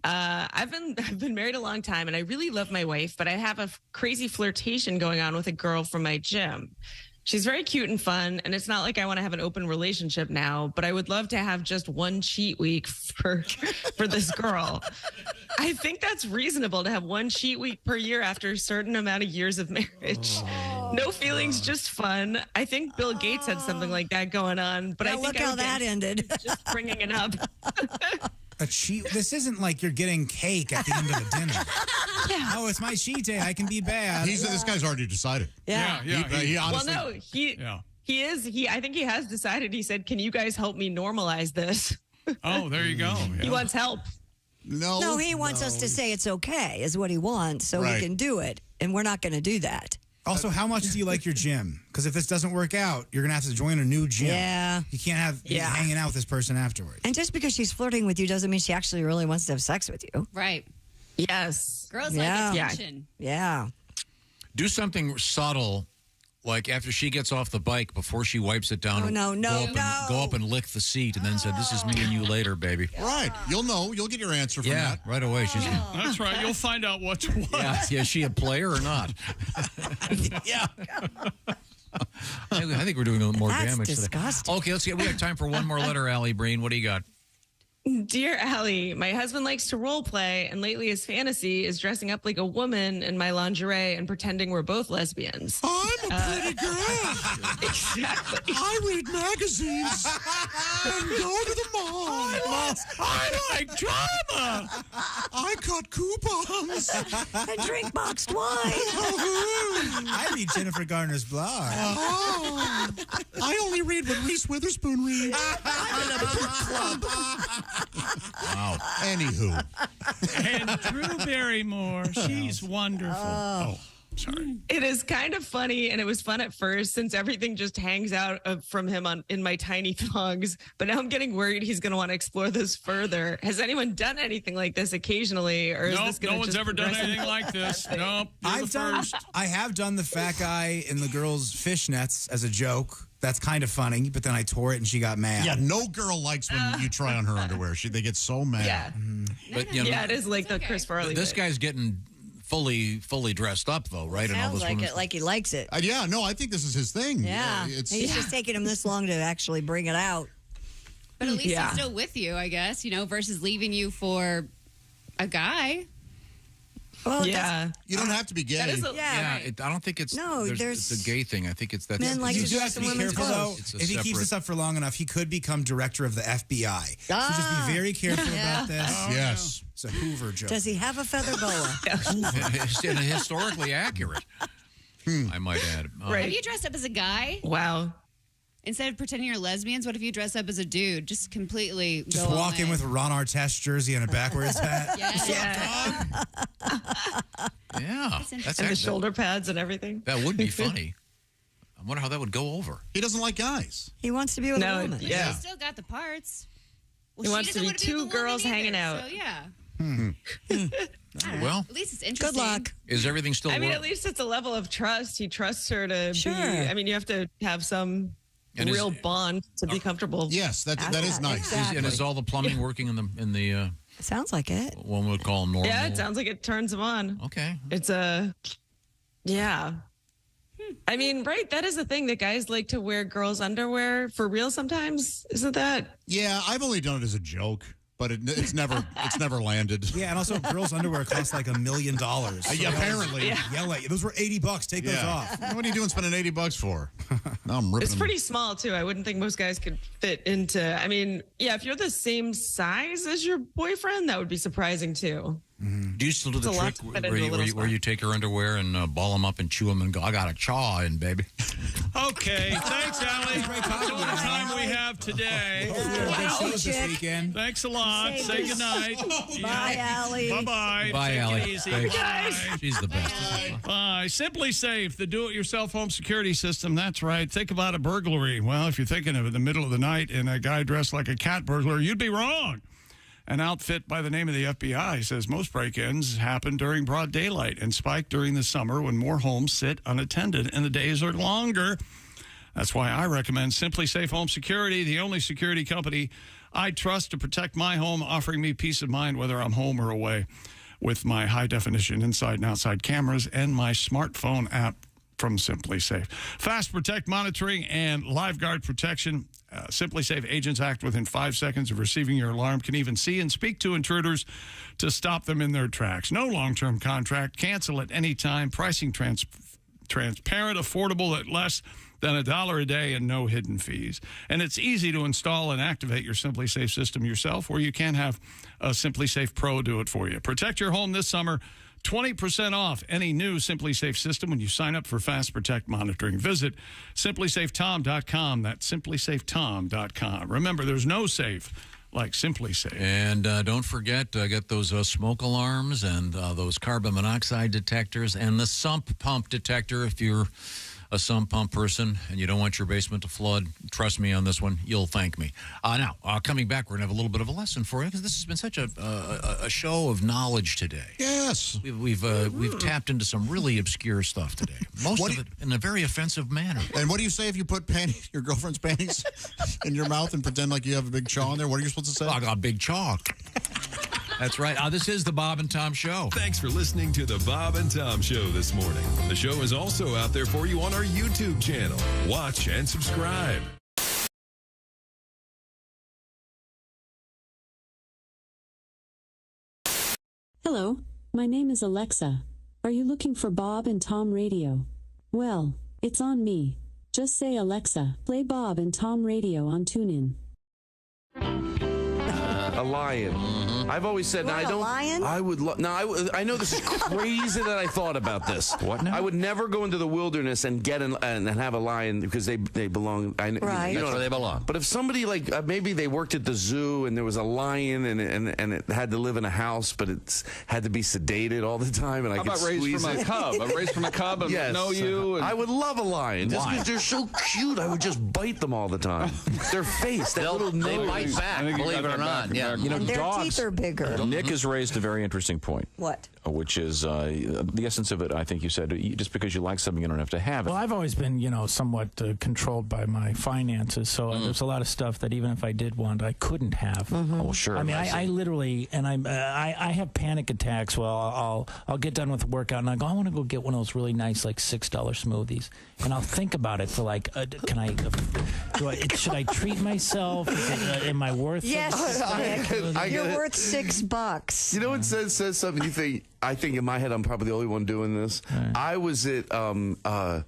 I've been married a long time and I really love my wife, but I have a crazy flirtation going on with a girl from my gym. She's very cute and fun, and it's not like I want to have an open relationship now, but I would love to have just one cheat week for this girl. I think that's reasonable to have one cheat week per year after a certain amount of years of marriage. No feelings, just fun. I think Bill Gates had something like that going on, but Now I think look I how would that get ended. just bringing it up. A cheat. This isn't like you're getting cake at the end of a dinner. Yeah. Oh, it's my cheat day. I can be bad. This guy's already decided. Yeah. He honestly. Well, no, he is. I think he has decided. He said, "Can you guys help me normalize this?" Oh, there you go. He wants help. No, he wants us to say it's okay, is what he wants, so Right. we can do it. And we're not going to do that. Also, how much do you like your gym? Because if this doesn't work out, you're going to have to join a new gym. Yeah. You can't have you hanging out with this person afterwards. And just because she's flirting with you doesn't mean she actually really wants to have sex with you. Right. Yes. Girls Yeah. like attention. Yeah. Do something subtle, like after she gets off the bike, before she wipes it down. Oh, no, go up and lick the seat, and then said, "This is me and you later, baby." Right. You'll know. You'll get your answer from that. right away. She's That's right. You'll find out what's what. yeah. Is she a player or not? Yeah. I think we're doing a little more That's damage. disgusting. Okay, let's get. We have time for one more letter, Allie Breen. What do you got? Dear Allie, my husband likes to role play, and lately his fantasy is dressing up like a woman in my lingerie and pretending we're both lesbians. I'm a pretty girl. Exactly. I read magazines and go to the mall. I like drama. I cut coupons. And drink boxed wine. I read Jennifer Garner's blog. Oh, I only read what Reese Witherspoon reads. I'm in a book club. Wow. Anywho. And Drew Barrymore. She's wonderful. Oh, sorry. It is kind of funny, and it was fun at first since everything just hangs out from him in my tiny thongs. But now I'm getting worried he's going to want to explore this further. Has anyone done anything like this occasionally, or is Nope, this going no one's ever done anything like this. Nope. I have done the fat guy in the girl's fishnets as a joke. That's kind of funny, but then I tore it and she got mad. Yeah, no girl likes when you try on her underwear. They get so mad. Yeah. But you know, Yeah, it is like the Chris Farley. this bit. guy's getting fully dressed up, though, right? And all Sounds this like women's- it, like he likes it. Yeah, no, I think this is his thing. Yeah. It's He's just taking him this long to actually bring it out. But at least Yeah. he's still with you, I guess, versus leaving you for a guy. Well, yeah. You don't have to be gay. That is right. I don't think it's there's it's a gay thing. I think it's that. Men like You to do dress have to in be women's careful, though. clothes. If he keeps this up for long enough, he could become director of the FBI. So just be very careful about this. Yes. It's a Hoover joke. Does he have a feather boa? It's historically accurate. I might add. Have you dressed up as a guy? Wow. Instead of pretending you're lesbians, what if you dress up as a dude? Just completely Just go walk in with a Ron Artest jersey and a backwards hat. Yeah. And the shoulder pads and everything. That would be funny. I wonder how that would go over. He doesn't like guys. He wants to be with a woman. Yeah. She's still got the parts. Well, He she wants to doesn't be want two with the girls woman hanging either, out. So yeah. Well, At least it's interesting. Good luck. is everything still? I mean, at least it's a level of trust. He trusts her to be. I mean, you have to have some real bond to be comfortable. Yes, that is nice. Exactly. And is all the plumbing working in the Sounds like it. one would call normal? Yeah, it sounds like it turns him on. Okay. It's yeah. I mean, right? That is the thing that guys like to wear girls' underwear for real sometimes. Isn't that? Yeah, I've only done it as a joke, but it's never landed. Yeah, and also girls' underwear costs like $1 million. Yeah, apparently. Yell at you. Those were $80. Take those off. What are you doing spending $80 for? No, I'm ripping It's them. pretty small too. I wouldn't think most guys could fit into. I mean, yeah, if you're the same size as your boyfriend, that would be surprising too. Do you still do the It's a lot trick to fit where into a you, little where you take her underwear and ball them up and chew them and go, I got a chaw in, baby? Okay, thanks, Allie. That's all the time we have today. This weekend. Thanks a lot. Say goodnight. Bye, Allie. Bye-bye. Bye, Take Allie. it easy. Thanks. Bye. She's the best. Bye. Simply Safe, the do-it-yourself home security system. That's right. Think about a burglary. Well, if you're thinking of it in the middle of the night and a guy dressed like a cat burglar, you'd be wrong. An outfit by the name of the FBI says most break-ins happen during broad daylight and spike during the summer when more homes sit unattended and the days are longer. That's why I recommend Simply Safe Home Security, the only security company I trust to protect my home, offering me peace of mind whether I'm home or away, with my high-definition inside and outside cameras and my smartphone app from Simply Safe. Fast Protect monitoring and LiveGuard protection. Simply Safe agents act within 5 seconds of receiving your alarm, can even see and speak to intruders to stop them in their tracks. No long-term contract. Cancel at any time. Pricing transparent, affordable at less than $1 a day and no hidden fees. And it's easy to install and activate your Simply Safe system yourself, or you can have a Simply Safe Pro do it for you. Protect your home this summer. 20% off any new Simply Safe system when you sign up for Fast Protect monitoring. Visit simplysafetom.com. That's simplysafetom.com. Remember, there's no safe like Simply Safe. And don't forget, get those smoke alarms and those carbon monoxide detectors and the sump pump detector if you're a sump pump person and you don't want your basement to flood. Trust me on this one. You'll thank me. Now, coming back, we're going to have a little bit of a lesson for you because this has been such a show of knowledge today. Yes. We've tapped into some really obscure stuff today. Most of it in a very offensive manner. And what do you say if you put your girlfriend's panties in your mouth and pretend like you have a big chaw in there? What are you supposed to say? I got a big chaw. That's right. This is the Bob and Tom Show. Thanks for listening to the Bob and Tom Show this morning. The show is also out there for you on our YouTube channel. Watch and subscribe. Hello, my name is Alexa. Are you looking for Bob and Tom Radio? Well, it's on me. Just say, Alexa, play Bob and Tom Radio on TuneIn. A lion. I've always said, You want a lion? I would. I know this is crazy that I thought about this. What now? I would never go into the wilderness and get and have a lion because they belong. Right. That's where they belong. But if somebody like maybe they worked at the zoo and there was a lion and it had to live in a house, but it had to be sedated all the time, and I How could about raised squeeze from it. a cub? I'm raised from a cub and Yes. know you. And I would love a lion just Why? because they're so cute. I would just bite them all the time. Their face, that little They nose. bite back, believe it or not. Yeah. You know, And their dogs. teeth are bigger. Nick has raised a very interesting point. What? Which is the essence of it. I think you said just because you like something, you don't have to have it. Well, I've always been, somewhat controlled by my finances. So there's a lot of stuff that even if I did want, I couldn't have. Oh, sure. I mean, I literally, and I have panic attacks. Well, I'll get done with workout and I go, I want to go get one of those really nice, like $6 smoothies, and I'll think about it for like, should I treat myself? Am I worth Yes, it? You're worth $6. You know what says something? You think? I think in my head I'm probably the only one doing this. Right. I was at Whole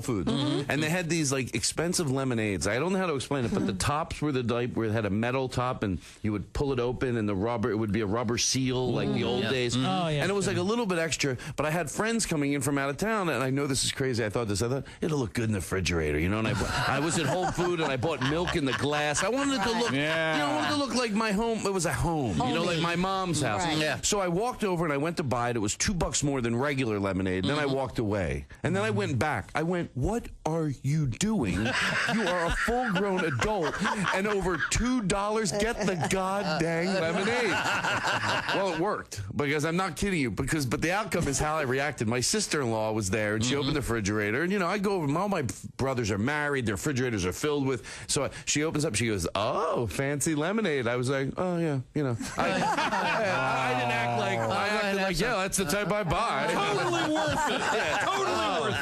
Foods, and they had these like expensive lemonades. I don't know how to explain it, but the tops were the type where it had a metal top, and you would pull it open, and it would be a rubber seal like the old days. Oh, yeah, and it was like a little bit extra. But I had friends coming in from out of town, and I know this is crazy. I thought it'll look good in the refrigerator, you know. And I was at Whole Foods, and I bought milk in the glass. I wanted it to look, I wanted it to look like my home. It was a home, you know, like my mom's house. Right. Yeah. So I walked over and I went to buy it. It was $2 more than regular lemonade. Then I walked away. And then I went back. I went, what are you doing? You are a full-grown adult, and over $2, get the goddamn lemonade. Well, it worked, because I'm not kidding you, but the outcome is how I reacted. My sister-in-law was there, and she opened the refrigerator, and, you know, I go over, all my brothers are married, their refrigerators are filled with, so she opens up, she goes, oh, fancy lemonade. I was like, oh, yeah, you know. I didn't act like, I acted like, yeah, that's the type I buy. Totally worth it. Yeah,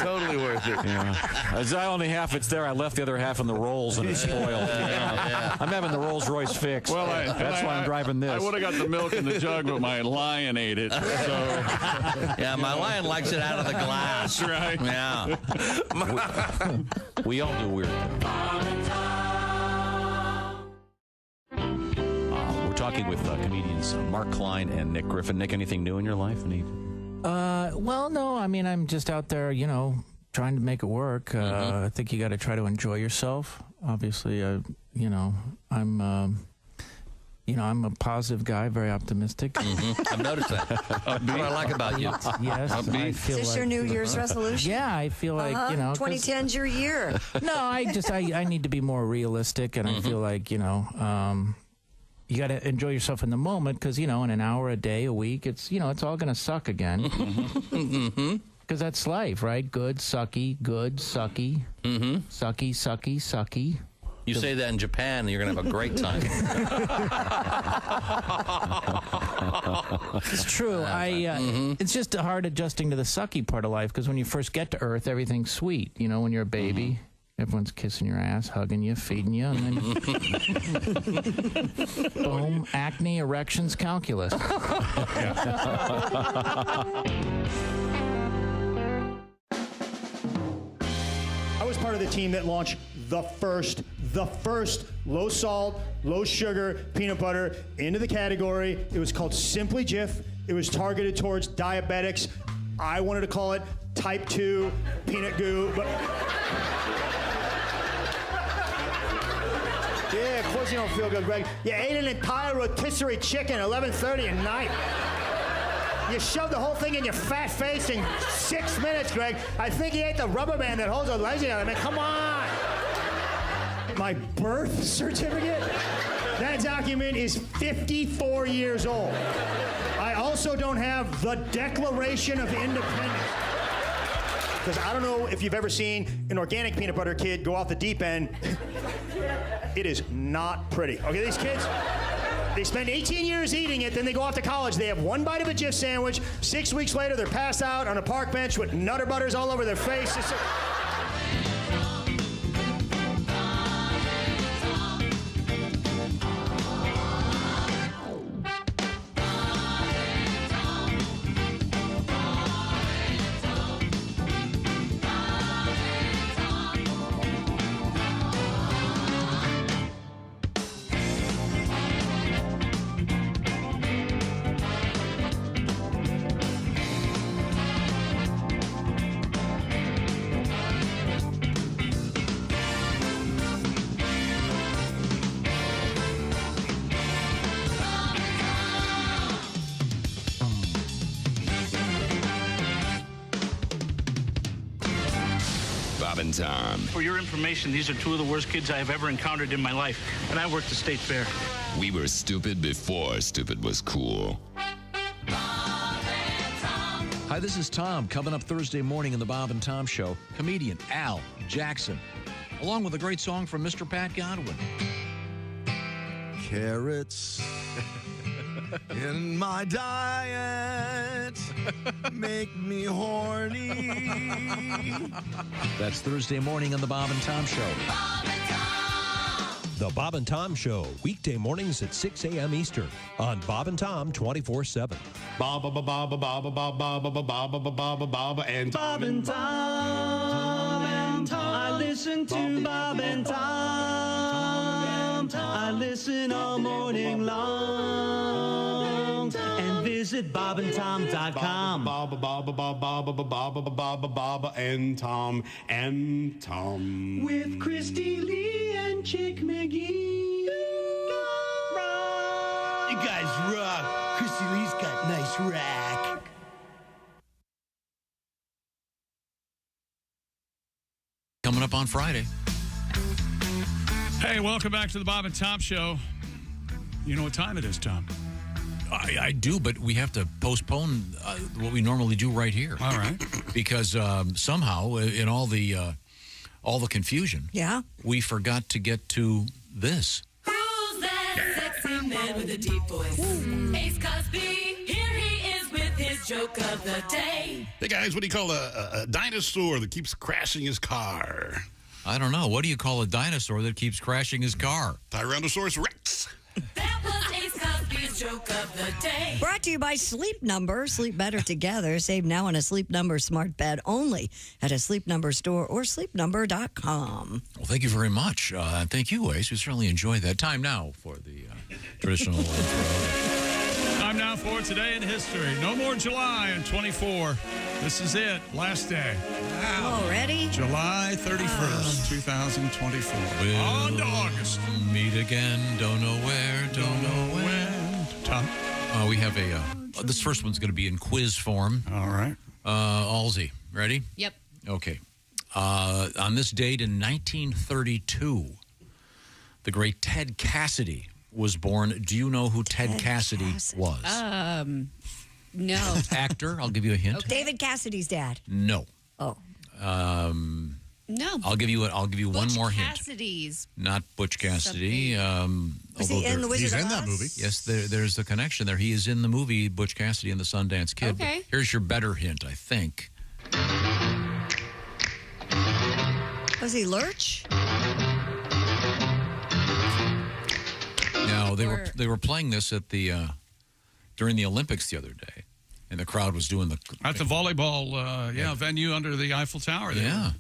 totally worth it. Yeah. As I only half it's there, I left the other half in the rolls and it's spoiled. I'm having the Rolls Royce fixed. Well, that's why I'm driving this. I would have got the milk in the jug, but my lion ate it. So. Yeah, my lion likes it out of the glass. That's right. Yeah. We all do weird things. We're talking with comedians Mark Klein and Nick Griffin. Nick, anything new in your life? Well, no. I mean, I'm just out there, you know, trying to make it work. I think you got to try to enjoy yourself. Obviously, you know, I'm a positive guy, very optimistic. I've noticed that. That's what I like about you. Yes. I feel Is this your New Year's resolution? Yeah, I feel like, you know. 2010's your year. No, I need to be more realistic, and I feel like, you know, you got to enjoy yourself in the moment, because, you know, in an hour, a day, a week, it's, you know, it's all going to suck again. Because that's life, right? Good, sucky, sucky, sucky, sucky. You say that in Japan, and you're going to have a great time. It's true. It's just hard adjusting to the sucky part of life, because when you first get to Earth, everything's sweet. You know, when you're a baby, everyone's kissing your ass, hugging you, feeding you, and then boom, acne, erections, calculus. I was part of the team that launched the first low salt, low sugar peanut butter into the category. It was called Simply Jif. It was targeted towards diabetics. I wanted to call it type 2 peanut goo, but yeah, of course you don't feel good, Greg. You ate an entire rotisserie chicken at 11:30 at night. You shoved the whole thing in your fat face in 6 minutes, Greg. I think you ate the rubber band that holds the legs together. I mean, come on. My birth certificate? That document is 54 years old. I also don't have the Declaration of Independence. Because I don't know if you've ever seen an organic peanut butter kid go off the deep end. It is not pretty. Okay, these kids, they spend 18 years eating it, then they go off to college. They have one bite of a Jif sandwich. 6 weeks later, they're passed out on a park bench with Nutter Butters all over their face. Tom. For your information, these are two of the worst kids I have ever encountered in my life, and I worked the state fair. We were stupid before stupid was cool. Hi, this is Tom. Coming up Thursday morning in the Bob and Tom Show, comedian Al Jackson, along with a great song from Mr. Pat Godwin. Carrots in my diet make me horny. That's Thursday morning on the Bob and Tom Show. Bob and Tom. The Bob and Tom Show, weekday mornings at 6 a.m. Eastern on Bob and Tom 24/7. Bob and Tom and Tom. I listen to Bob and Tom. I listen all morning long. And visit bobandtom.com. Bob and Tom. With Christy Lee and Chick McGee. You guys rock. Christy Lee's got nice rack. Coming up on Friday. Hey, welcome back to the Bob and Tom Show. You know what time it is, Tom? I do, but we have to postpone what we normally do right here. All right. Because somehow, in all the confusion, we forgot to get to this. Who's that sexy man with a deep voice? Ace Cosby, here he is with his joke of the day. Hey, guys, what do you call a dinosaur that keeps crashing his car? I don't know. What do you call a dinosaur that keeps crashing his car? Tyrannosaurus Rex. That was Ace Cosby's joke of the day. Brought to you by Sleep Number. Sleep better together. Save now on a Sleep Number smart bed only at a Sleep Number store or sleepnumber.com. Well, thank you very much. Thank you, Ace. We certainly enjoyed that. Time now for the traditional Time now for Today in History. No more July in 24. This is it. Last day. Wow. Already? July 31st, 2024. On to August. Meet again. Don't know where. Don't know when. Tom? We have this first one's going to be in quiz form. All right. Alsy, ready? Yep. Okay. On this date in 1932, the great Ted Cassidy was born. Do you know who Ted Cassidy was? No. Actor. I'll give you a hint. Okay. David Cassidy's dad. No. Oh. No. I'll give you one more hint. Cassidy's. Not Butch Cassidy. Is he in The Wizard of Oz? that movie. Yes, there's the connection there. He is in the movie Butch Cassidy and the Sundance Kid. Okay. But here's your better hint, I think. Was he Lurch? No, they were playing this at the during the Olympics the other day, and the crowd was doing at the volleyball venue under the Eiffel Tower. Yeah.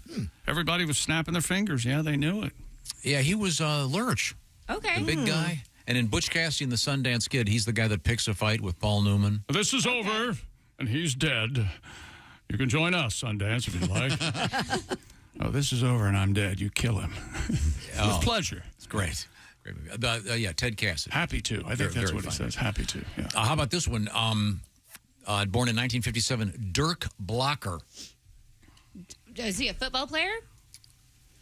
Everybody was snapping their fingers. Yeah, they knew it. Yeah, he was Lurch. Okay. The big guy. And in Butch Cassidy and the Sundance Kid, he's the guy that picks a fight with Paul Newman. This is over, and he's dead. You can join us, Sundance, if you'd like. Oh, this is over, and I'm dead. You kill him. With pleasure. It's great. Great movie. Yeah, Ted Cassidy. Happy to. I think that's what he says. Happy to. Yeah. How about this one? Born in 1957, Dirk Blocker. Is he a football player?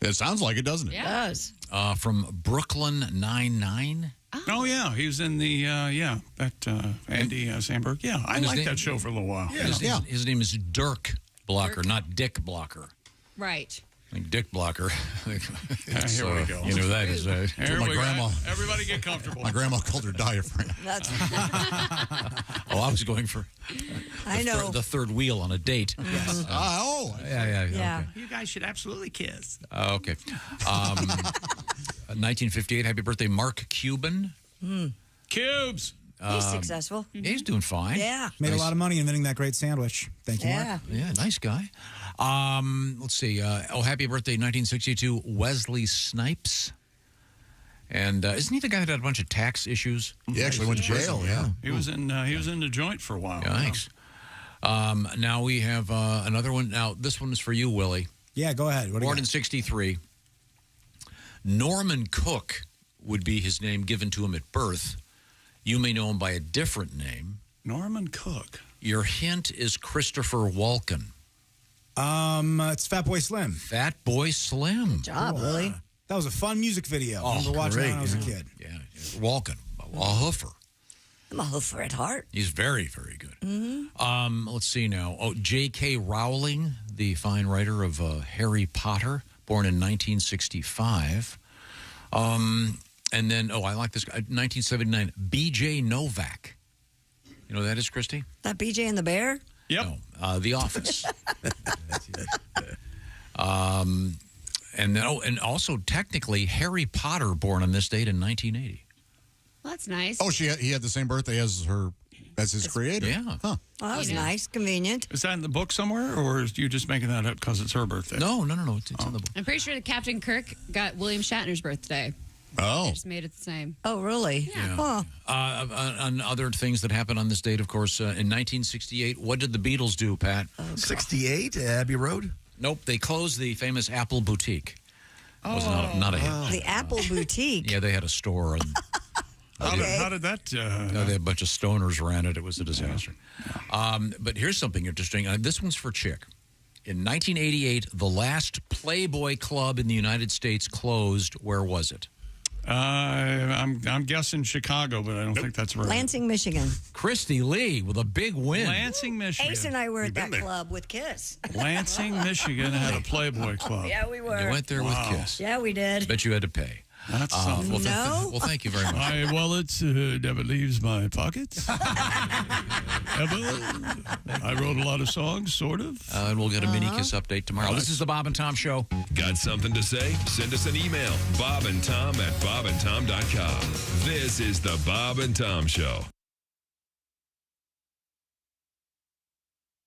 It sounds like it, doesn't it? Yeah. It does. From Brooklyn Nine-Nine. Oh, yeah. He was in the, Andy Samberg. Yeah, I liked that show for a little while. Yeah. His name is Dirk Blocker, not Dick Blocker. Right. Like Dick Blocker. Here we go. You know that is Here my we grandma. go. Everybody get comfortable. My grandma called her diaphragm. That's I was going for the third wheel on a date. Yes. Yeah. Okay. You guys should absolutely kiss. Okay. 1958, happy birthday, Mark Cuban. Cubes. He's successful. He's doing fine. Yeah. Made a lot of money inventing that great sandwich. Thank you, Mark. Yeah, nice guy. Let's see. Happy birthday, 1962, Wesley Snipes. And isn't he the guy that had a bunch of tax issues? He actually went to jail. Yeah. He was in the joint for a while. Yikes. Now we have another one. Now this one is for you, Willie. Yeah, go ahead. Born in 63. Norman Cook would be his name given to him at birth. You may know him by a different name. Norman Cook. Your hint is Christopher Walken. It's Fat Boy Slim. Fat Boy Slim. Good job, Willie. That was a fun music video. I remember watching that when I was a kid. Yeah, Walken, a hoofer. I'm a hoofer at heart. He's very, very good. Mm-hmm. Let's see now. J.K. Rowling, the fine writer of Harry Potter, born in 1965. And then, I like this guy, 1979, B.J. Novak. You know who that is, Christy? That BJ and the Bear? Yep. No, The Office. And also technically Harry Potter, born on this date in 1980. Well, that's nice. Oh, he had the same birthday as his creator. Yeah. Huh. Well, that was nice, convenient. Is that in the book somewhere, or are you just making that up because it's her birthday? No. It's in the book. I'm pretty sure that Captain Kirk got William Shatner's birthday. Oh. They just made it the same. Oh, really? Yeah. Huh. On other things that happened on this date, of course, in 1968, what did the Beatles do, Pat? 68, Abbey Road? Nope, they closed the famous Apple Boutique. It was not a hit. The Apple Boutique. Yeah, they had a store. And How did that? they had a bunch of stoners ran it. It was a disaster. But here's something interesting. This one's for Chick. In 1988, the last Playboy club in the United States closed. Where was it? I'm guessing Chicago, but I don't think that's right. Lansing, Michigan. Christy Lee with a big win. Lansing, Michigan. Ace and I were at that club with Kiss. Lansing, Michigan had a Playboy club. Yeah, we were. You went there with Kiss. Yeah, we did. Bet you had to pay. That's something. Well, thank you very much. My wallet never leaves my pockets. Ever. I wrote a lot of songs, sort of. And we'll get a mini Kiss update tomorrow. This is the Bob and Tom Show. Got something to say? Send us an email, bobandtom@bobandtom.com. This is the Bob and Tom Show.